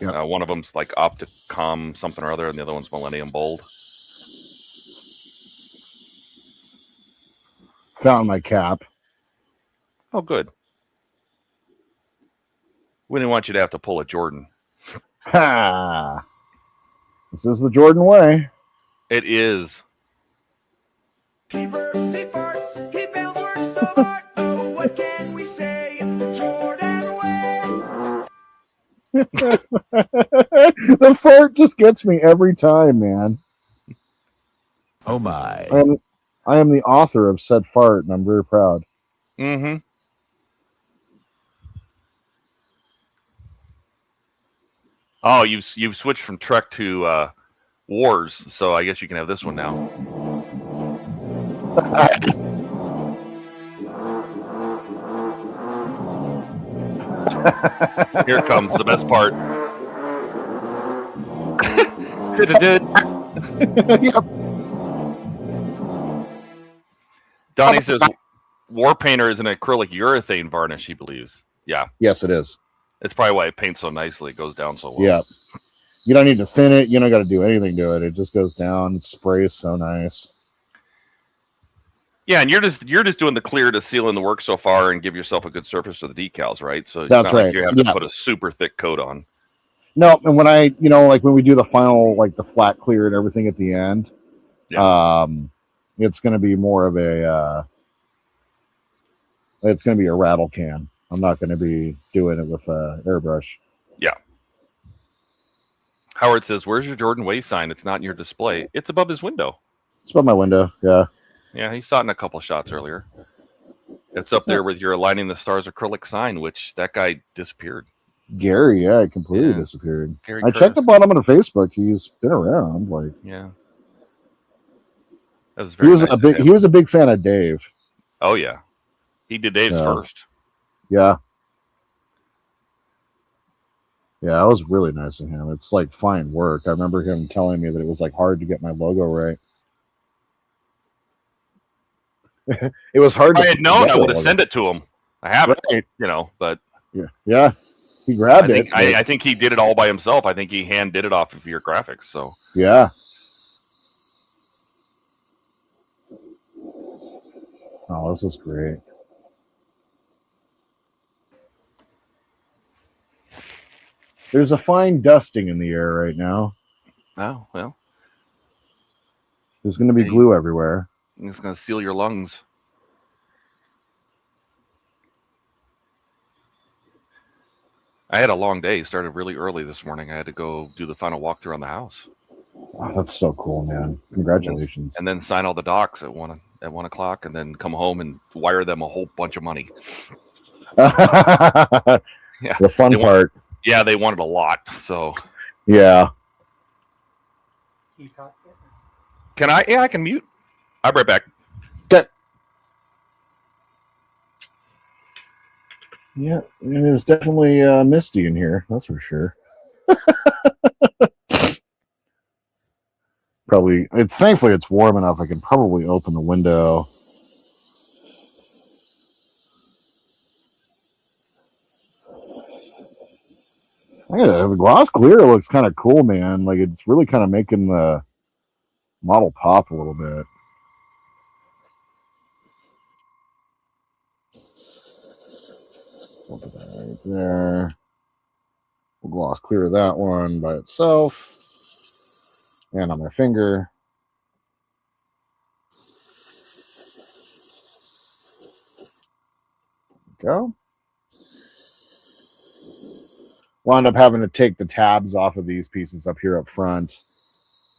Yep. One of them's like Opticom something or other, and the other one's Millennium Bold. Found my cap. Oh, good. We didn't want you to have to pull a Jordan. Ha! This is the Jordan way. It is. He burps, he farts, he builds works of art. Oh, what can we say? It's the Jordan way. The fart just gets me every time, man. Oh my. I am the author of said fart, and I'm very proud. Mm-hmm. Oh, you've switched from Trek to Wars, so I guess you can have this one now. Here it comes, the best part. Yep. Donnie says War Painter is an acrylic urethane varnish, he believes. Yeah. Yes, it is. It's probably why it paints so nicely. It goes down so well. Yeah. You don't need to thin it. You don't got to do anything to it. It just goes down. It sprays so nice. Yeah, and you're just doing the clear to seal in the work so far and give yourself a good surface for the decals, right? So that's it's not right. like you have to put a super thick coat on. No, and when I, like when we do the final, like the flat clear and everything at the end, it's going to be more of a, it's going to be a rattle can. I'm not going to be doing it with a airbrush. Yeah. Howard says, "Where's your Jordan Way sign? It's not in your display. It's above his window." It's above my window. Yeah. Yeah, he saw it in a couple shots earlier. It's up there with your Aligning the Stars acrylic sign, which that guy disappeared. Gary, it completely disappeared. Gary I checked the bottom of the Facebook. He's been around. Like, yeah. That was very nice he was a big fan of Dave. Oh yeah. He did Dave's first. Yeah. Yeah, that was really nice of him. It's like fine work. I remember him telling me that it was like hard to get my logo right. It was hard. If I had known, I would have sent it to him. I haven't, but yeah, he grabbed it. I think he did it all by himself. I think he hand did it off of your graphics. So yeah. Oh, this is great. There's a fine dusting in the air right now. Oh, well. There's going to be glue everywhere. It's going to seal your lungs. I had a long day. Started really early this morning. I had to go do the final walkthrough on the house. Oh, that's so cool, man. Congratulations. And then sign all the docs at 1 o'clock, and then come home and wire them a whole bunch of money. The fun part. Yeah, they wanted a lot. So yeah. Can you talk yet? can I? Yeah, I can mute. I'll be right back. Okay. Yeah, it is definitely misty in here. That's for sure. Probably. Thankfully it's warm enough. I can probably open the window. Yeah, the gloss clear looks kind of cool, man. Like it's really kind of making the model pop a little bit. We'll put that right there. We'll gloss clear that one by itself. And on my finger. Go. Wound up having to take the tabs off of these pieces up here up front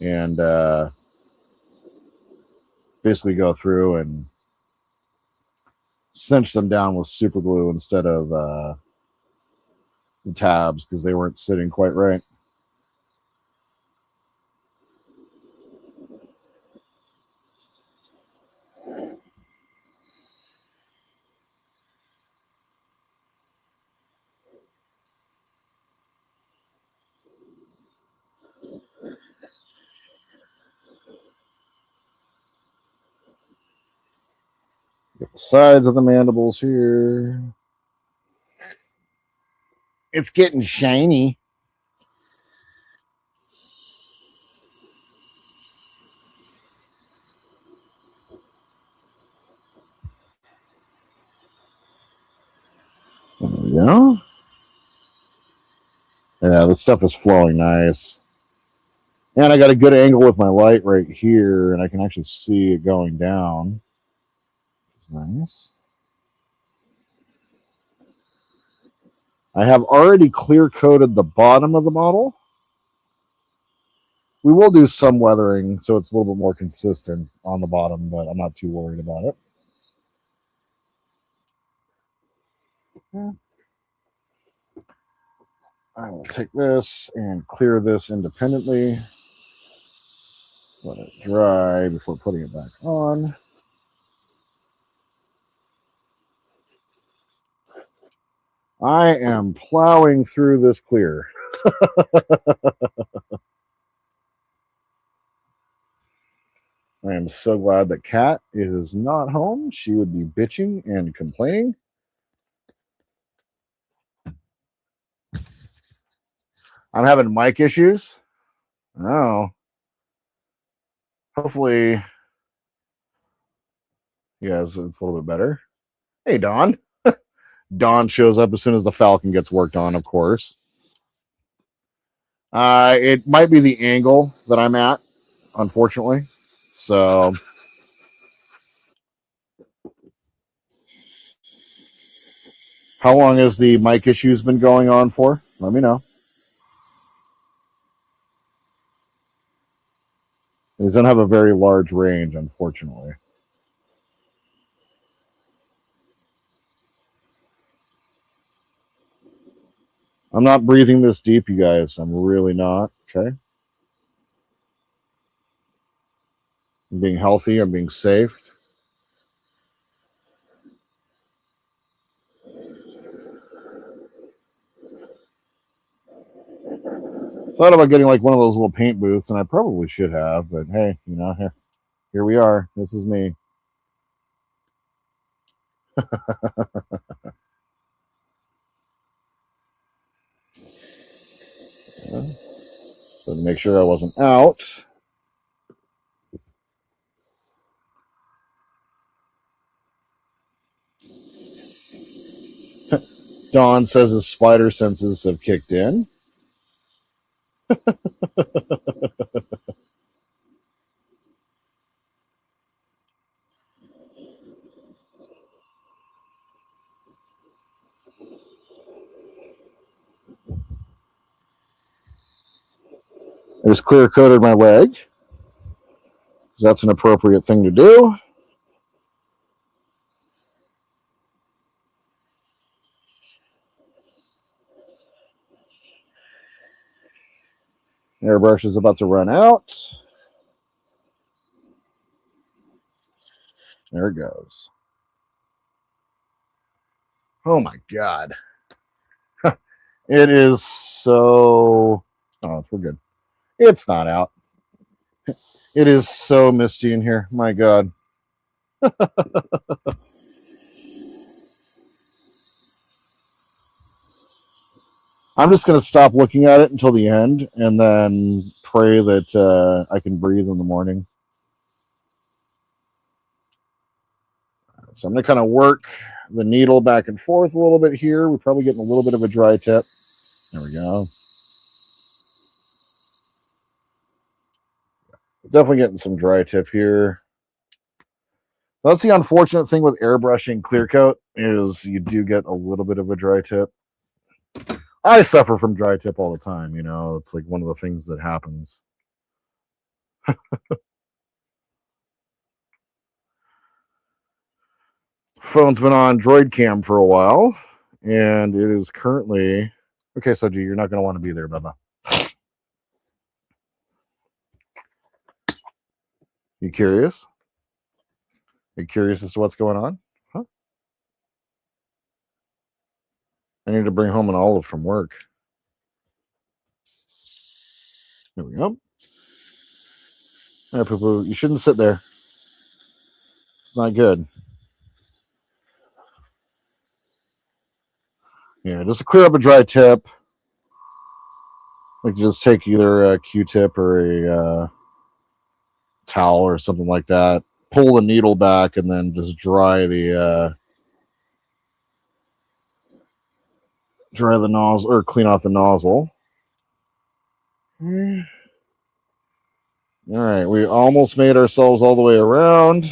and basically go through and cinch them down with super glue instead of the tabs because they weren't sitting quite right. Get the sides of the mandibles here. It's getting shiny. There we go. Yeah, this stuff is flowing nice. And I got a good angle with my light right here, and I can actually see it going down. It's nice. I have already clear coated the bottom of the model. We will do some weathering so it's a little bit more consistent on the bottom, but I'm not too worried about it. Yeah. I will take this and clear this independently. Let it dry before putting it back on. I am plowing through this clear. I am so glad that Kat is not home. She would be bitching and complaining. I'm having mic issues. Oh. Hopefully, yes, it's a little bit better. Hey, Don. Don shows up as soon as the Falcon gets worked on, of course. It might be the angle that I'm at, unfortunately. So, how long has the mic issues been going on for? Let me know. It doesn't have a very large range, unfortunately. I'm not breathing this deep, you guys. I'm really not. Okay. I'm being healthy. I'm being safe. Thought about getting like one of those little paint booths, and I probably should have, but hey, you know, here we are. This is me. So to make sure I wasn't out. Don says his spider senses have kicked in. I just clear coated my leg. That's an appropriate thing to do. Airbrush is about to run out. There it goes. Oh my God. It is so... Oh, we're good. It's not out. It is so misty in here. My God. I'm just going to stop looking at it until the end and then pray that I can breathe in the morning. So I'm going to kind of work the needle back and forth a little bit here. We're probably getting a little bit of a dry tip. There we go. Definitely getting some dry tip here. That's the unfortunate thing with airbrushing clear coat is you do get a little bit of a dry tip. I suffer from dry tip all the time, you know. It's like one of the things that happens. Phone's been on Droid Cam for a while, and it is currently... Okay, Soji, you're not going to want to be there, Bubba. You curious? Are you curious as to what's going on? Huh? I need to bring home an olive from work. There we go. There, poo-poo. You shouldn't sit there. It's not good. Yeah, just to clear up a dry tip. Like you just take either a Q-tip or a towel or something like that. Pull the needle back and then just dry the nozzle or clean off the nozzle. All right, we almost made ourselves all the way around.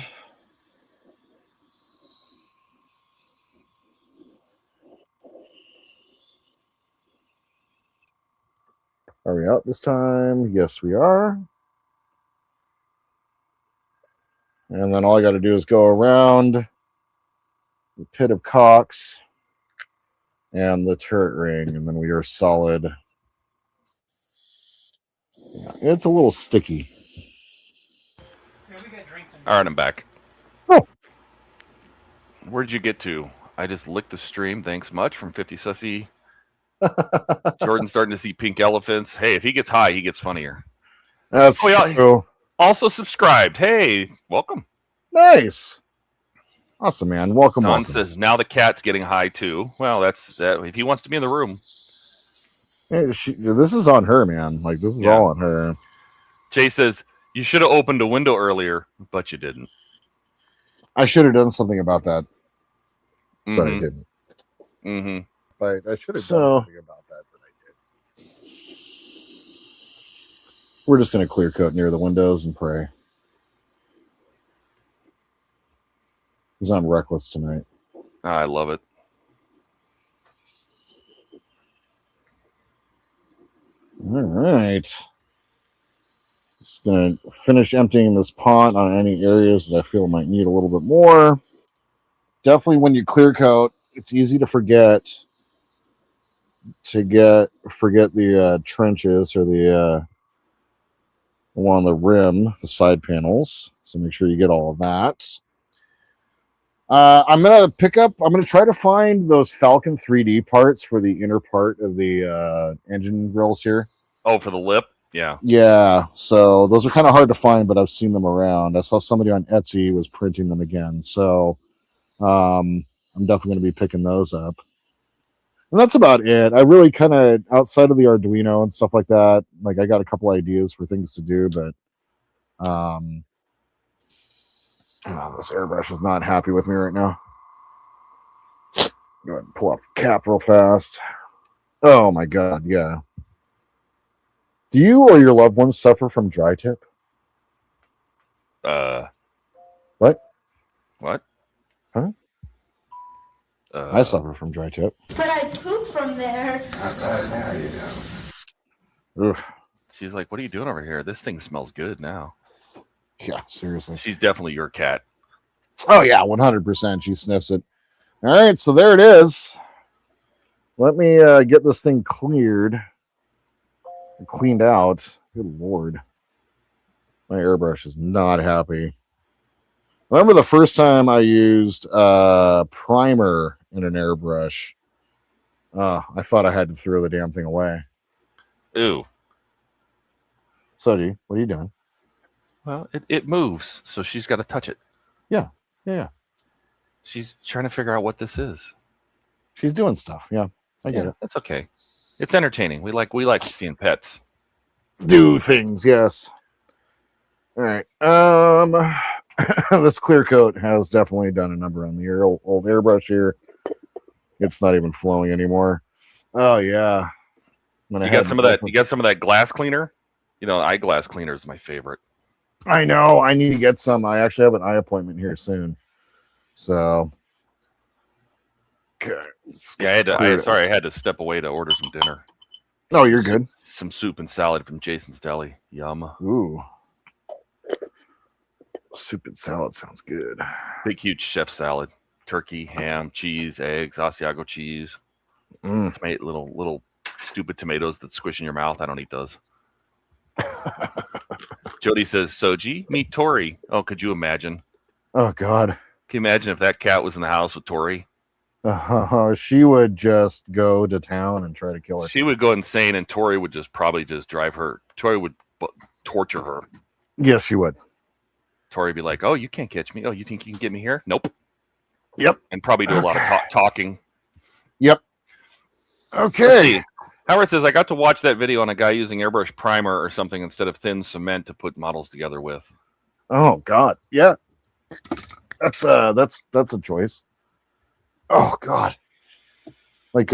Are we out this time? Yes, we are. And then all I got to do is go around the pit of cocks and the turret ring, and then we are solid. Yeah, it's a little sticky. All right, I'm back. Oh. Where'd you get to? I just licked the stream. Thanks much from 50 Sussy. Jordan's starting to see pink elephants. Hey, if he gets high, he gets funnier. That's true. Also subscribed. Hey, welcome. Nice. Awesome, man. Welcome. Don Welcome. says now the cat's getting high too. Well, that's if he wants to be in the room. Hey, this is on her, man. Like this is all on her. Jay says you should have opened a window earlier, but you didn't. I should have done something about that, but I didn't. Mm-hmm. But I should have done something about that, but I did. We're just going to clear coat near the windows and pray. Because I'm reckless tonight. I love it. All right. Just going to finish emptying this pot on any areas that I feel might need a little bit more. Definitely when you clear coat, it's easy to forget the trenches or the one on the rim, the side panels. So make sure you get all of that. I'm going to try to find those Falcon 3D parts for the inner part of the engine grills here. Oh, for the lip? Yeah. Yeah. So those are kind of hard to find, but I've seen them around. I saw somebody on Etsy was printing them again. So I'm definitely going to be picking those up. And that's about it. I really kind of, outside of the Arduino and stuff like that, like I got a couple ideas for things to do, but this airbrush is not happy with me right now. Go ahead and pull off the cap real fast. Oh my God, yeah. Do you or your loved ones suffer from dry tip? What? What? Huh? I suffer from dry tip. But I poop from there. Oof. She's like, "What are you doing over here? This thing smells good now." Yeah, seriously. She's definitely your cat. Oh yeah, 100%. She sniffs it. All right, so there it is. Let me get this thing cleaned out. Good Lord. My airbrush is not happy. Remember the first time I used primer in an airbrush? I thought I had to throw the damn thing away. Ooh. Soji, what are you doing? Well, it moves, so she's got to touch it. Yeah. She's trying to figure out what this is. She's doing stuff. Yeah, I get it. That's okay. It's entertaining. We like seeing pets Do things, yes. All right. This clear coat has definitely done a number on the old airbrush here. It's not even flowing anymore. Oh yeah. You got some of that glass cleaner? You know, eyeglass cleaner is my favorite. I know. I need to get some. I actually have an eye appointment here soon. So okay. Yeah, I had to step away to order some dinner. Oh, you're good. Some soup and salad from Jason's Deli. Yum. Ooh. Soup and salad sounds good. Big, huge chef salad. Turkey, ham, cheese, eggs, Asiago cheese. Tomato, little stupid tomatoes that squish in your mouth. I don't eat those. Jody says, Soji, meet Tori. Oh, could you imagine? Oh, God. Can you imagine if that cat was in the house with Tori? She would just go to town and try to kill her. She would go insane, and Tori would probably drive her. Tori would torture her. Yes, she would. Tori would be like, "Oh, you can't catch me. Oh, you think you can get me here? Nope." Yep. And probably do a lot of talking. Yep. Okay. Howard says, I got to watch that video on a guy using airbrush primer or something instead of thin cement to put models together with. Oh, God. Yeah. That's a choice. Oh, God. Like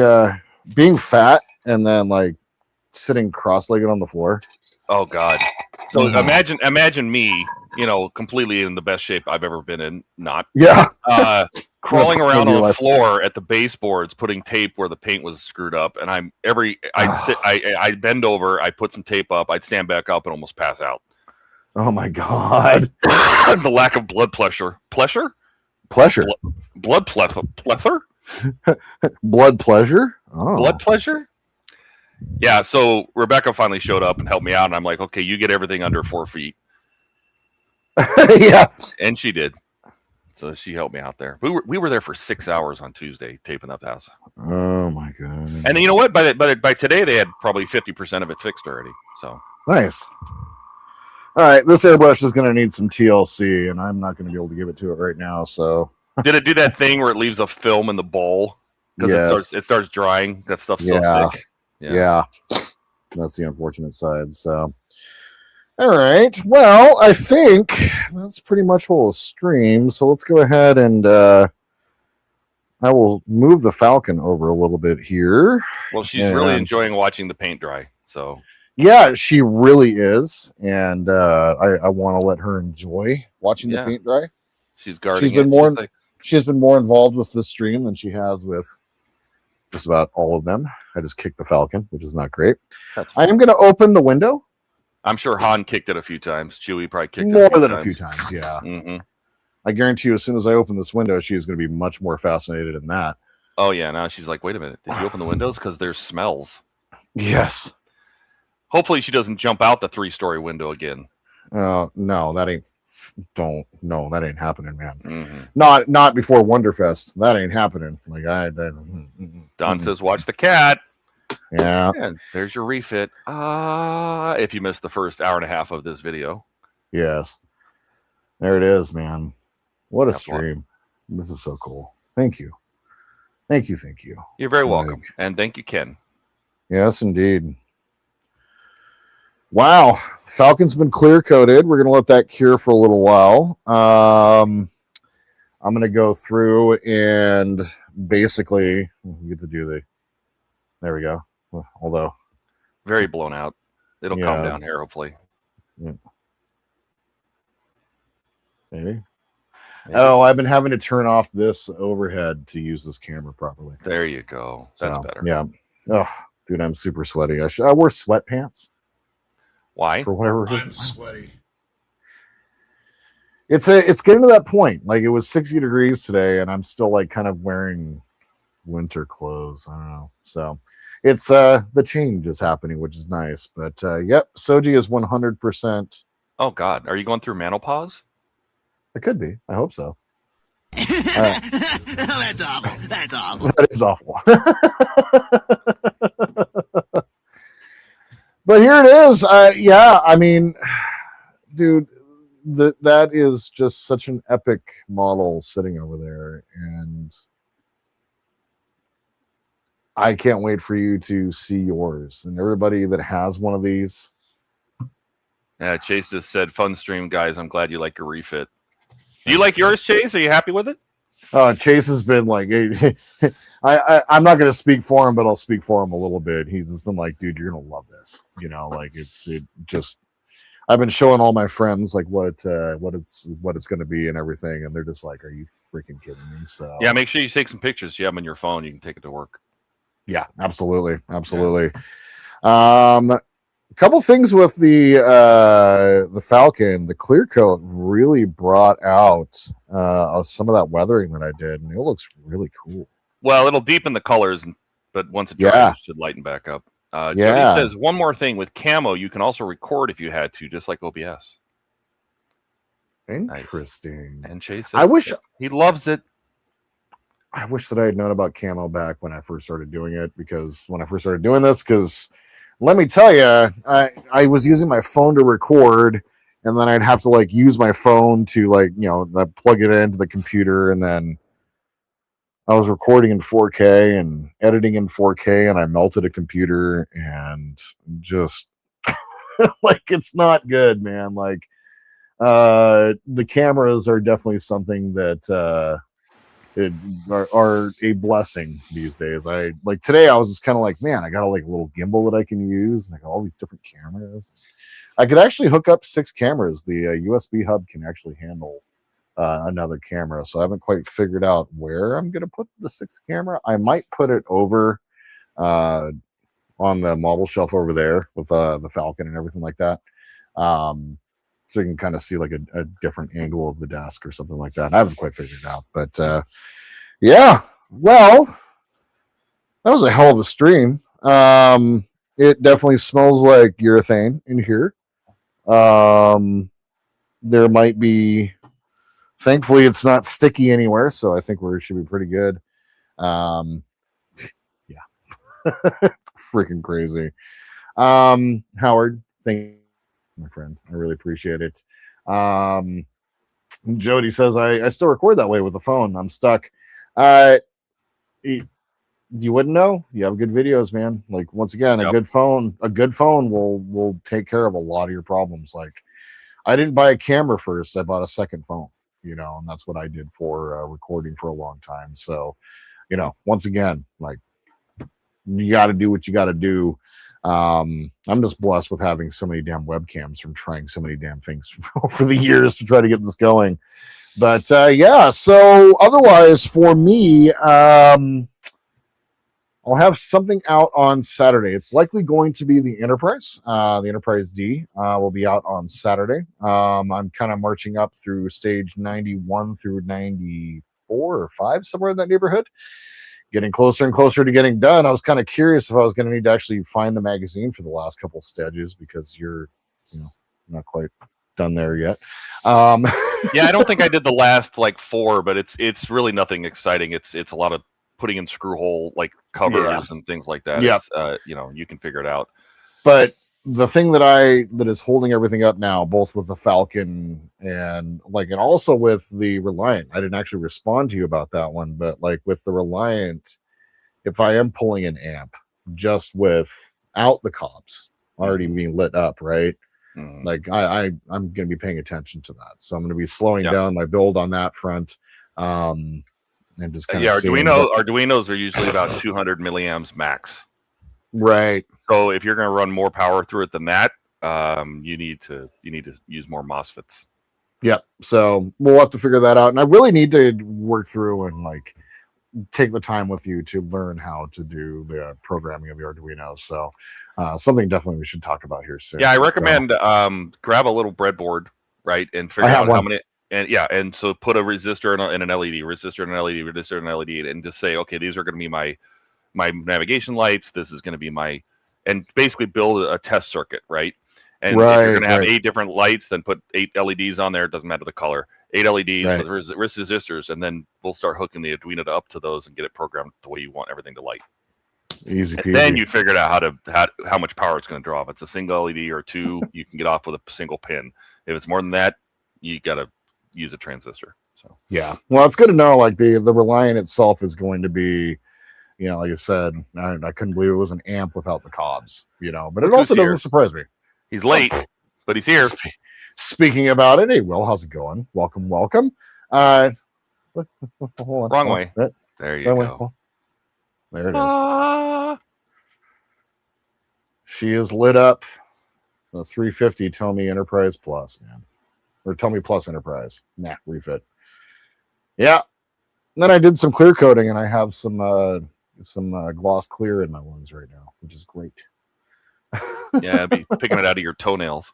being fat and then like sitting cross-legged on the floor. Oh, God. So imagine me, completely in the best shape I've ever been in. Not. Yeah. Crawling around on the floor at the baseboards, putting tape where the paint was screwed up, and I'd bend over, I put some tape up, I'd stand back up and almost pass out. Oh my God. The lack of blood pressure. Pleasure? Blood pleasure? Blood pleasure? Oh. Blood pleasure? Yeah, so Rebecca finally showed up and helped me out, and I'm like, okay, you get everything under 4 feet. Yeah. And she did. So she helped me out there. We were there for 6 hours on Tuesday taping up the house. Oh my God! And you know what? By today they had probably 50% of it fixed already. So nice. All right, this airbrush is going to need some TLC, and I'm not going to be able to give it to it right now. So did it do that thing where it leaves a film in the bowl because it starts drying? That stuff's so thick. Yeah, that's the unfortunate side. So. All right. Well, I think that's pretty much what we'll stream. So let's go ahead and I will move the Falcon over a little bit here. Well, she's really enjoying watching the paint dry. So yeah, she really is, and I want to let her enjoy watching the paint dry. She's guarding. She's been more involved with the stream than she has with just about all of them. I just kicked the Falcon, which is not great. I am going to open the window. I'm sure Han kicked it a few times. Chewie probably kicked it more than a few times. Yeah. Mm-hmm. I guarantee you, as soon as I open this window, she's going to be much more fascinated in that. Oh yeah. Now she's like, wait a minute. Did you open the windows? Because there's smells. Yes. Hopefully she doesn't jump out the 3-story window again. No, that ain't. That ain't happening, man. Mm-hmm. Not before Wonderfest. That ain't happening. Like Don says, watch the cat. Yeah. And there's your refit. If you missed the first hour and a half of this video. Yes. There it is, man. What a stream. This is so cool. Thank you. Thank you. You're very welcome. And thank you, Ken. Yes, indeed. Wow. Falcon's been clear coated. We're going to let that cure for a little while. I'm going to go through and basically get to do there we go. Although very blown out. It'll calm down here, hopefully. Yeah. Maybe. Oh, I've been having to turn off this overhead to use this camera properly. There you go. That's better. Yeah. Oh, dude, I'm super sweaty. I wore sweatpants. Why? for whatever I'm reason. sweaty. It's getting to that point. Like it was 60 degrees today, and I'm still like kind of wearing winter clothes. I don't know. So it's the change is happening, which is nice. But yep, Soji is 100%. Oh God, are you going through menopause? It could be. I hope so. That's awful. That's awful. That is awful. But here it is. Yeah, I mean, dude, that is just such an epic model sitting over there, and I can't wait for you to see yours. And everybody that has one of these. Chase just said, "Fun stream, guys. I'm glad you like your refit." Do you like yours, Chase? Are you happy with it? Chase has been like, I'm not going to speak for him, but I'll speak for him a little bit. He's just been like, dude, you're going to love this. You know, like I've been showing all my friends like what it's going to be and everything. And they're just like, are you freaking kidding me? So Yeah, make sure you take some pictures. You have them on your phone. You can take it to work. yeah, absolutely. Absolutely. A couple things with the Falcon. The clear coat really brought out some of that weathering that I did, and it looks really cool. Well, it'll deepen the colors, but once it dries, Yeah. it should lighten back up. Yeah. Jody says one more thing with camo, you can also record if you had to, just like OBS. Interesting. And Chase says I wish he loves it. I wish that I had known about camo back when I first started doing it, because let me tell you, I was using my phone to record, and then I'd have to like use my phone to like, plug it into the computer, and then I was recording in 4K and editing in 4K, and I melted a computer, and just like, it's not good, man. Like, the cameras are definitely something that are a blessing these days. Like today I was just kind of like, man, I got a little gimbal that I can use, and I got all these different cameras. I could actually hook up 6 cameras. The USB hub can actually handle another camera, so I haven't quite figured out where I'm going to put the 6th camera. I might put it over on the model shelf over there with the Falcon and everything like that, so you can kind of see like a different angle of the desk or something like that. I haven't quite figured it out, but yeah, well, that was a hell of a stream. It definitely smells like urethane in here. There might be, thankfully it's not sticky anywhere, so I think we should be pretty good. Yeah. Freaking crazy. Howard, thank you, my friend. I really appreciate it. Jody says, I still record that way with the phone. I'm stuck. You wouldn't know. You have good videos, man. Like, once again, Yep. a good phone will take care of a lot of your problems. Like, I didn't buy a camera first. I bought a second phone, and that's what I did for recording for a long time. So, once again, like, you got to do what you got to do. I'm just blessed with having so many damn webcams from trying so many damn things for the years to try to get this going. But yeah, so otherwise for me, I'll have something out on Saturday. It's likely going to be the Enterprise. The Enterprise D will be out on Saturday. I'm kind of marching up through stage 91 through 94 or 5, somewhere in that neighborhood. Getting closer and closer to getting done. I was kind of curious if I was going to need to actually find the magazine for the last couple stages, because you're, not quite done there yet. Yeah, I don't think I did the last 4, but it's really nothing exciting. It's a lot of putting in screw hole covers and things like that. Yeah. It's, you can figure it out. But the thing that is holding everything up now, both with the Falcon and also with the Reliant, I didn't actually respond to you about that one, but with the Reliant, if I am pulling an amp just without the cops already being lit up, right? I'm going to be paying attention to that. So I'm going to be slowing down my build on that front. And just kind of Arduinos are usually about 200 milliamps max. Right. So if you're going to run more power through it than that, you need to use more MOSFETs. Yeah. So we'll have to figure that out. And I really need to work through and take the time with you to learn how to do the programming of the Arduino. So something definitely we should talk about here soon. Yeah, I recommend grab a little breadboard, right, and figure out how many. And so put a resistor and an LED, resistor and an LED, resistor and an LED, and just say, okay, these are going to be my navigation lights. This is going to be my, and basically build a test circuit, right? And if you're going to have 8 different lights, then put 8 LEDs on there. It doesn't matter the color. 8 LEDs with resistors, and then we'll start hooking the Arduino up to those and get it programmed the way you want everything to light. Easy peasy. And then you figured out how much power it's going to draw. If it's a single LED or 2, you can get off with a single pin. If it's more than that, you got to use a transistor. So yeah, well, it's good to know. Like the Reliant itself is going to be, like I said, I couldn't believe it was an amp without the cobs. But it also doesn't surprise me. He's late, but he's here. Speaking about it, hey, Will, how's it going? Welcome. Wrong way. There you go. There it is. She is lit up. The 350 TOMY Enterprise Plus, man. Or TOMY Plus Enterprise. Nah, refit. Yeah. And then I did some clear coating, and I have some gloss clear in my ones right now, which is great. Yeah, be picking it out of your toenails.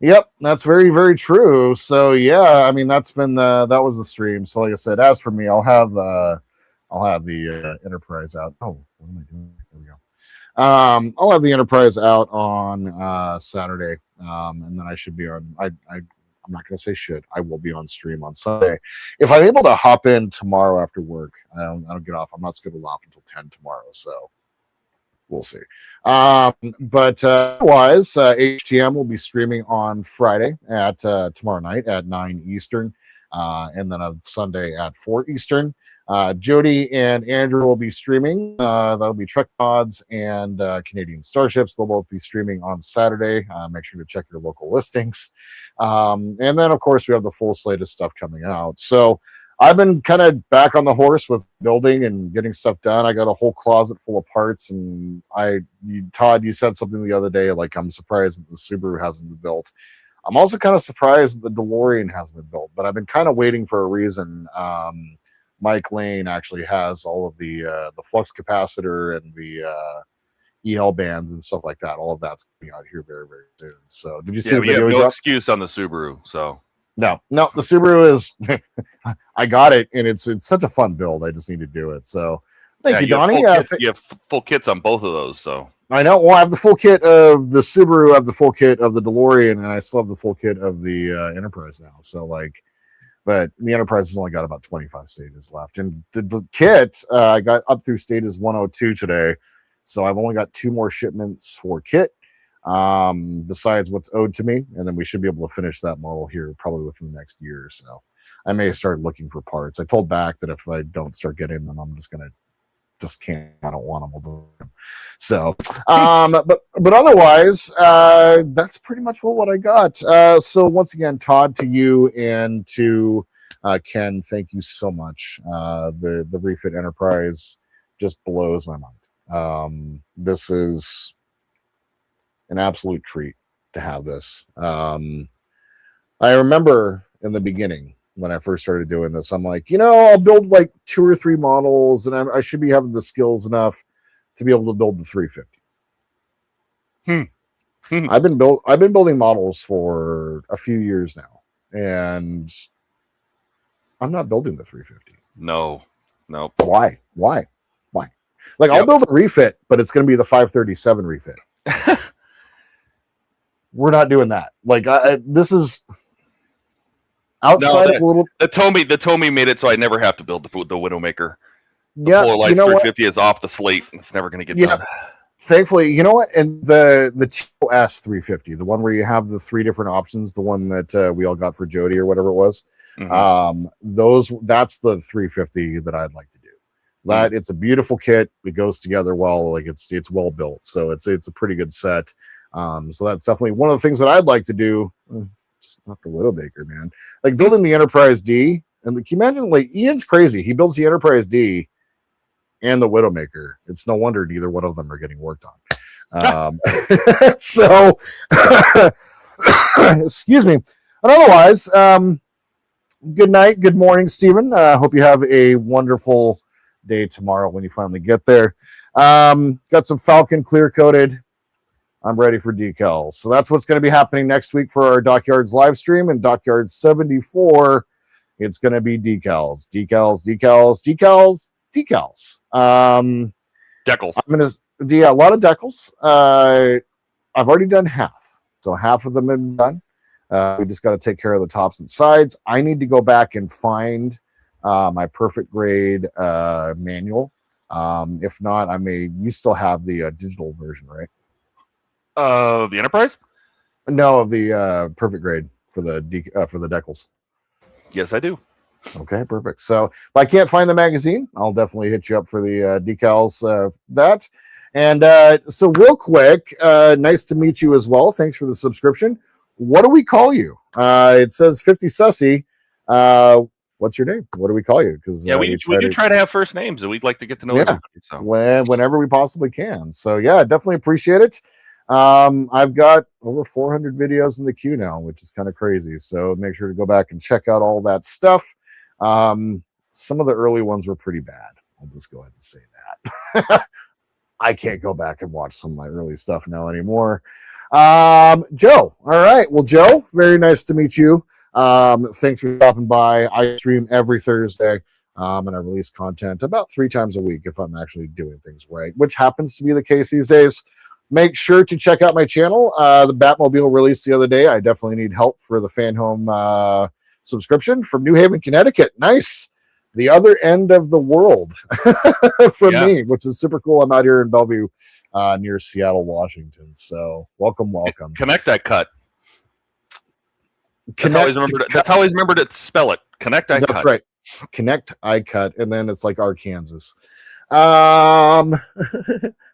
Yep, that's very, very true. So yeah, I mean that was the stream. So like I said, as for me, I'll have the Enterprise out. Oh, what am I doing? There we go. I'll have the Enterprise out on Saturday, and then I should be on. I'm not going to say should. I will be on stream on Sunday. If I'm able to hop in tomorrow after work, I don't get off. I'm not scheduled off until 10 tomorrow, so we'll see. But otherwise, HTM will be streaming on Friday at tomorrow night at 9 Eastern, and then on Sunday at 4 Eastern. Jody and Andrew will be streaming. That'll be Trek Pods and Canadian Starships. They'll both be streaming on Saturday. Make sure to check your local listings. And then, of course, we have the full slate of stuff coming out. So I've been kind of back on the horse with building and getting stuff done. I got a whole closet full of parts. And Todd, you said something the other day, like I'm surprised that the Subaru hasn't been built. I'm also kind of surprised that the DeLorean hasn't been built, but I've been kind of waiting for a reason. Mike Lane actually has all of the flux capacitor and the EL bands and stuff like that. All of that's coming out here very, very soon. So did you see the video? No excuse on the Subaru. So no, the Subaru is. I got it, and it's such a fun build. I just need to do it. So thank you, Donnie. You have full kits on both of those. So I know. Well, I have the full kit of the Subaru. I have the full kit of the DeLorean, and I still have the full kit of the Enterprise now. So but the Enterprise has only got about 25 stages left. And the kit, I got up through stages 102 today. So I've only got 2 more shipments for kit, besides what's owed to me. And then we should be able to finish that model here probably within the next year or so. I may start looking for parts. I told Back that if I don't start getting them, I'm can't. I don't want them. So, but otherwise, that's pretty much what I got. So once again, Todd, to you and to Ken, thank you so much. The Refit Enterprise just blows my mind. This is an absolute treat to have this. I remember in the beginning, when I first started doing this, I'm like, I'll build like 2 or 3 models, and I should be having the skills enough to be able to build the 350. I've been building models for a few years now, and I'm not building the 350. No. Why? Like I'll build a refit, but it's going to be the 537 refit. We're not doing that. Like this is. Outside of a little, the TOMY made it so I never have to build the Widowmaker. The Polar Lights 350 is off the slate. It's never going to get done. Thankfully, you know what? And the TOS 350, the one where you have the 3 different options, the one that we all got for Jody or whatever it was, that's the 350 that I'd like to do. That it's a beautiful kit. It goes together well. Like it's well built, so it's a pretty good set. So that's definitely one of the things that I'd like to do. Just not the Widowmaker, man. Like building the Enterprise D, and can you imagine? Like Ian's crazy. He builds the Enterprise D and the Widowmaker. It's no wonder neither one of them are getting worked on. So, excuse me. But otherwise, good night, good morning, Stephen. Hope you have a wonderful day tomorrow when you finally get there. Got some Falcon clear coated. I'm ready for decals. So that's what's going to be happening next week for our Dockyards live stream. And Dockyards 74, it's going to be decals. Decals. I'm going to do a lot of decals. I've already done half. So half of them have been done. We just got to take care of the tops and sides. I need to go back and find my perfect grade manual. If not, you still have the digital version, right? The Enterprise? No, of the perfect grade for the decals. Yes, I do. Okay, perfect. So if I can't find the magazine, I'll definitely hit you up for the decals. That. And so real quick, nice to meet you as well. Thanks for the subscription. What do we call you? It says 50 Sussy. What's your name? What do we call you? Because yeah, we do try to have first names, and we'd like to get to know everybody. So whenever we possibly can. So yeah, definitely appreciate it. I've got over 400 videos in the queue now, which is kind of crazy. So make sure to go back and check out all that stuff. Some of the early ones were pretty bad. I'll just go ahead and say that. I can't go back and watch some of my early stuff now anymore. Joe. All right. Well, Joe, very nice to meet you. Thanks for stopping by. I stream every Thursday. And I release content about 3 times a week if I'm actually doing things right, which happens to be the case these days. Make sure to check out my channel. The Batmobile released the other day. I definitely need help for the fan home subscription from New Haven, Connecticut. Nice. The other end of the world for me, which is super cool. I'm out here in Bellevue near Seattle, Washington. So welcome. Connect I cut. That's how I always remembered to spell it. Connect I cut. That's right. Connect I cut. And then it's like Arkansas. How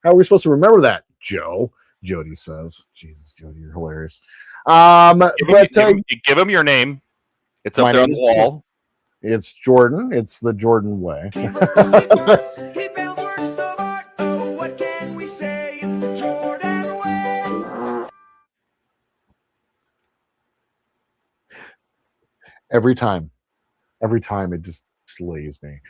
are we supposed to remember that, Joe? Jody says. Jesus, Jody, you're hilarious. Give him your name. It's up there on the wall. It's Jordan. It's the Jordan way. He builds works of art. Oh, what can we say? It's the Jordan way. Every time it just slays me.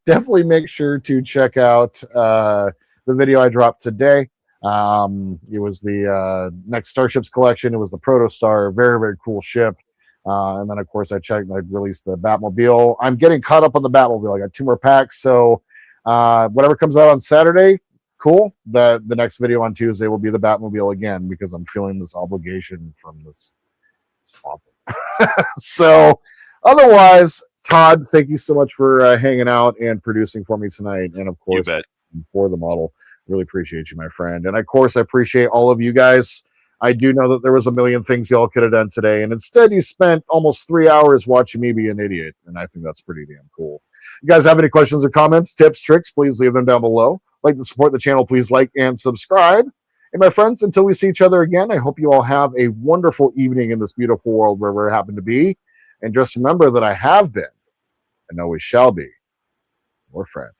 Definitely make sure to check out the video I dropped today. It was the Next Starships collection. It was the Protostar, very, very cool ship. And then of course I released the Batmobile. I'm getting caught up on the Batmobile. I got 2 more packs. So whatever comes out on Saturday, cool. The next video on Tuesday will be the Batmobile again, because I'm feeling this obligation from this. So otherwise, Todd, thank you so much for hanging out and producing for me tonight. And of course, for the model, really appreciate you, my friend. And of course, I appreciate all of you guys. I do know that there was a million things y'all could have done today, and instead you spent almost 3 hours watching me be an idiot, and I think that's pretty damn cool. You guys have any questions or comments, tips, tricks, please leave them down below. Like to support the channel, please like and subscribe. And my friends, until we see each other again, I hope you all have a wonderful evening in this beautiful world wherever it happen to be. And just remember that I have been, and always shall be, your friend.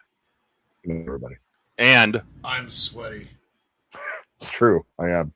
Good night, everybody. And I'm sweaty. It's true. I am.